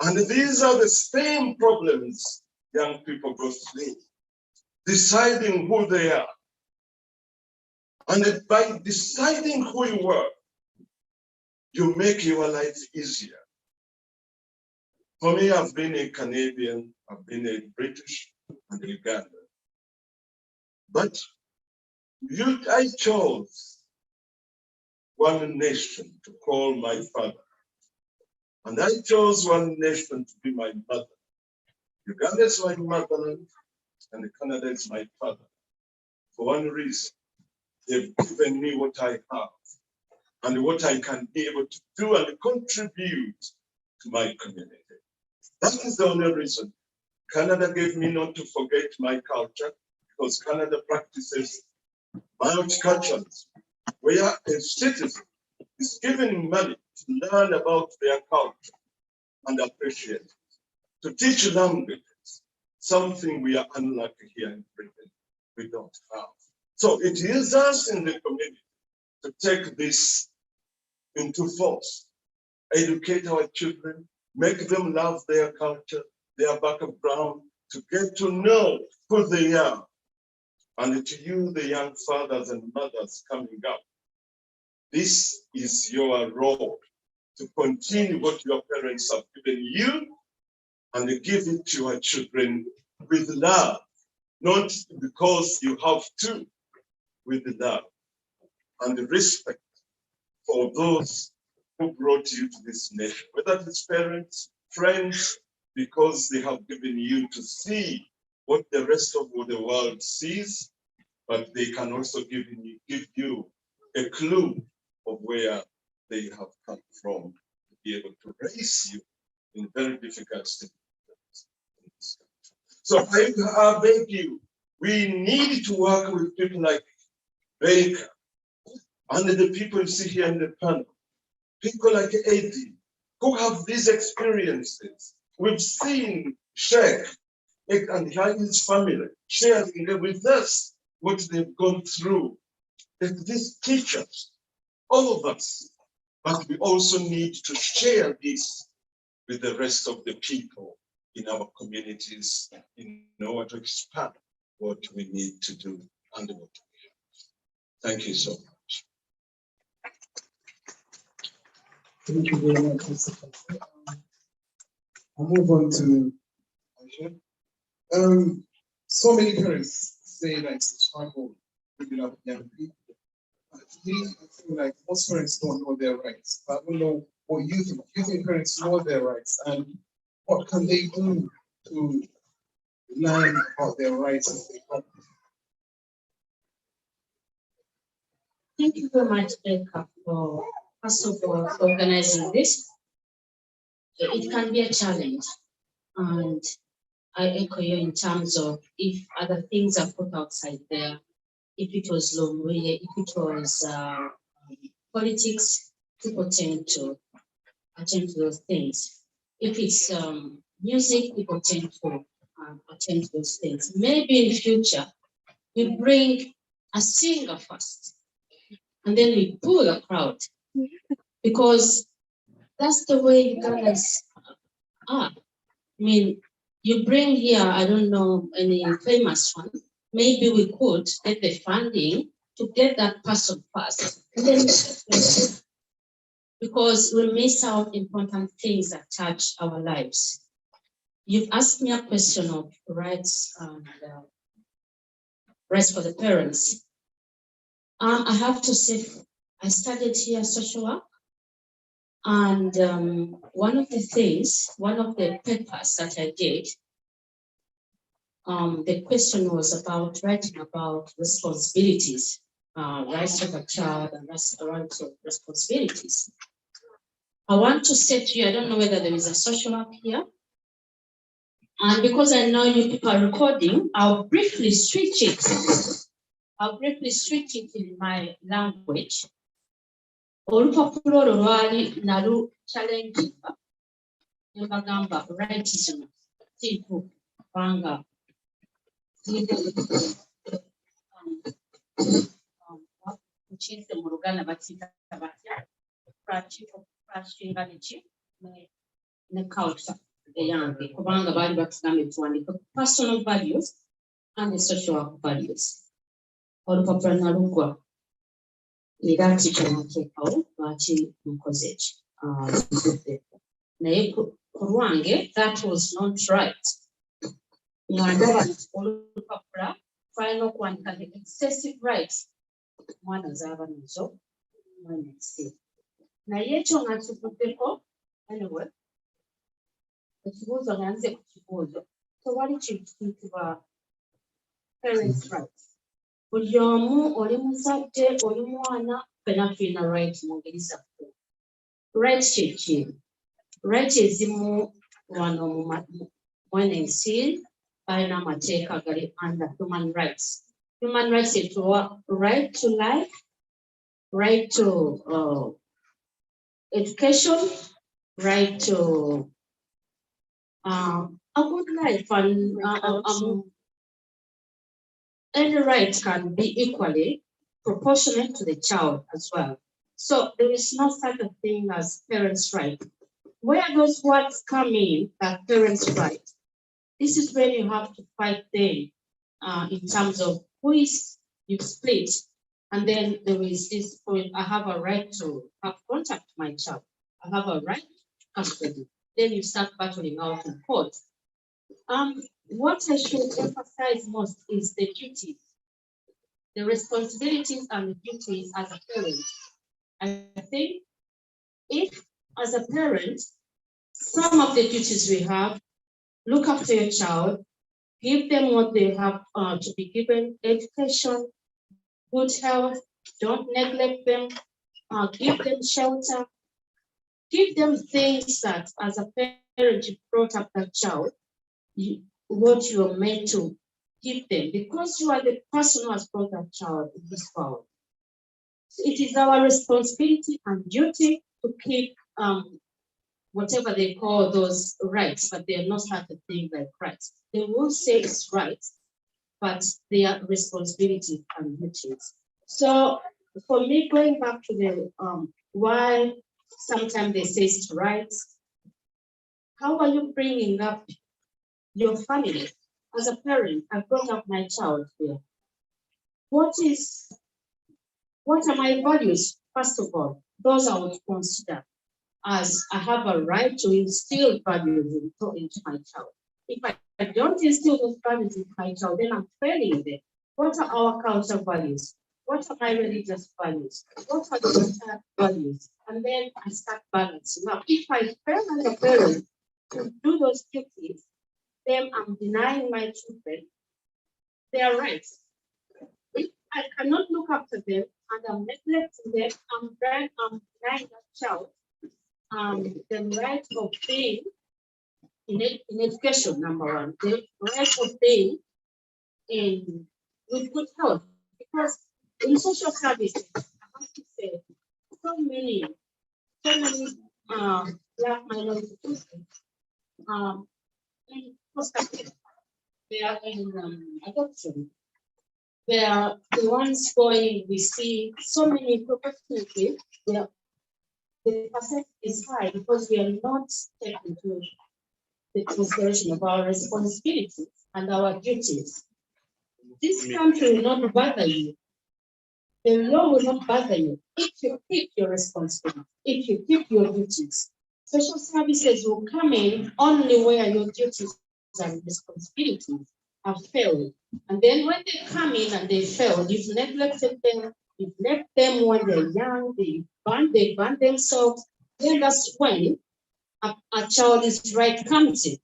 And these are the same problems young people go through, deciding who they are. And by deciding who you are, you make your life easier. For me, I've been a Canadian, I've been a British and Uganda. But I chose one nation to call my father. And I chose one nation to be my mother. Uganda is my motherland, and Canada is my father. For one reason, they've given me what I have and what I can be able to do and contribute to my community. That is the only reason. Canada gave me not to forget my culture, because Canada practices multiculturalism, where a citizen is giving money to learn about their culture and appreciate it, to teach languages, something we are unlucky here in Britain, we don't have. So it is us in the community to take this into force, educate our children, make them love their culture, their background, to get to know who they are. And to you, the young fathers and mothers coming up, this is your role to continue what your parents have given you and give it to your children with love, not because you have to, with love and respect for those who brought you to this nation, whether it's parents, friends, because they have given you to see what the rest of the world sees, but they can also give you a clue of where they have come from to be able to raise you in very difficult situations. So I beg you, we need to work with people like Baker and the people you see here in the panel, people like Eddie, who have these experiences. We've seen Sheikh and his family sharing with us what they've gone through. These teachers, all of us, but we also need to share this with the rest of the people in our communities in order to expand what we need to do and what we have. Thank you so much. Thank you very much, Mr. President. I'll move on to Aisha. So many parents say that it's a struggle bringing up young people. But to me, I feel like most parents don't know their rights. But I don't know what you think. You think parents know their rights, and what can they do to learn about their rights as they come? Thank you very much, Becca, for first of all organizing this. It can be a challenge, and I echo you in terms of if other things are put outside there. If it was Lomwe, if it was politics, people tend to attend to those things. If it's music, people tend to attend to those things. Maybe in future, we bring a singer first, and then we pull a crowd, because that's the way Ugandans are. I mean, you bring here, I don't know, any famous one. Maybe we could get the funding to get that person first, and then because we miss out important things that touch our lives. You've asked me a question of rights and rights for the parents. I have to say, I studied here social work, and one of the papers that I did, the question was about writing about responsibilities, rights of a child and rights of responsibilities. I want to say to you, I don't know whether there is a social work here. And because I know you people are recording, I'll briefly switch it. In my language. Olupapula olwo lwali nalu challenge ne bagamba rights kintu kubanga kiyise mu Luganda bakiyita batya practicing ne culture eyange kubanga baali batugambye tuwandiike personal values and the social work values. Olupapula nalugwa era kikyonateekawo lwaki mukoze ki naye ku lwange that was not right. Ngandaba olupapula twalina okuwandika the excessive rights omwana zaaba nazo mwana ekisiru naye ekyo nga kivuddeko anyway ekibuuzo nga nze ku kibuuzo tewali kintu kiyitibwa parents rights. Buli omu oli muzadde oli mwana ffenna tulina right mu ngeri zaffe. Right kyeki right ezimu wano mu NNC balina amateeka agali under human rights. Human rights etuwa right to life, right to education, right to a good life, and any right can be equally proportionate to the child as well. So there is no such a thing as parents' right. Where those words come in, that parents' right, this is when you have to fight them in terms of who is you split. And then there is this point, I have a right to have contact with my child. I have a right to custody. Then you start battling out in court. What I should emphasize most is the duties, the responsibilities and the duties as a parent. I think if, as a parent, some of the duties we have, look after your child, give them what they have to be given, education, good health, don't neglect them, give them shelter, give them things that as a parent you brought up that child, what you are meant to give them, because you are the person who has brought that child in this world. So it is our responsibility and duty to keep whatever they call those rights, but they are not such a thing like rights. They will say it's rights, but they are responsibilities and duties. So for me, going back to the why sometimes they say it's rights, how are you bringing up your family? As a parent, I brought up my child here. What are my values? First of all, those I would consider as I have a right to instill values into my child. If I don't instill those values into my child, then I'm failing them. What are our cultural values? What are my religious values? What are the social values? And then I start balancing. Now, if I fail as a parent to do those duties, then I'm denying my children their rights. If I cannot look after them and I'm neglecting them, I'm denying that child the right of being in education, number one, the right of being with good health. Because in social services, I have to say, so many Black minority people in foster care, they are in adoption. They are the ones going, we see so many opportunities. The percent is high because we are not taking into the consideration of our responsibilities and our duties. This country will not bother you. The law will not bother you if you keep your responsibility, if you keep your duties. Social services will come in only where your duties and responsibilities have failed. And then when they come in and they fail, you've neglected them, you've left them when they're young, they burn themselves, then that's when a child's right comes in,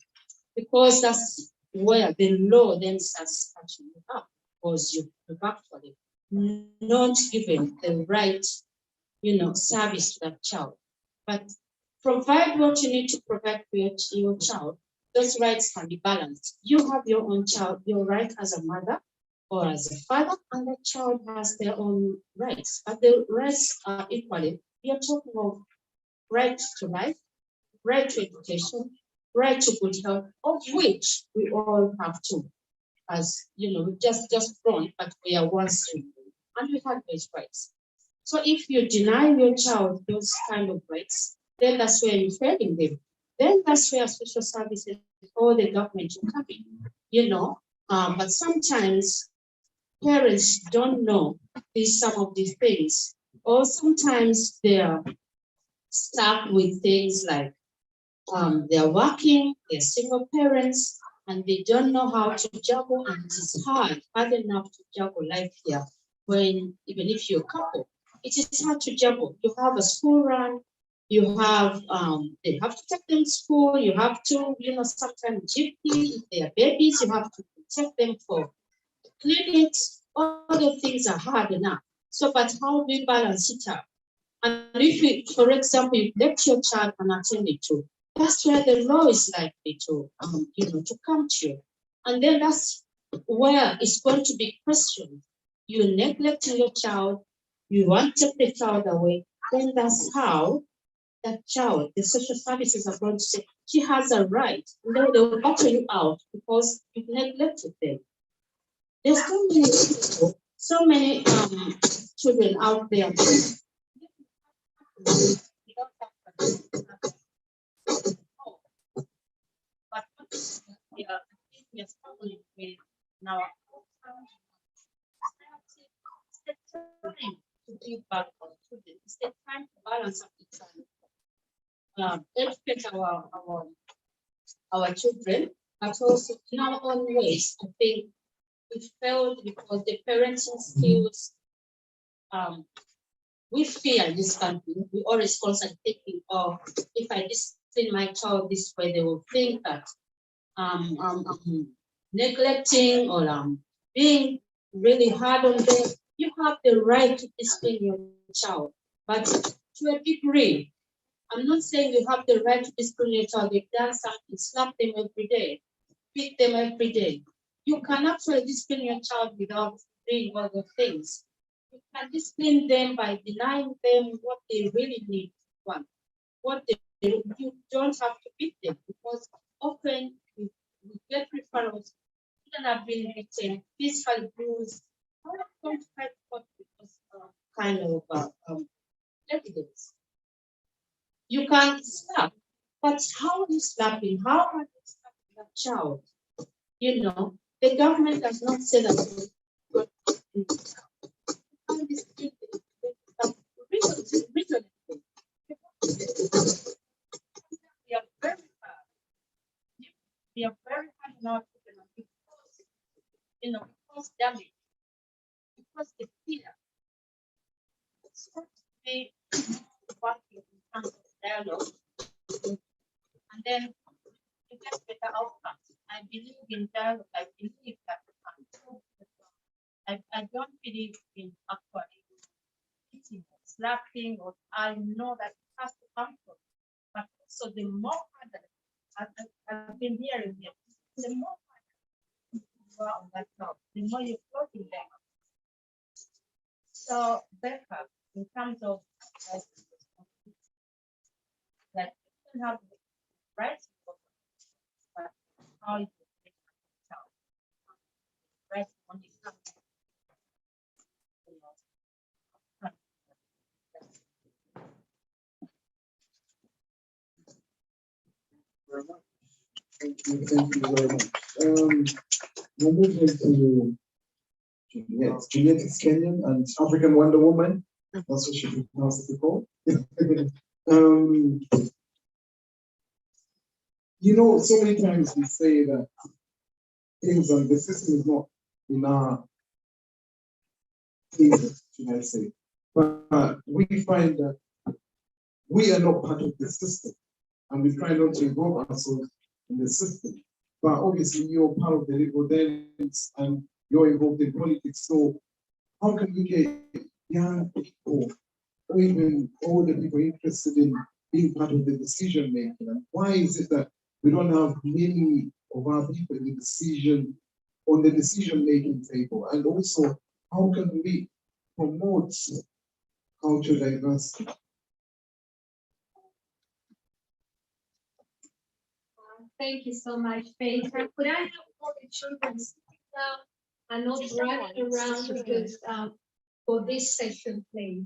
because that's where the law then starts catching you up, because you look after them, not given the right, service to that child. But provide what you need to provide for your child. Those rights can be balanced. You have your own child, your right as a mother or as a father, and the child has their own rights. But the rights are equally. We are talking of right to life, right to education, right to good health, of which we all have to. As just born, but we are once children, and we have those rights. So if you deny your child those kind of rights, then that's where you're failing them. Then that's where social services or the government will come in, but sometimes parents don't know some of these things, or sometimes they are stuck with things like they're working, they're single parents, and they don't know how to juggle, and it is hard enough to juggle life here. When even if you're a couple, it is hard to juggle. You have a school run, you have they have to take them to school, you have to, sometimes GP, if they are babies, you have to take them for clinics. All the things are hard enough. So, but how do we balance it out? And if you, for example, you let your child unattended to, that's where the law is likely to, to come to you. And then that's where it's going to be questioned. You neglect your child, you want to take the child away, then that's how that child, the social services are going to say, she has a right. And then they'll butter you out because you've neglected them. There's so many people, so many children out there. But we are struggling with now. It's the time to give back to children. It's the time to balance up the time. Educate our children, but also in our own ways. I think we failed because the parenting skills, we fear this country. We always constantly thinking, oh, if I discipline my child this way, they will think that I'm neglecting or I'm being really hard on them. You have the right to discipline your child, but to a degree. I'm not saying you have the right to discipline your child. They've done something, slap them every day, beat them every day. You can actually discipline your child without doing other things. You can discipline them by denying them what they really need, you don't have to beat them, because often we get referrals. Children have been beaten, physical abuse. How are you going to fight court because kind of evidence? You can slap, but how are you slapping? How are you slapping that child? You know, the government does not say that. We are very hard on our children because, you know, because damage, because the fear. It's got to be working in terms of dialogue, and then you get better outcomes. I believe in dialogue. I believe that I don't believe in actually hitting or slapping, or I know that it has to come from. But so the more harder, I've been hearing here, the more harder you are on that job, the more you're floating them. So backup in terms of like you can have the rights, but how you take right on the Thank you very much. We're moving to Juliet. Juliet is Kenyan and African Wonder Woman. That's what she pronounced it before. You know, so many times we say that things and the system is not in our favor, should I say. But we find that we are not part of the system, and we try not to involve ourselves in the system. But obviously, you're part of the legal dance and you're involved in politics. So, how can we get young people or even older people interested in being part of the decision making? And why is it that we don't have many of our people in the on the decision making table? And also, how can we promote cultural diversity? Thank you so much, Faith. And could I have all the children sit down and not running around because for this session, please?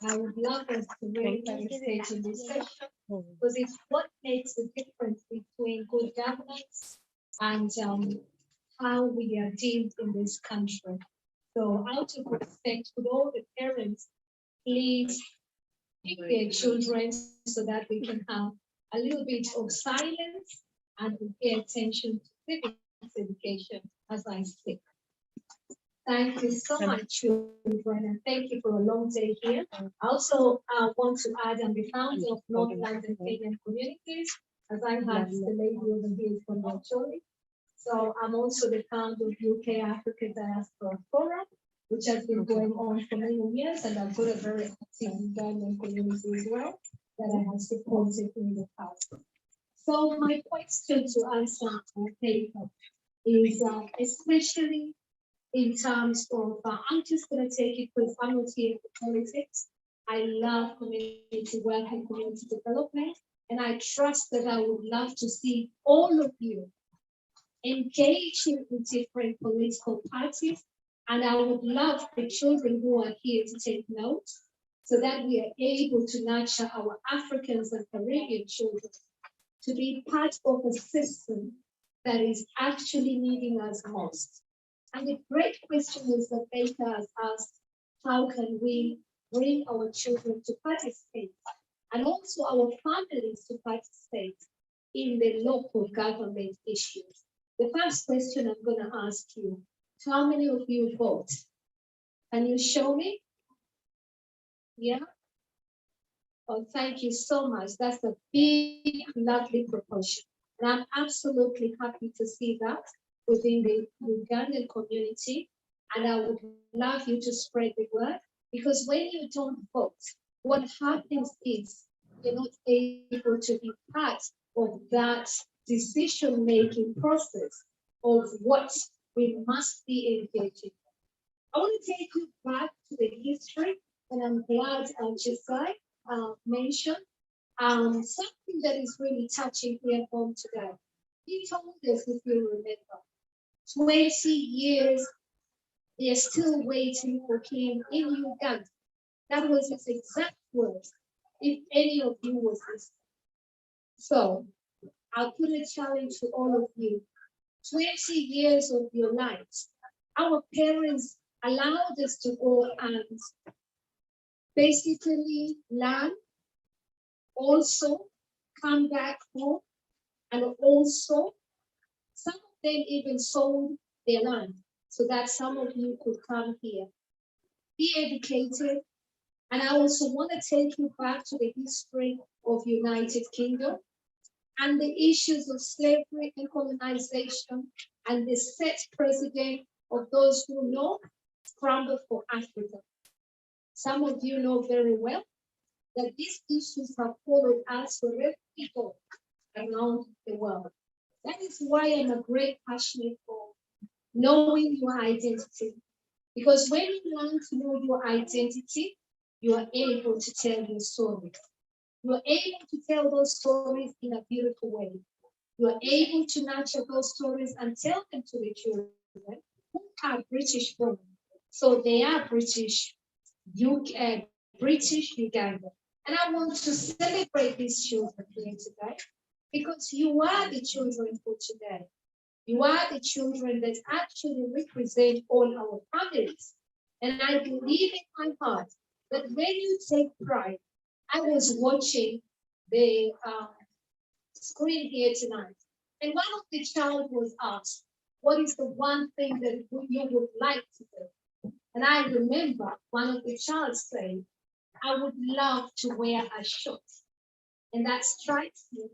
I would love us to really participate in this session because it's what makes the difference between good governance and how we are deemed in this country. So out of respect with all the parents, please pick their children so that we can have a little bit of silence and pay attention to civics education as I speak. Thank you so much, children, and thank you for a long day here. I also want to add, I'm the founder of North London Kenyan Communities, as I have the lady over here from Chole. So I'm also the founder of UK Africa Diaspora Forum, which has been going on for many years, and I've got a very active Ugandan community as well that I have supported in the past. So my question to answer our paper is especially in terms of, I'm just going to take it because I'm not here for politics. I love community work and community development, and I trust that I would love to see all of you engaging in different political parties, and I would love the children who are here to take note so that we are able to nurture our Africans and Caribbean children to be part of a system that is actually needing us most. And the great question is that Baker has asked, how can we bring our children to participate and also our families to participate in the local government issues? The first question I'm going to ask you, how many of you vote? Can you show me? Yeah? Oh, thank you so much. That's a big, lovely proportion. And I'm absolutely happy to see that within the Ugandan community. And I would love you to spread the word, because when you don't vote, what happens is you're not able to be part of that decision-making process of what we must be engaging. I want to take you back to the history, and I'm glad Josiah mentioned something that is really touching here home today. He told us, if you remember, 20 years, they are still waiting for him in Uganda. That was his exact words, if any of you was listening. So I'll put a challenge to all of you. 20 years of your lives, our parents allowed us to go and basically learn, also come back home, and also some of them even sold their land so that some of you could come here, be educated. And I also want to take you back to the history of United Kingdom and the issues of slavery and colonization and the set precedent of those who know scramble for Africa. Some of you know very well that these issues have followed us wherever we go around the world. That is why I'm a great passionate for knowing your identity. Because when you learn to know your identity, you are able to tell your stories. You are able to tell those stories in a beautiful way. You are able to nurture those stories and tell them to the children who are British born. So they are British, British Uganda. And I want to celebrate these children here today, because you are the children for today. You are the children that actually represent all our families. And I believe in my heart that when you take pride, I was watching the screen here tonight, and one of the child was asked, what is the one thing that you would like to do? And I remember one of the child saying, I would love to wear a shirt. And that strikes me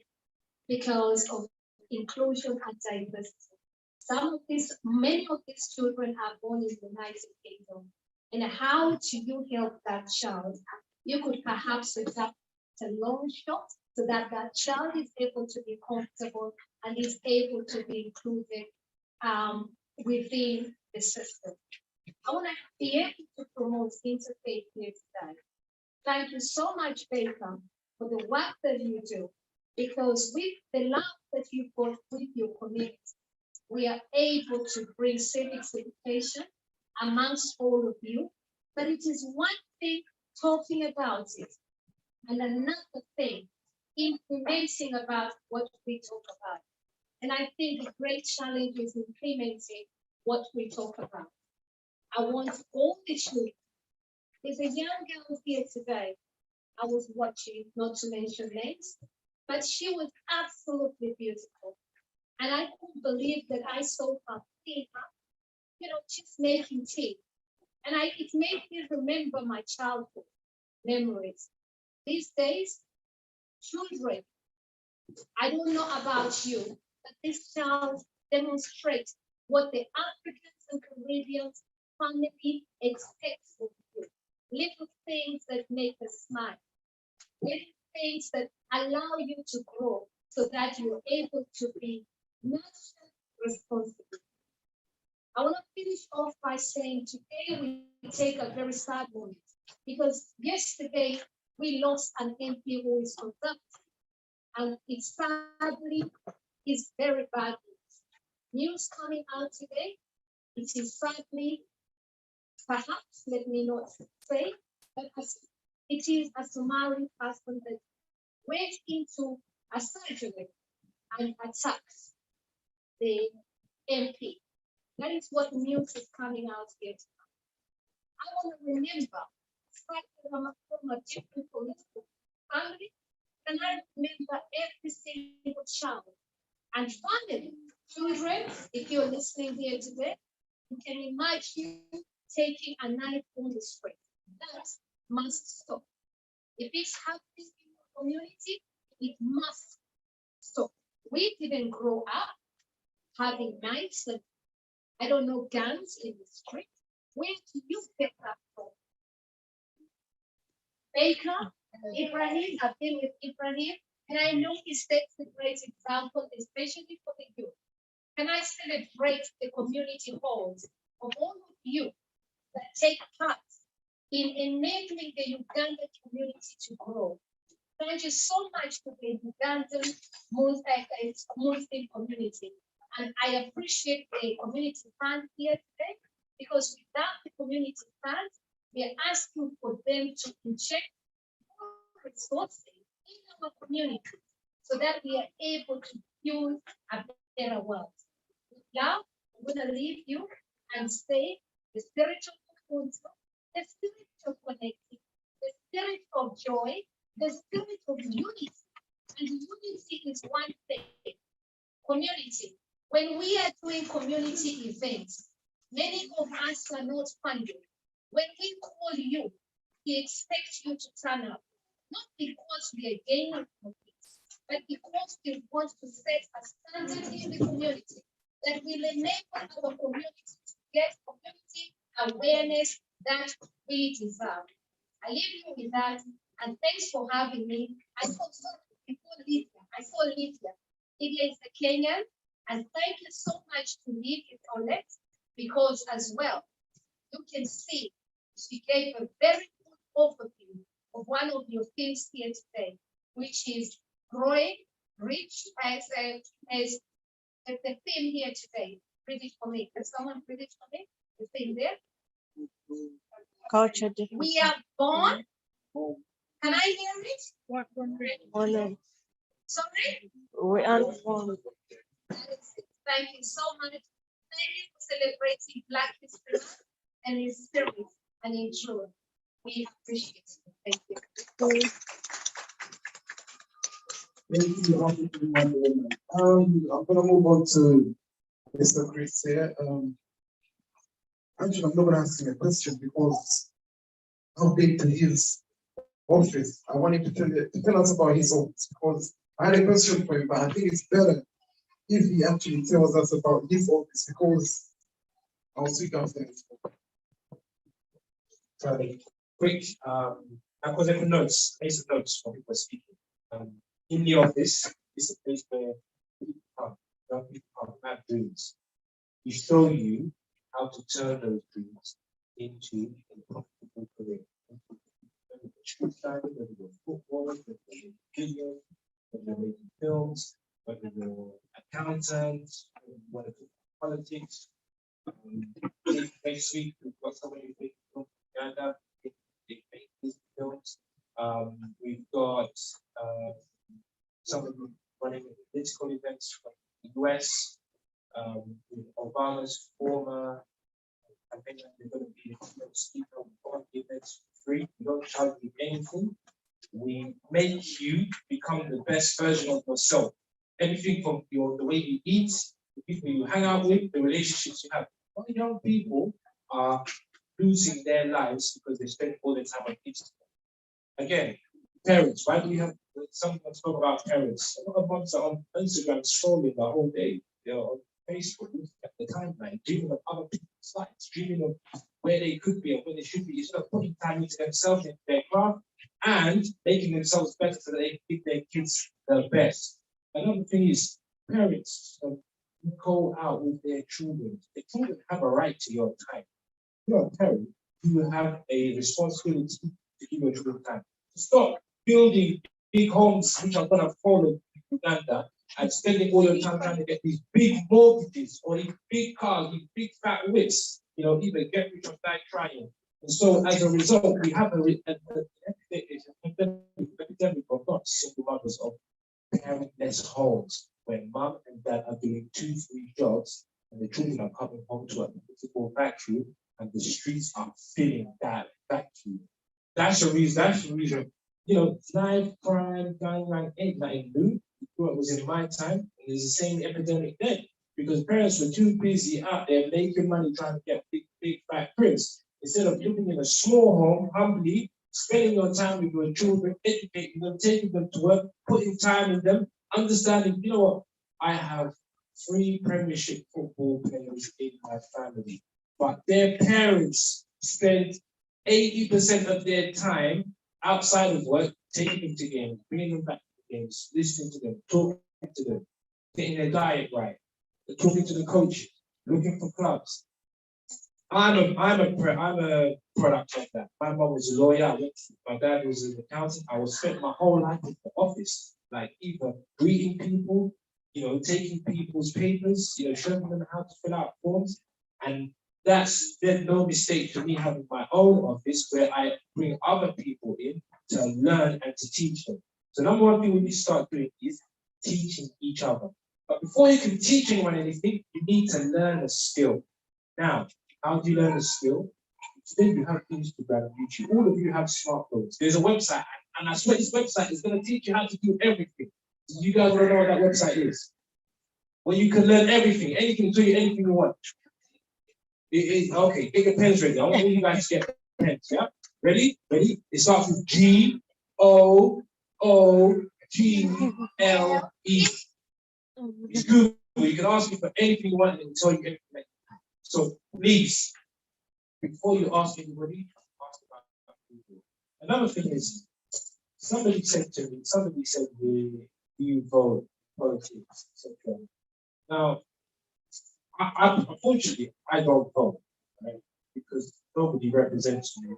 because of inclusion and diversity. Many of these children are born in the United Kingdom. And how do you help that child? You could perhaps adapt a long shot so that that child is able to be comfortable and is able to be included within the system. I want to be able to promote interfaith here today. Thank you so much, Baker, for the work that you do, because with the love that you put with your community, we are able to bring civics education amongst all of you. But it is one thing talking about it, and another thing implementing about what we talk about. And I think the great challenge is implementing what we talk about. I want all the children. There's a young girl here today I was watching, not to mention names, but she was absolutely beautiful. And I couldn't believe that I saw her tea, just making tea. And it made me remember my childhood memories. These days, children, I don't know about you, but this child demonstrates what the Africans and Caribbeans family expects of you. Little things that make us smile. Little things that allow you to grow so that you're able to be nurtured responsibly. I want to finish off by saying today we take a very sad moment Because yesterday we lost an MP who is corrupt, and it sadly is very bad news coming out today. It is sadly, perhaps, let me not say, but it is a Somali person that went into a surgery and attacked the MP. That is what news is coming out here. I want to remember, from a different political family, and I remember every single child and family, children. If you're listening here today, you can imagine taking a knife on the street. That must stop. If it's happening in the community, it must stop. We didn't grow up having knives and, I don't know, guns in the street. Where do you get that from? Baker, Ibrahim, I've been with Ibrahim, and I know he sets a great example, especially for the youth. Can I celebrate the community halls of all of you that take part in enabling the Ugandan community to grow? Thank you so much to the Ugandan Muslim community. And I appreciate the community fund here today, because without the community fund, we are asking for them to inject more resources in our community so that we are able to build a better world. Now, I'm going to leave you and say the spirit of Ubuntu, the spirit of connecting, the spirit of joy, the spirit of unity. And unity is one thing. Community. When we are doing community events, many of us are not funded. When we call you, we expect you to turn up, not because we are gaining profits, but because we want to set a standard in the community that will enable our community to get community awareness that we deserve. I leave you with that, and thanks for having me. I saw Lydia. Lydia is a Kenyan, and thank you so much to Lydia Colette, because as well, you can see she gave a very good overview of one of your themes here today, which is growing rich as the theme here today. Read it for me. Can someone read it for me? The theme there. Culture difference. We are born. Can I hear it? Sorry? We are born. Thank you so much. Thank you for celebrating Black History Month and in spirit and in truth. We appreciate it. Thank you. Thank you, I'm going to move on to Mr. Chris here. Actually, I'm not going to ask him a question because how big to his office. I want him to tell us about his office, because I had a question for him, but I think it's better if he actually tells us about his office, because I'll speak after this. Sorry, quick, I've got some notes, basic notes for people speaking. In the office, it's a place where young people have dreams. We show you how to turn those dreams into a profitable career. Whether you're whether you're footballers, whether you're video, whether you're making films, whether you're accountants, whether you want to do politics. Next week, we've got somebody making films in Uganda, they make these films. We've got somebody running political events from the US. With Obama's former campaign, they're going to be a speaker on the events free. We don't charge you anything. We make you become the best version of yourself. Everything from the way you eat, the people you hang out with, the relationships you have. All young people are losing their lives because they spend all their time on Instagram. Again, parents, why do we have someone talk about parents? A lot of moms are on Instagram scrolling the whole day. They're on Facebook, looking at the timeline, dreaming of other people's lives, dreaming of where they could be and where they should be. Instead of putting time into themselves, into their craft, and making themselves better so that they can give their kids the best. Another thing is parents go out with their children. The children have a right to your time. You're a parent, you have a responsibility to give your children time. Stop building big homes which are gonna fall in Uganda and spending all your time trying to get these big mortgages or these big cars, these big fat whips, either get rich or die trying. And so as a result, we have an epidemic of not single mothers, of parentless homes where mom and dad are doing 2-3 jobs and the children are coming home to a political vacuum and the streets are filling that vacuum. That's the reason, knife crime, gun ain't nothing new. It was in my time, and there's the same epidemic then. Because parents were too busy out there making money trying to get big fat cribs. Instead of living in a small home, humbly, spending your time with your children, educating them, taking them to work, putting time in them, understanding, what? I have 3 Premiership football players in my family, but their parents spend 80% of their time outside of work, taking them to games, bringing them back to games, listening to them, talking to them, getting their diet right, talking to the coach, looking for clubs. I'm a product of that. My mom was a lawyer. My dad was an accountant. I was spent my whole life in the office, like either greeting people, taking people's papers, showing them how to fill out forms. And there's no mistake to me having my own office where I bring other people in to learn and to teach them. So number one thing we need to start doing is teaching each other. But before you can teach anyone anything, you need to learn a skill. Now, how do you learn a skill? Today you have Instagram, YouTube. All of you have smartphones. There's a website, and I swear this website is going to teach you how to do everything. Do you guys want to know what that website is? Well, you can learn everything. Anything to you, anything you want. Okay, get your pens ready. I want you guys to get pens, yeah? Ready? Ready? It starts with G-O-O-G-L-E. It's Google. You can ask me for anything you want and it'll tell you everything. So please, before you ask anybody, ask about Google. Another thing is, somebody said, do you vote politics, etc. Now, unfortunately, I don't vote, right? Because nobody represents me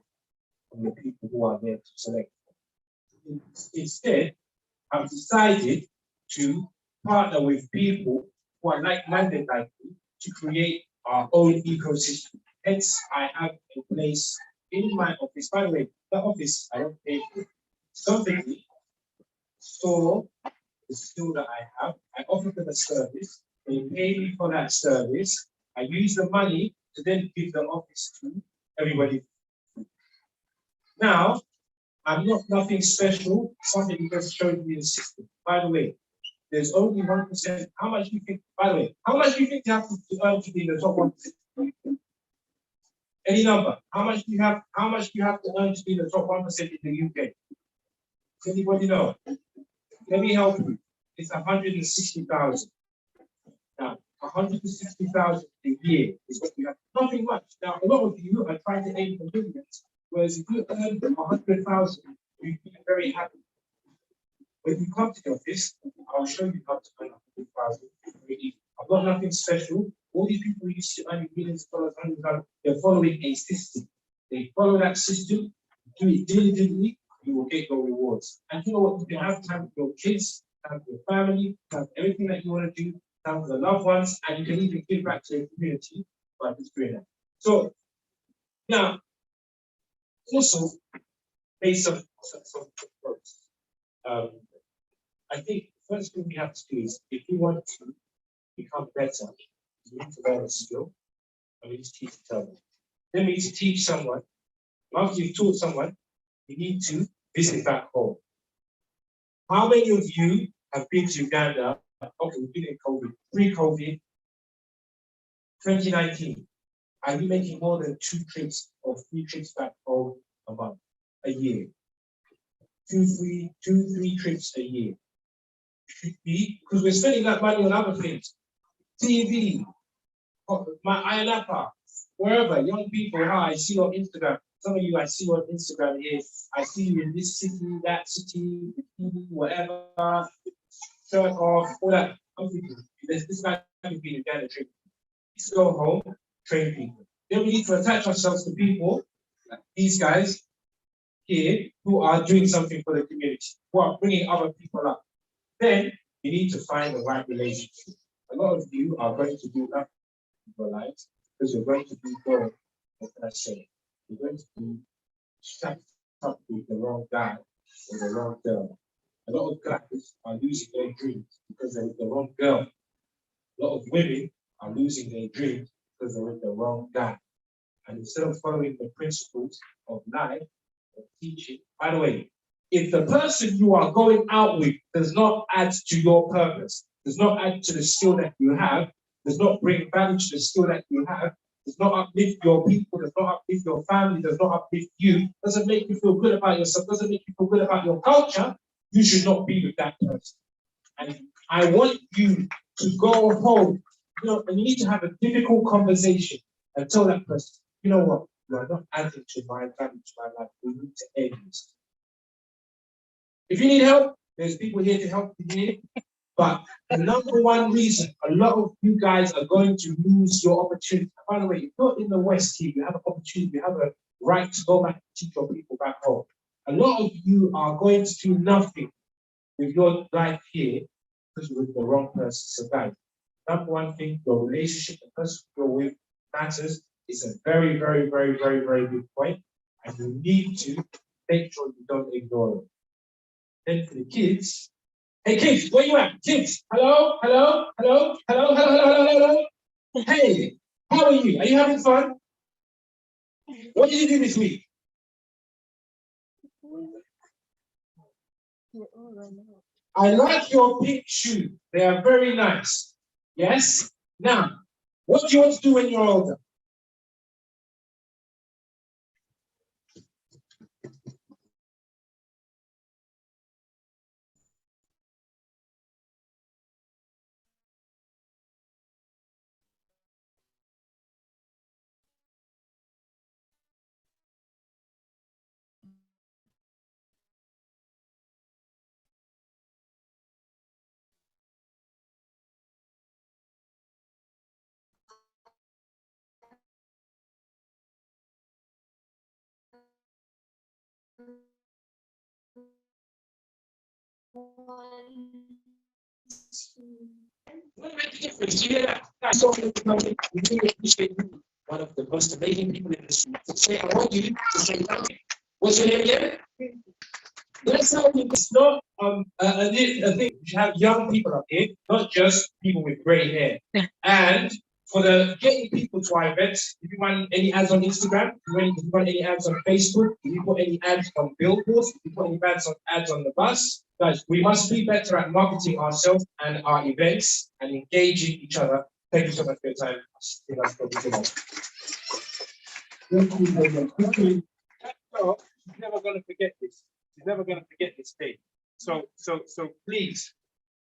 from the people who are there to select. Instead, I've decided to partner with people who are like-minded like me to create our own ecosystem. Hence, I have a place in my office. By the way, the office I don't pay for. Somebody saw the skill that I have. I offer them a service. They pay me for that service. I use the money to then give the office to everybody. Now, I'm not nothing special. Somebody just showed me the system. By the way, there's only 1%. How much do you think, by the way, how much do you think you have to earn to be in the top 1%? Any number? How much do you have to earn to be in the top 1% in the UK? Does anybody know? Let me help you. It's 160,000. Now, 160,000 a year is what you have. Nothing much. Now, a lot of you are trying to aim for millions, whereas if you earn 100,000, you'd be very happy. When you come to the office, I'll show you how to earn 100,000. I've got nothing special. All these people who used to earn millions of dollars, they're following a system. They follow that system, do it diligently, you will get your rewards. And you know what? You can have time with your kids, time with your family, time with everything that you want to do, time with the loved ones, and you can even give back to the community by just doing that. So, now, also, based on some approach, I think the first thing we have to do is, if you want to become better, you need to learn a skill, and we need to teach each other. Then we need to teach someone. After you've taught someone, you need to visit back home. How many of you have been to Uganda? Okay, we've been in COVID, pre-COVID, 2019. Are you making more than 2 trips or 3 trips back home a month, a year? 2, 3 trips a year. Should be, because we're spending that money on other things. TV, my Ironappa, wherever, young people, I see on Instagram. Some of you I see on Instagram here. I see you in this city, that city, whatever, shirt off, all that. I'm thinking, this guy can be Uganda train. Let's go home, train people. Then we need to attach ourselves to people like these guys here who are doing something for the community, who are bringing other people up, then you need to find the right relationship. A lot of you are going to do nothing in your lives because you're going to be going, what can I say? You're going to be strapped up with the wrong guy or the wrong girl. A lot of guys are losing their dreams because they're with the wrong girl. A lot of women are losing their dreams because they're with the wrong guy. And instead of following the principles of life, of teaching, by the way, if the person you are going out with does not add to your purpose, does not add to the skill that you have, does not bring value to the skill that you have, does not uplift your people, does not uplift your family, does not uplift you, doesn't make you feel good about yourself, doesn't make you feel good about your culture, you should not be with that person. And I want you to go home, and you need to have a difficult conversation and tell that person, you know what, you are not adding to my value, to my life. We need to end this. If you need help, there's people here to help you. But the number one reason a lot of you guys are going to lose your opportunity. By the way, if you're in the West here, you have an opportunity, you have a right to go back and teach your people back home. A lot of you are going to do nothing with your life here because you're with the wrong person. So guys, number one thing, your relationship, the person you're with matters. It's a very, very, very, very, very big point. And you need to make sure you don't ignore it. Then for the kids, hey kids, where you at? Kids, hello, hello, hello, hello, hello, hello, hello, hello. Hey, how are you? Are you having fun? What did you do this week? I like your pink shoes. They are very nice. Yes? Now, what do you want to do when you're older? So we really appreciate you, one of the most amazing people in this room. To say, I want you to say something. What's your name again? Let's help you. It's not a thing. You should have young people up here, not just people with grey hair. And for the getting people to our events, if you want any ads on Instagram, if you want any ads on Facebook, if you put any ads on billboards, if you put any ads on the bus, guys, we must be better at marketing ourselves and our events and engaging each other. Thank you so much for your time. Thank you very much. She's never going to forget this. She's never going to forget this day. So please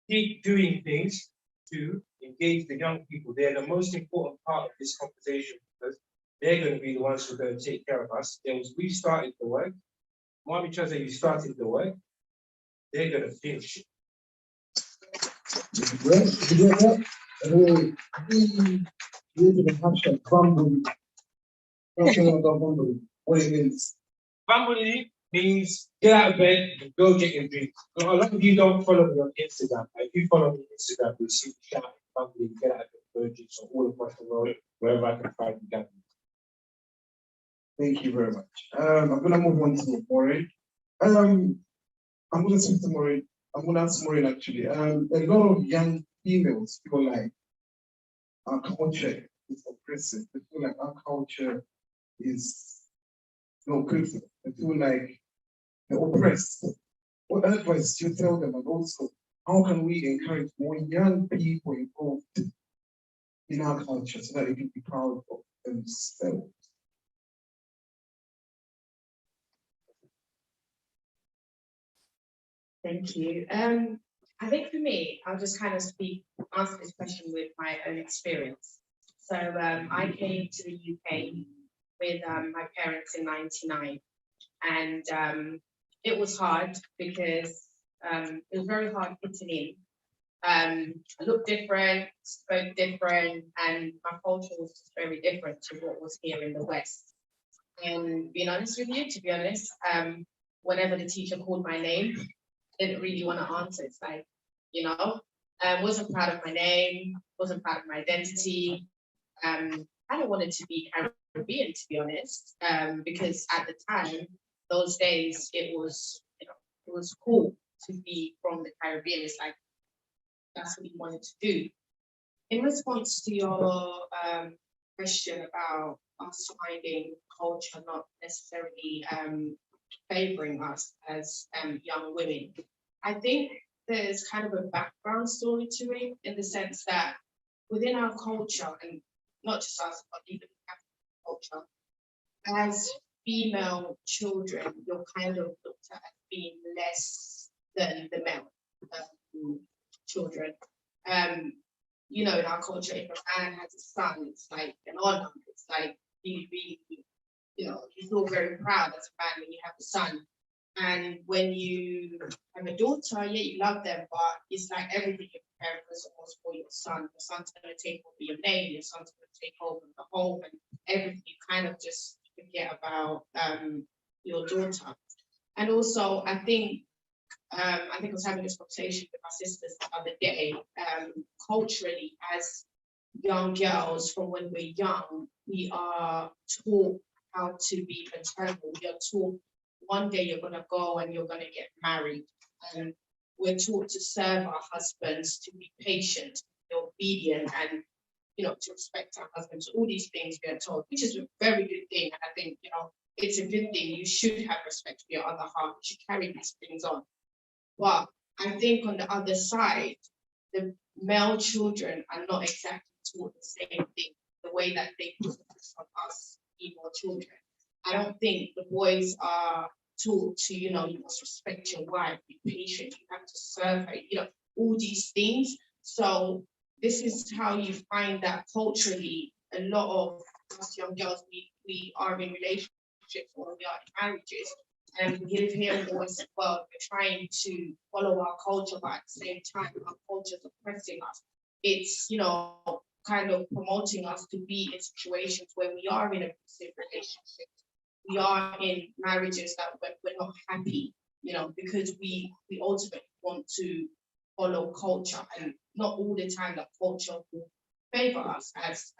keep doing things to engage the young people. They're the most important part of this conversation because they're going to be the ones who are going to take care of us. We started the work. Mommy Chaza, you started the work. They're going to finish it. What it means. Family means get out of bed and go get your drink. A lot of you don't follow me on Instagram. If you follow me on Instagram, you'll see me shout family, get out of bed, go drink. So all across the world, wherever I can find you, gather. Thank you very much. I'm gonna move on to Maureen. I'm gonna speak to Maureen. I'm gonna ask Maureen actually. A lot of young females feel like our culture is oppressive. They feel like our culture is not good for them. They feel like they're oppressed. What advice do you tell them? And also, how can we encourage more young people involved in our culture so that they can be proud of themselves? Thank you. I think for me, I'll just kind of answer this question with my own experience. So I came to the UK with my parents in '99, and it was hard because it was very hard fitting in. I looked different, spoke different, and my culture was just very different to what was here in the West. And being honest with you, to be honest, whenever the teacher called my name, I didn't really want to answer. It's like, wasn't proud of my name, wasn't proud of my identity. I don't want it to be Caribbean, to be honest, because at the time, those days, it was cool to be from the Caribbean. It's like, that's what you wanted to do. In response to your question about us finding culture not necessarily favoring us as young women, I think there's kind of a background story to it, in the sense that within our culture, and not just us, but even African culture, as female children, you're kind of looked at as being less than the male children. In our culture, if a man has a son, it's like an honor. It's like really, you feel very proud as a man when you have a son. And when you have a daughter, yeah, you love them, but it's like everything you're preparing for your son. Your son's going to take over your name, your son's going to take over the home, and everything. You kind of just forget about your daughter. And also, I think I was having this conversation with my sisters the other day. Culturally, as young girls, from when we're young, we are taught how to be maternal. We are taught one day you're going to go and you're going to get married. And we're taught to serve our husbands, to be patient, to be obedient, and to respect our husbands. All these things we are told, which is a very good thing. And I think it's a good thing. You should have respect for your other half. You should carry these things on. But I think on the other side, the male children are not exactly taught the same thing, the way that they put this on us female children. I don't think the boys are taught to, you must respect your wife, be patient, you have to serve her, all these things. So this is how you find that culturally, a lot of us young girls, we are in relationships or we are in marriages. And we live here in the Western world, we're trying to follow our culture, but at the same time, our culture is oppressing us. It's, kind of promoting us to be in situations where we are in abusive relationships. We are in marriages that we're not happy, because we ultimately want to follow culture, and not all the time that culture will favor us as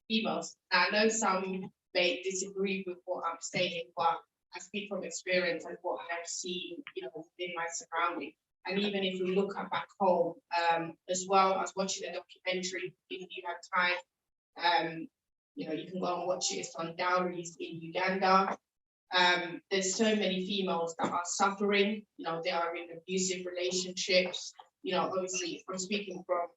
females. Now, I know some may disagree with what I'm saying, but I speak from experience and what I have seen, within my surrounding. And even if we look at back home, as well, I was watching a documentary, if you have time, you can go and watch it. It's on dowries in Uganda. There's so many females that are suffering, they are in abusive relationships. Obviously, I'm speaking from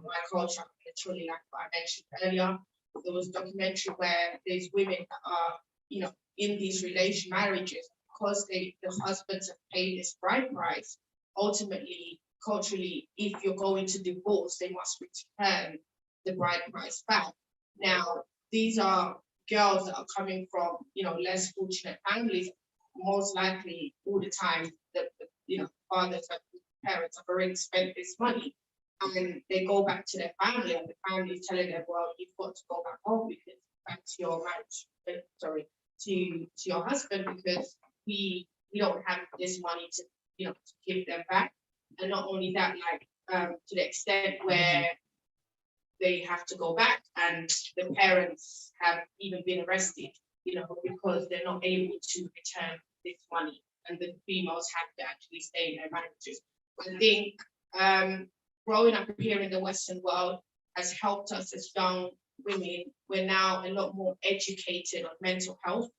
my culture, literally like what I mentioned earlier. There was a documentary where there's women that are, in these marriages, because the husbands have paid this bride price. Ultimately, culturally, if you're going to divorce, they must return the bride price back. Now, these are girls that are coming from, less fortunate families. Most likely, all the time, the fathers and parents have already spent this money, and they go back to their family, and the family is telling them, well, you've got to go back home because back to your marriage. To your husband, because we don't have this money to to give them back. And not only that, to the extent where they have to go back, and the parents have even been arrested, because they're not able to return this money, and the females have to actually stay in their marriages. I think growing up here in the Western world has helped us as young women. We're now a lot more educated on mental health.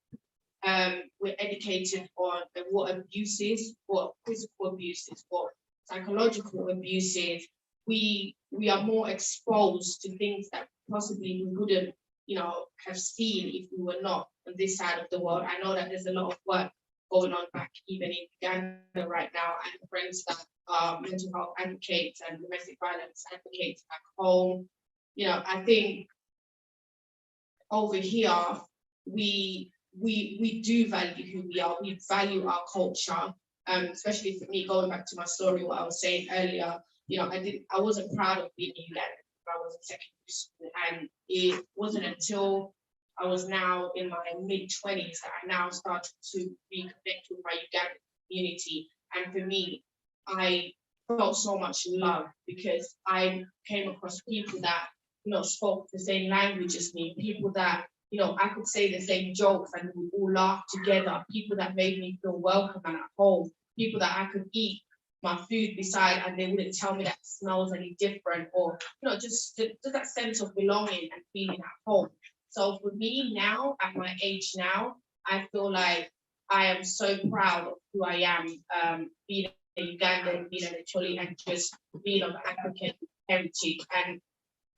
We're educated on what abuses, what physical abuses, what psychological abuses. We are more exposed to things that possibly we wouldn't, have seen if we were not on this side of the world. I know that there's a lot of work going on back even in Uganda right now, and friends that are mental health advocates and domestic violence advocates back home. I think over here we do value who we are. We value our culture, especially for me, going back to my story, what I was saying earlier. I wasn't proud of being in Uganda. I was in secondary school, and it wasn't until I was now in my mid-20s that I now started to reconnect with my Ugandan community. And for me, I felt so much love because I came across people that, you know, spoke the same language as me, people that, you know, I could say the same jokes and we all laugh together, people that made me feel welcome and at home, people that I could eat my food beside and they wouldn't tell me that it smells any different, or, you know, just that sense of belonging and feeling at home. So for me now, at my age now, I feel like I am so proud of who I am, being a Ugandan, being an Acholi, and just being of African heritage. And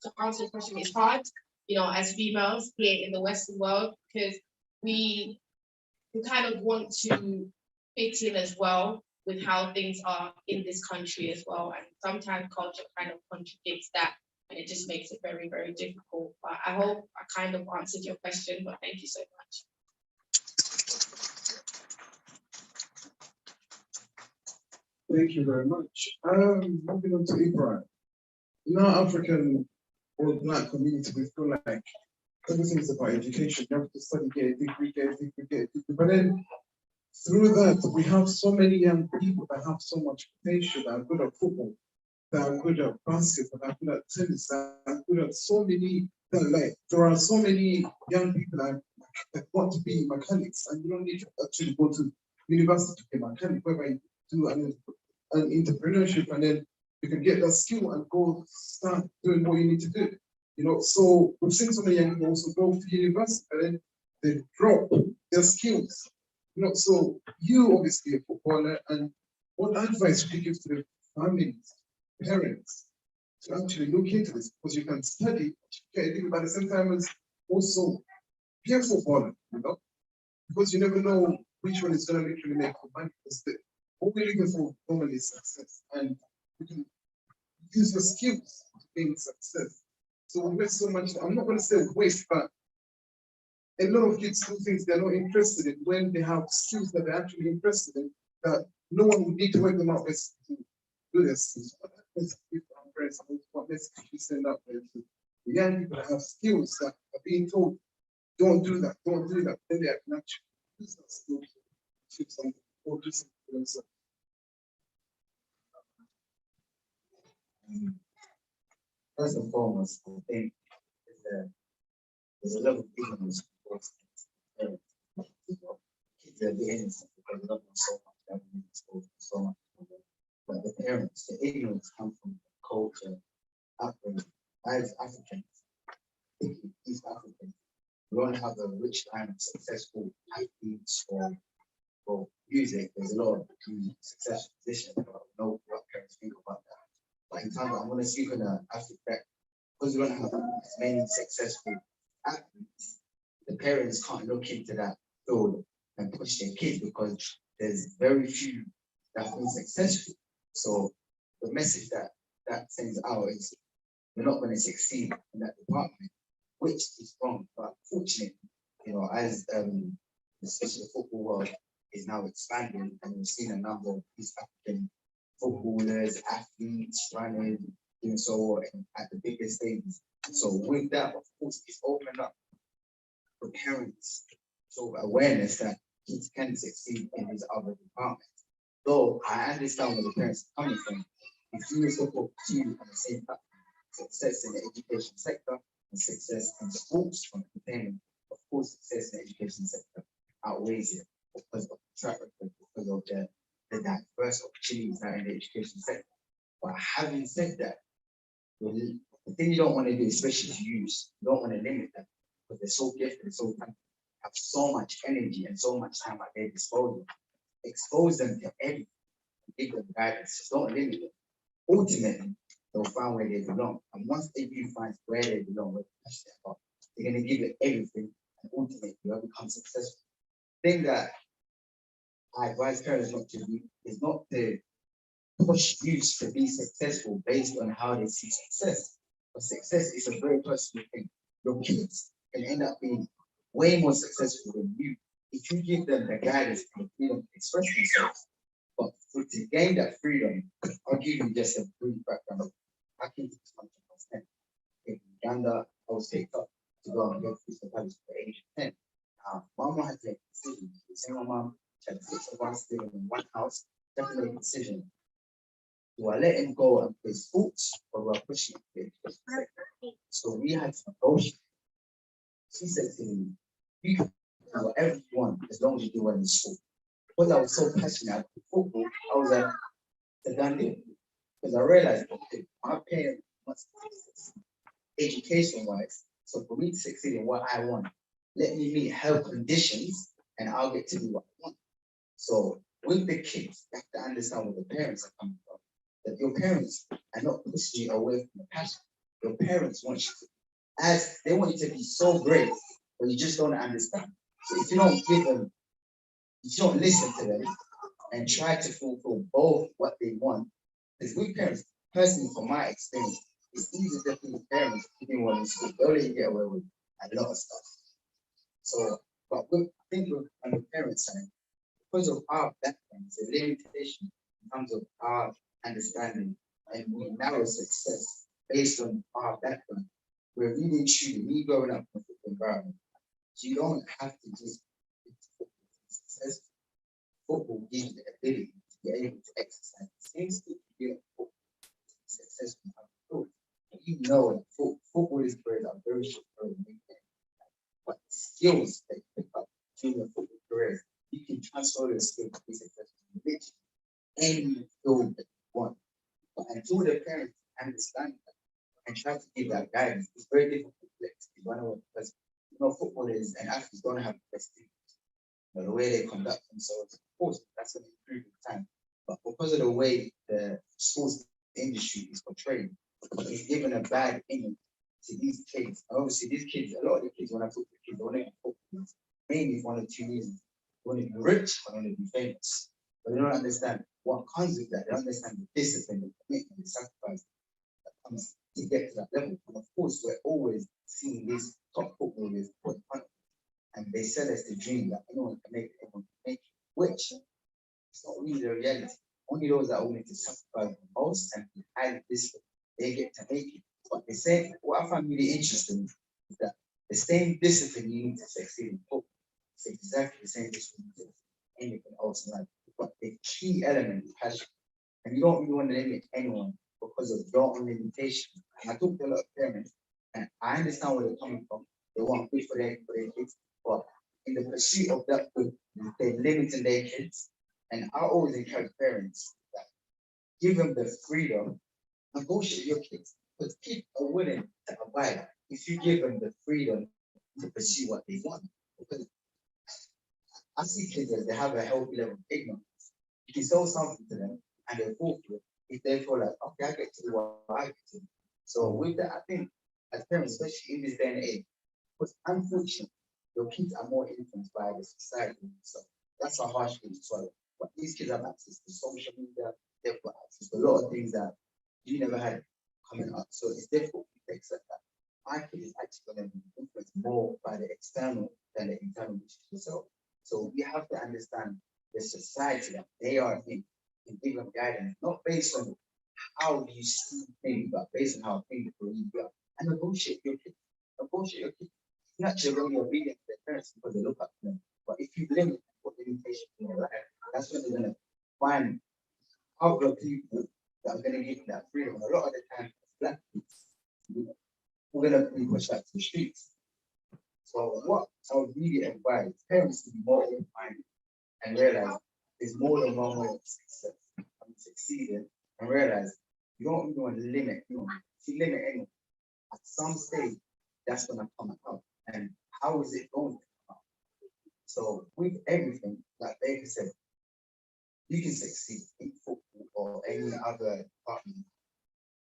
to answer the question, it's hard, you know, as females here in the Western world, because we kind of want to fit in as well with how things are in this country as well. And sometimes culture kind of contradicts that, and it just makes it very, very difficult. But I hope I kind of answered your question, but thank you so much. Thank you very much. Moving on to Ibrahim. In our African or Black community, we feel like everything is about education. You have to study, get a degree, get a degree, get a degree. But then through that, we have so many young people that have so much potential, that are good at football, that are good at basketball, that are good at tennis, that are good at so many, that like, there are so many young people that want to be mechanics, and you don't need to actually go to university to be a mechanic, whereby you do an entrepreneurship, and then you can get that skill and go start doing what you need to do. You know, so we've seen so many young people also go to university, and then they drop their skills. You know, so you obviously a footballer, and what advice would you give to the families, parents, to actually look into this? Because you can study, get a degree, but at the same time as also be a footballer, you know, because you never know which one is going to literally make you money. What we're looking for normally is success, and you can use your skills to gain success. So we waste so much. I'm not going to say waste, but a lot of kids do things they're not interested in when they have skills that they're actually interested in, that no one would need to work them out to do their skills. What message we send out there to the young people that have skills that are being told, don't do that, don't do that. Then they can actually use that skill to achieve something or do something for themselves. First and foremost, I think there's a lot of ignorance towards parents. Kids are being innocent because they don't know so much, they've been exposed to so much. But the parents, the ignorance comes from the culture, upbringing. As Africans, East Africans, we don't have a rich line of successful athletes or music. There's a lot of successful positions, but I don't know what parents think about that. But in terms of, I'm going to speak on the Africa, because we don't have as many successful athletes, the parents can't look into that field and push their kids because there's very few that have been successful. So the message that sends out is we're not going to succeed in that department, which is wrong. But fortunately, you know, as especially the football world is now expanding, and we've seen a number of East African footballers, athletes, runners, doing so at the biggest stages. So with that, of course, it's opened up for parents sort of awareness that kids can succeed in these other departments. Though I understand where the parents are coming from. If you support two on the same platform, success in the education sector and success in sports from entertainment, of course, success in the education sector outweighs it because of the track record, because of the diverse opportunities that are in the education sector. But having said that, the thing you don't want to do, especially to youth, you don't want to limit them because they're so gifted, they're so talented, have so much energy and so much time at their disposal. Expose them to everything, give them guidance, just don't limit them. Ultimately, they'll find where they belong. And once they do find where they belong, where they're going to give it everything, and ultimately they'll become successful. The thing that I advise parents not to do is not to push youth to be successful based on how they see success. But success is a very personal thing. Your kids can end up being way more successful than you if you give them the guidance and the freedom to express themselves. But to gain that freedom, I'll give you just a brief background. I came to this country when I was 10. In Uganda, I was picked up to go and get Crystal Palace at the age of 10. Mama had to make a decision. The same mom, she had 6 of us living in one house, she had to make a decision. Do I let him go and play sports or do I push him to play sports? So we had to negotiate. She said to me, you can do whatever you want as long as you do well in school. Because I was so passionate about football, I was like, it's a done deal. Because I realized, okay, my parents must succeed education-wise. So for me to succeed in what I want, let me meet her conditions and I'll get to do what I want. So with the kids, you have to understand where the parents are coming from. That your parents are not pushing you away from the passion. Your parents want you to, as they want you to be so great, but you just don't understand. So if you don't give them, if you don't listen to them and try to fulfill both what they want, because with parents, personally from my experience, it's easier to with parents giving one in school. They only get away with a lot of stuff. So, but I think on the parents' side, because of our background, it's a limitation in terms of our understanding, and we narrow success based on our background. We're really truly, me growing up in the environment, so you don't have to just be successful. Football gives you the ability to be able to exercise. Same thing you do at football, successful. You know that footballers' careers are very short, but the skills that you pick up during your football careers, you can transfer those skills to be successful in literally any field that you want. But until the parents understand that and try to give that guidance, it's very difficult to explain. Because footballers and athletes don't have the best things. The way they conduct themselves, of course, that's an improvement time. But because of the way the sports industry is portrayed, it's given a bad image to these kids. And obviously, these kids, a lot of the kids, when I talk to kids, they want to be footballers, mainly for 1 or 2 reasons. They want to be rich, or they want to be famous. But they don't understand what comes with that. They don't understand the discipline, the commitment, the sacrifice that comes to get to that level. And of course, we're always seeing these top footballers put in front of us. And they sell us the dream that anyone can make it, which is not really the reality. Only those that are willing to sacrifice the most and be highly disciplined, they get to make it. But they say, what I find really interesting is that the same discipline you need to succeed in football is exactly the same discipline you need to succeed in anything else in life. But the key element is passion. And you don't really want to limit anyone because of your own limitation. And I talk to a lot of parents, and I understand where they're coming from. They want good for their kids. But in the pursuit of that good, they're limiting their kids. And I always encourage parents that give them the freedom, negotiate your kids. Because kids are willing to abide if you give them the freedom to pursue what they want. Because I see kids as they have a healthy level of ignorance. You can sell something to them and they fall for it if they feel like, okay, I get to do what I get to do. So with that, I think as parents, especially in this day and age, because unfortunately, your kids are more influenced by the society. So that's a harsh thing to swallow. But these kids have access to social media, they've got access to a lot of things that you never had coming up. So it's difficult to accept that. My kid is actually going to be influenced more by the external than the internal, which is yourself. So we have to understand the society that they are in and give them guidance, not based on how you see things, but based on how things really are. And negotiate your kids. Negotiate your kids. Naturally, when you're obedient to their parents because they look up to them. But if you limit what limitation in your life, that's when they're going to find other people that are going to give them that freedom. And a lot of the time, black kids, we're going to be pushed out to the streets. So what I would really advise parents to be more open-minded and realize there's more than one way of success. Succeeding and realize you don't even want to limit, if you limit anyone, at some stage that's gonna come out. And how is it going to come out? So with everything, like David said, you can succeed in football or any other department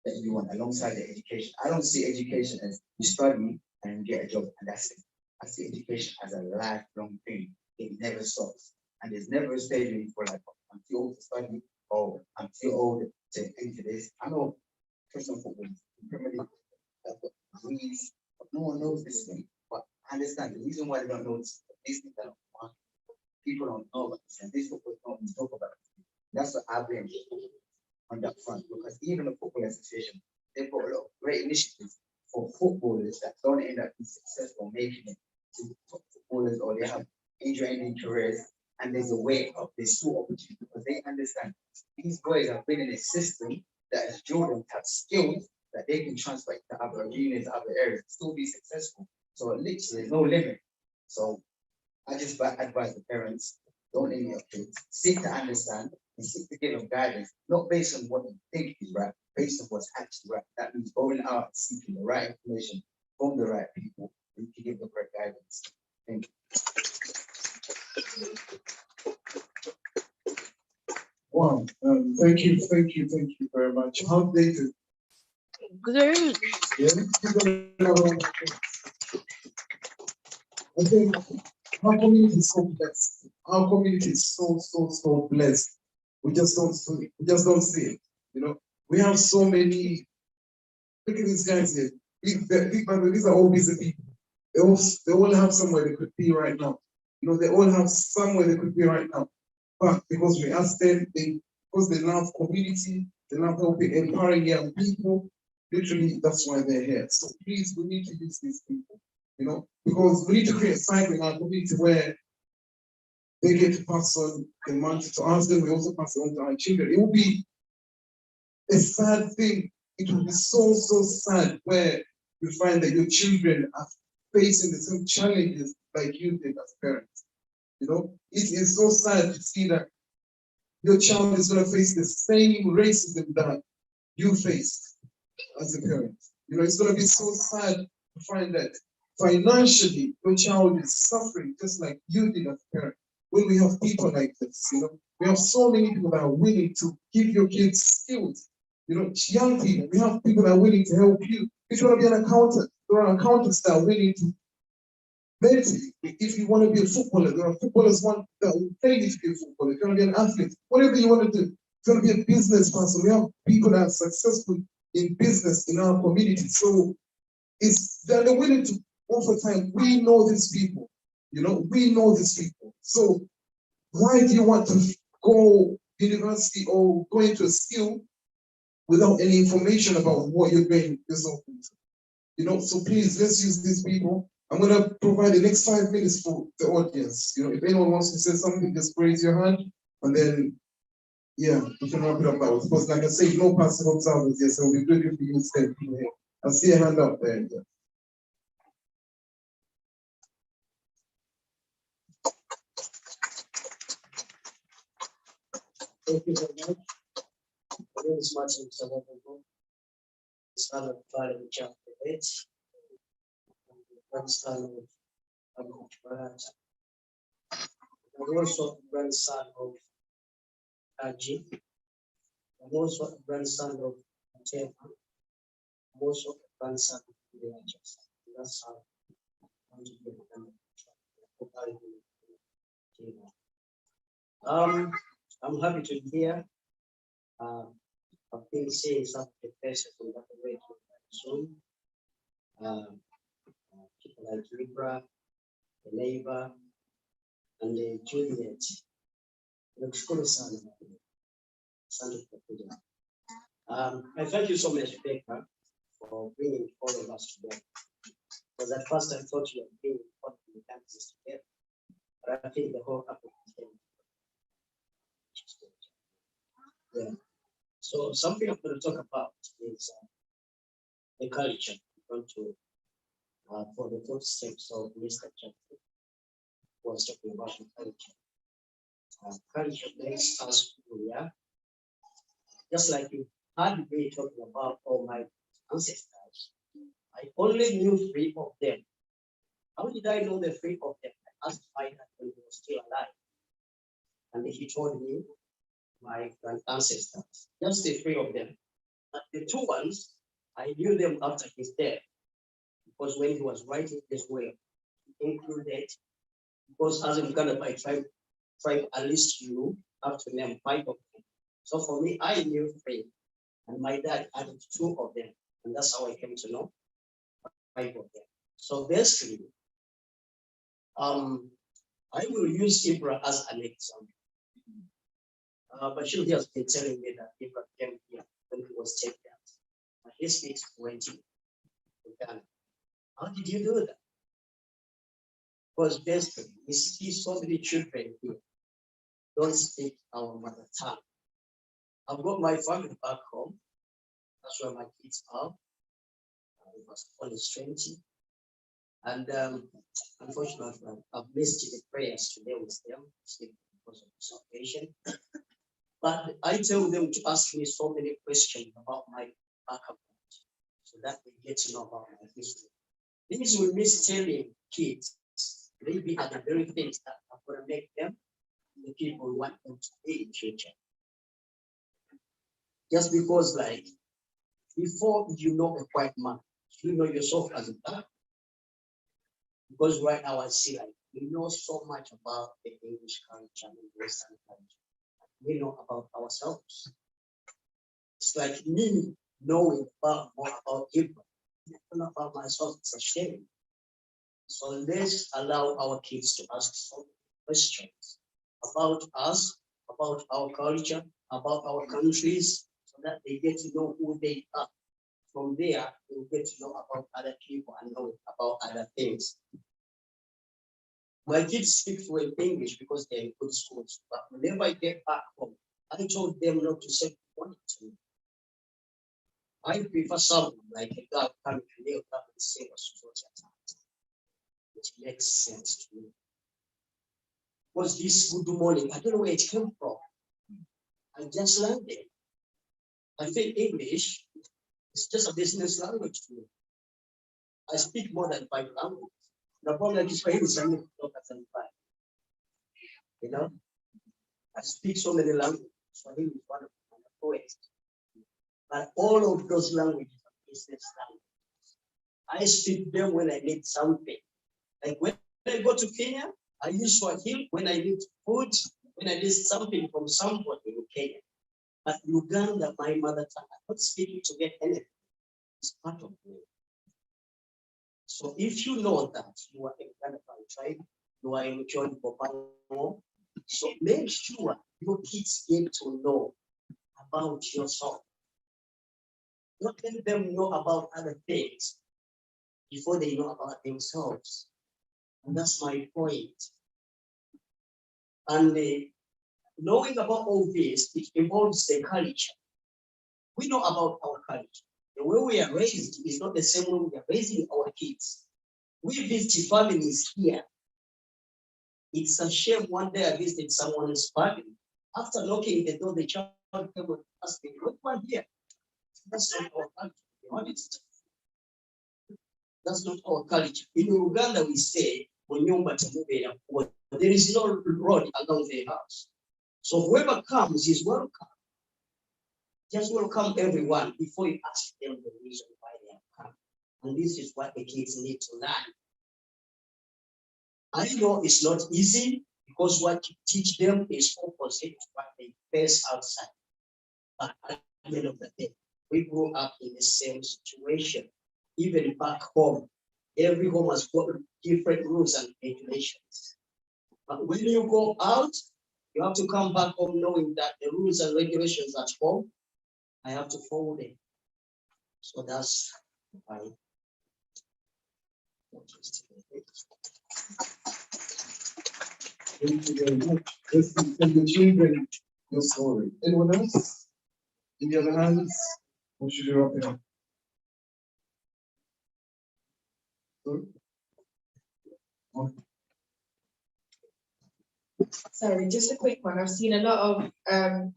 that you want alongside the education. I don't see education as you study and you get a job and that's it. I see education as a lifelong thing. It never stops. And there's never a stage where you feel like, I'm too old to study, or I'm too old to enter this. I know professional football, Premier League, but no one knows this thing. But I understand the reason why they don't know this, these things that people don't know about this, and these football don't talk about it. That's what I blame on that front, because even the Football Association, they've got a lot of great initiatives for footballers that don't end up being successful making it to top footballers, or they have injury careers, and there's a way up, there's still opportunity because they understand these boys have been in a system that has drilled them to have skills that they can transfer to other units, other areas, and still be successful. So literally, there's no limit. So I just advise the parents, don't limit your kids, seek to understand and seek to give them guidance, not based on what you think is right, based on what's actually right. That means going out and seeking the right information from the right people who can give the correct guidance. Thank you. Wow, thank you very much. How they do? Great. Yeah, I think our community is so blessed. Our community is so blessed. We just don't see it. You know, we have so many. Look at these guys here. These are all busy people. They all have somewhere they could be right now. You know, they all have somewhere they could be right now. But because we ask them, because they love community, they love helping, empowering young people. Literally, that's why they're here. So please, we need to use these people. You know, because we need to create a cycle in our community where they get to pass on the mantle to us, then we also pass it on to our children. It will be a sad thing. It will be so sad where you find that your children are facing the same challenges like you did as parents. You know, it is so sad to see that your child is going to face the same racism that you faced as a parent. You know, it's going to be so sad to find that financially your child is suffering just like you did as a parent. When we have people like this, you know, we have so many people that are willing to give your kids skills. You know, young people, we have people that are willing to help you. If you want to be an accountant, there are accountants that are willing to mentor you. If you want to be a footballer, there are footballers that will train you to be a footballer. If you want to be an athlete, whatever you want to do, if you want to be a business person, we have people that are successful in business in our community. So they're willing to offer time. We know these people, you know, we know these people. So why do you want to go university or go into a skill without any information about what you're going yourself into? You know, so please, let's use these people. I'm going to provide the next 5 minutes for the audience. You know, if anyone wants to say something, just raise your hand, and then, yeah, we can wrap it up that way. Because like I say, no passive observers here, so we're good if you use them here. I see a hand up there. Yeah. Thank you very much. My name is Martin Savongo. It's not a part of the chapter 8. Grandson of Barat. I'm also a grandson of Aji. I'm also a grandson of Tema. I'm also a grandson of the Angels. That's how I want to be I'm happy to be here. I've been seeing some of the faces from that way soon. People like Libra, the neighbor, and the Juliet. I thank you so much, Becca, for bringing all of us together. Because at first I thought you were bringing all of the dances together, but I think the whole African came. Yeah. So something I'm going to talk about is the culture. I'm going to for the fourth steps of Mr. Chapter was talking about the culture. Culture makes us who we are. Just like you had me talking about all my ancestors, I only knew 3 of them. How did I know the 3 of them? I asked my dad when he was still alive, and he told me my grand ancestors, just the 3 of them. But the 2 ones, I knew them after his death, because when he was writing his will, he included, because as in Ghana by tribe, at least you have to name 5 of them. So for me, I knew 3, and my dad added 2 of them, and that's how I came to know 5 of them. So basically, I will use Ibra as an example. But she has been telling me that Ibra came here when he was 10 years. But he speaks 20. Ghana. How did you do that? Because basically, we see so many children here don't speak our mother tongue. I've got my family back home. That's where my kids are. I was only 20. And unfortunately, I've missed the prayers today with them because of salvation. But I tell them to ask me so many questions about my background so that they get to know about my history. Things we miss telling kids, maybe are the very things that are going to make them the people we want them to be in the future. Just because, like, before you know a white man, you know yourself as a black. Because right now I see, like, we know so much about the English culture and the Western culture. We know about ourselves. It's like me knowing more about people. Not about myself, it's a shame. So let's allow our kids to ask some questions about us, about our culture, about our countries, so that they get to know who they are. From there, they'll get to know about other people and know about other things. My kids speak fluent English because they're in good schools, but whenever I get back home, I told them not to say money to me. I prefer someone like a guy coming to me and say which makes sense to me. Was this good morning? I don't know where it came from. I just learned it. I think English is just a business language to me. I speak more than 5 languages. The problem is Kiswahili is only talk at 5. You know, I speak so many languages. Swahili is one of my poets. But all of those languages are business languages. I speak them when I need something. Like when I go to Kenya, I use Swahili when I need food, when I need something from somebody in Kenya. But Uganda, my mother tongue, I'm not speaking to get anything. It's part of me. So if you know that you are a Uganda tribe, you are in John Bopano, so make sure your kids get to know about yourself. Not let them know about other things before they know about themselves. And that's my point. And knowing about all this, it involves the culture. We know about our culture. The way we are raised is not the same way we are raising our kids. We visit families here. It's a shame one day I visited someone's family. After knocking the door, the child came and asked me, "What one here?" That's not our culture, to be honest. That's not our culture. In Uganda, we say, there is no road along the house. So whoever comes is welcome. Just welcome everyone before you ask them the reason why they have come. And this is what the kids need to learn. I know it's not easy because what you teach them is opposite to what they face outside. But at the end of the day, we grew up in the same situation. Even back home, every home has got different rules and regulations. But when you go out, you have to come back home knowing that the rules and regulations at home, I have to follow them. So that's why. Thank you very much. Let's tell the children your story. Anyone else? Any other hands? Or should you wrap it up? Sorry, just a quick one. I've seen a lot of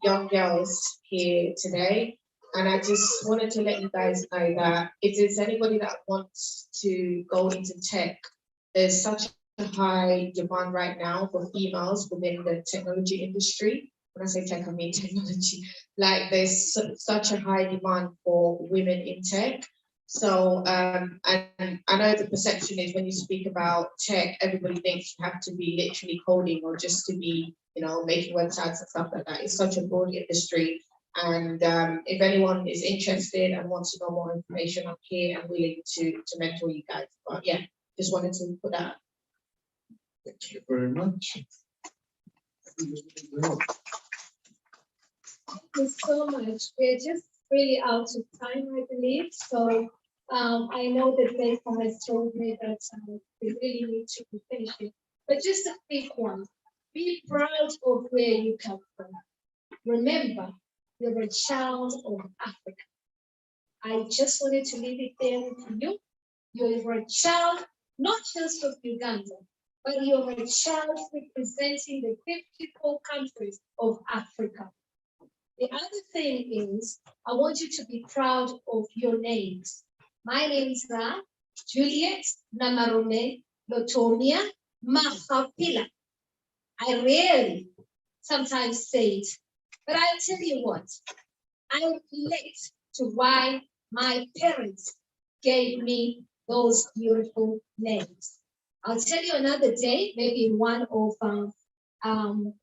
young girls here today, and I just wanted to let you guys know that if there's anybody that wants to go into tech, there's such a high demand right now for females within the technology industry. When I say tech, I mean technology. Like there's such a high demand for women in tech. So, and I know the perception is when you speak about tech, everybody thinks you have to be literally coding or just to be, you know, making websites and stuff like that. It's such a broad industry. And if anyone is interested and wants to know more information, I'm here and willing to mentor you guys. But yeah, just wanted to put that. Thank you very much. Thank you so much. We're just really out of time, I believe. So I know that Baker has told me that we really need to be finishing, but just a quick one. Be proud of where you come from. Remember, you're a child of Africa. I just wanted to leave it there with you. You're a child, not just of Uganda, but you're a child representing the 54 countries of Africa. The other thing is, I want you to be proud of your names. My names are Juliet Namarome Lotomia Mahapila. I rarely sometimes say it, but I'll tell you what, I relate to why my parents gave me those beautiful names. I'll tell you another day, maybe in one of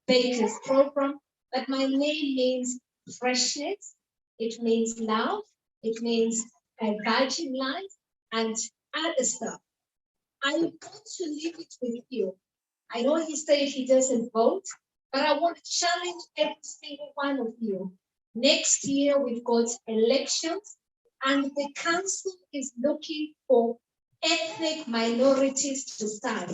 Baker's program, but my name means freshness, it means love, it means a virgin life, and other stuff. I want to leave it with you. I know he said he doesn't vote, but I want to challenge every single one of you. Next year, we've got elections, and the council is looking for ethnic minorities to start.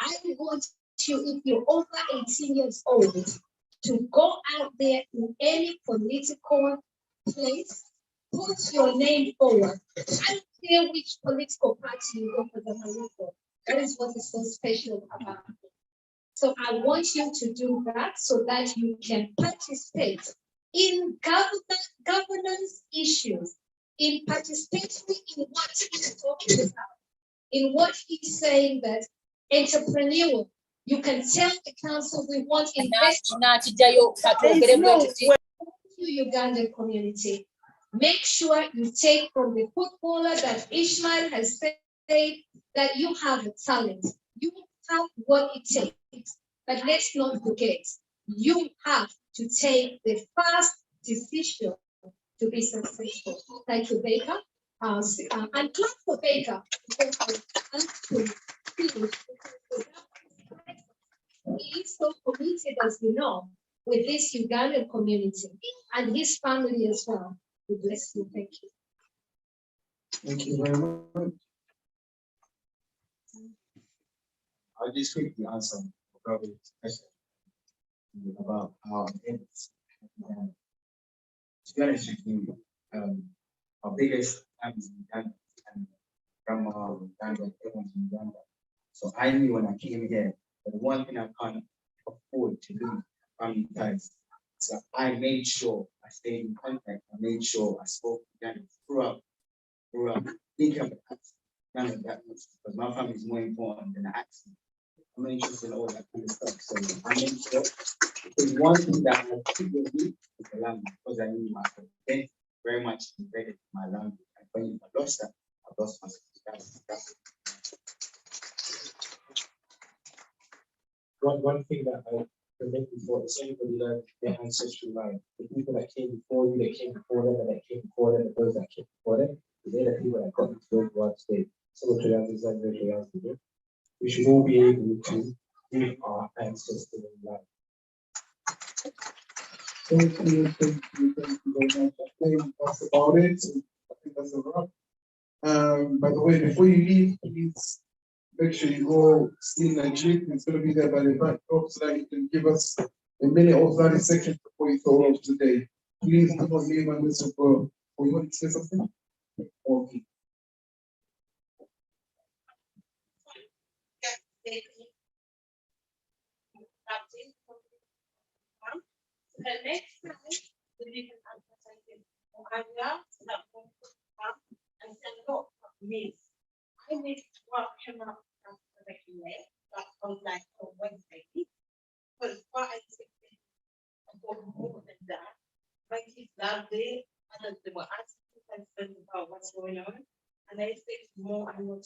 I want you, if you're over 18 years old, to go out there in any political place, put your name forward. I don't care which political party you represent. That is what is so special about it. So I want you to do that so that you can participate in governance issues, in participating in what he's talking about, in what he's saying that entrepreneur, you can tell the council we want investment. To Ugandan community, make sure you take from the footballer that Ishmael has said that you have a talent, you have what it takes. But let's not forget, you have to take the first decision to be successful. Thank you, Baker. And clap for Baker. He is so committed, as you know, with this Ugandan community and his family as well. We bless you. Thank you. Thank you very much. I'll just quickly answer probably question about our parents. To be honest with you, our biggest family is in Uganda, and grandma in Uganda, everyone's in Uganda. So I knew when I came here, the one thing I can't afford to do, family ties. So I made sure I stayed in contact. I made sure I spoke to Uganda throughout. Thinking of accent, that much, because my family is more important than the accent. I'm not interested in all that kind of stuff. So I made sure, because one thing that I took with me is the language, because I knew my identity very much embedded in my language. And when I lost that, I lost myself. That's One thing that I can make before is anybody learn their ancestral line. The people that came before you, that came before them, and that came before them, and those that came before them, they're the people that got into the world state. So we should all be able to live our ancestral line. Thank you very much. I think that's about it. I think that's a wrap. By the way, before you leave, please make sure you go see Najib. It's going to be there by the back door so that you can give us a minute or 30 seconds before you throw off today. Please do not leave on this for. Oh, you want to say something? Okay. The next time, we can advertise it on Anya, that one and say, look, miss, I need to work him up but on like on Wednesday. But what I think about more than that, my kids that day, and they were asking questions about what's going on, and I said more and more.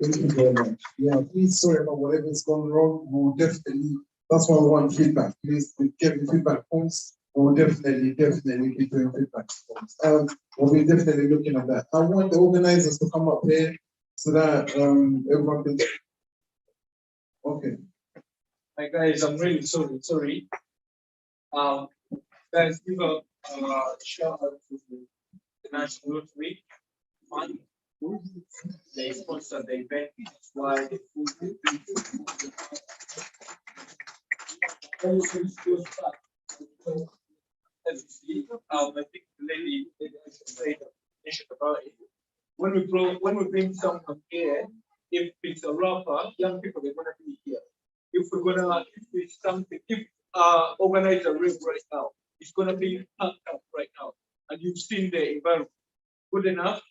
Thank you very much. Yeah, please, sorry about whatever's gone wrong. We'll definitely, that's why we want feedback. Please give me feedback forms. We'll definitely be doing feedback forms. We'll be definitely looking at that. I want the organizers to come up here so that everyone can. Okay. Hi guys, I'm really sorry. Guys, give a shout out to International Rotary Fund. They sponsor the event, that's why the food I think the lady said about it. When we bring someone here, if it's a rapper, young people they're gonna be here. If it's something, if organize a rave right now, it's gonna be packed up right now, and you've seen the environment. Good enough.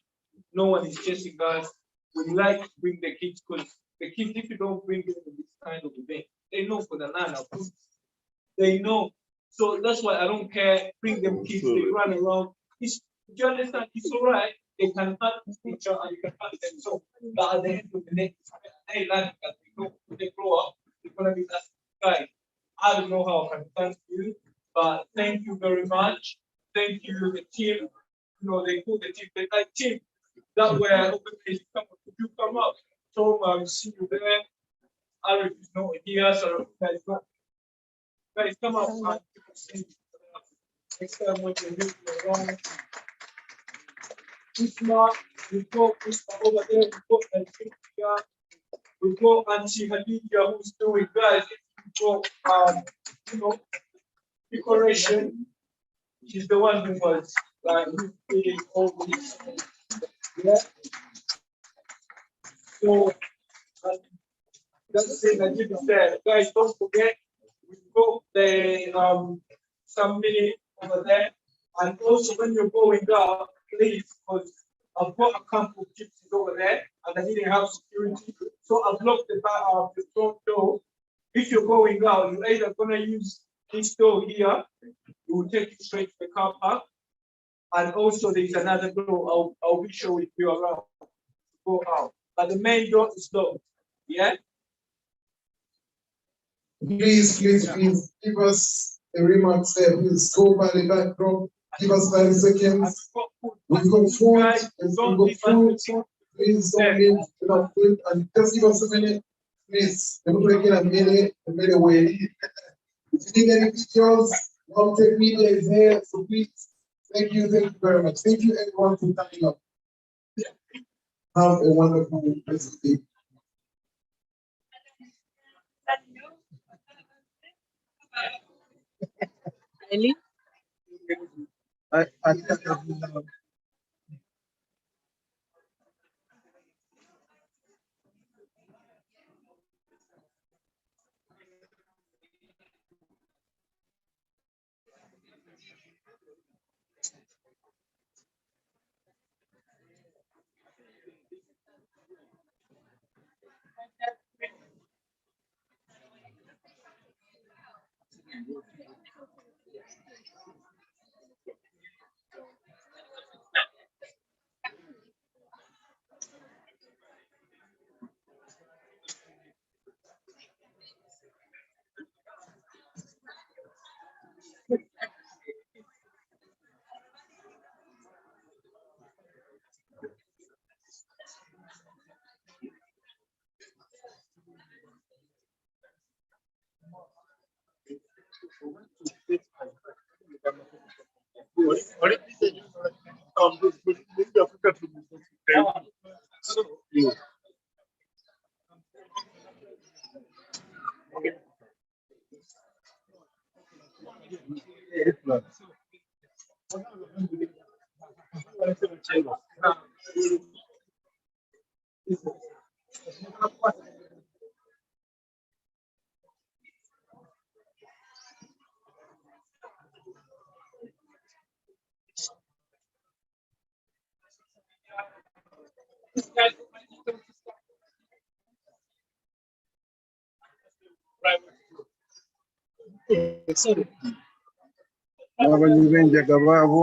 No one is chasing us. We like to bring the kids because the kids, if you don't bring them to this kind of event, they know for the nana. They know. So that's why I don't care. Bring them kids, they run around. Do you understand? It's all right. They can have this picture and you can have them. So, but at the end of the day, they learn that when they grow up, they're gonna be that guy. I don't know how I can thank you, but thank you very much. Thank you, the team. You know, they put the team, they like team. That way, I hope you come up. So I'll see you there. Arif is not here, so guys, come up and see. Next time when you meet around. Isma, we go Isma over there, we go and Cynthia, we go Auntie Hadija who's doing guys, we go decoration. She's the one who was who's doing all this. Yeah. So that's the thing I didn't say. Guys, don't forget, we go the some minute over there. And also when you're going up, please, because I've got a camp of gypsies over there and I didn't have security. So I've locked the front door. If you're going out, you're either gonna use this door here, it will take you straight to the car park. And also there's another door, I'll be showing you around to go out. But the main door is locked. Yeah? Please give us a remark there. Please go by the back row. Give us 5 seconds. We've got food. Please don't leave without food. And just give us a minute. Please, we're breaking a minute away. If you need any pictures, Tech Media is here. So please, thank you very much. Thank you everyone for coming up. Have a wonderful rest of the day. Ellie? I Abajibenjaga baabo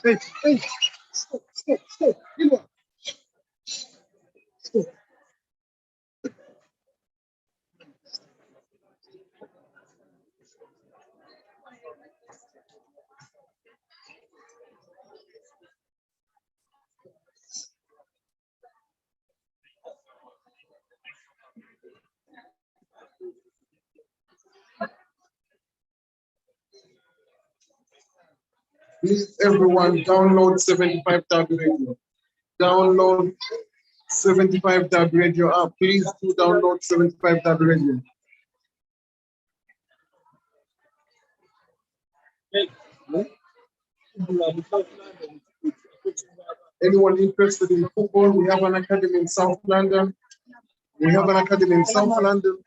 Hey, hey, stop, stop, stop. You know, stop. Please, everyone, download 75 Tab Radio. Download 75 Tab Radio app. Please do download 75 Tab Radio. Anyone interested in football? We have an academy in South London. We have an academy in South London.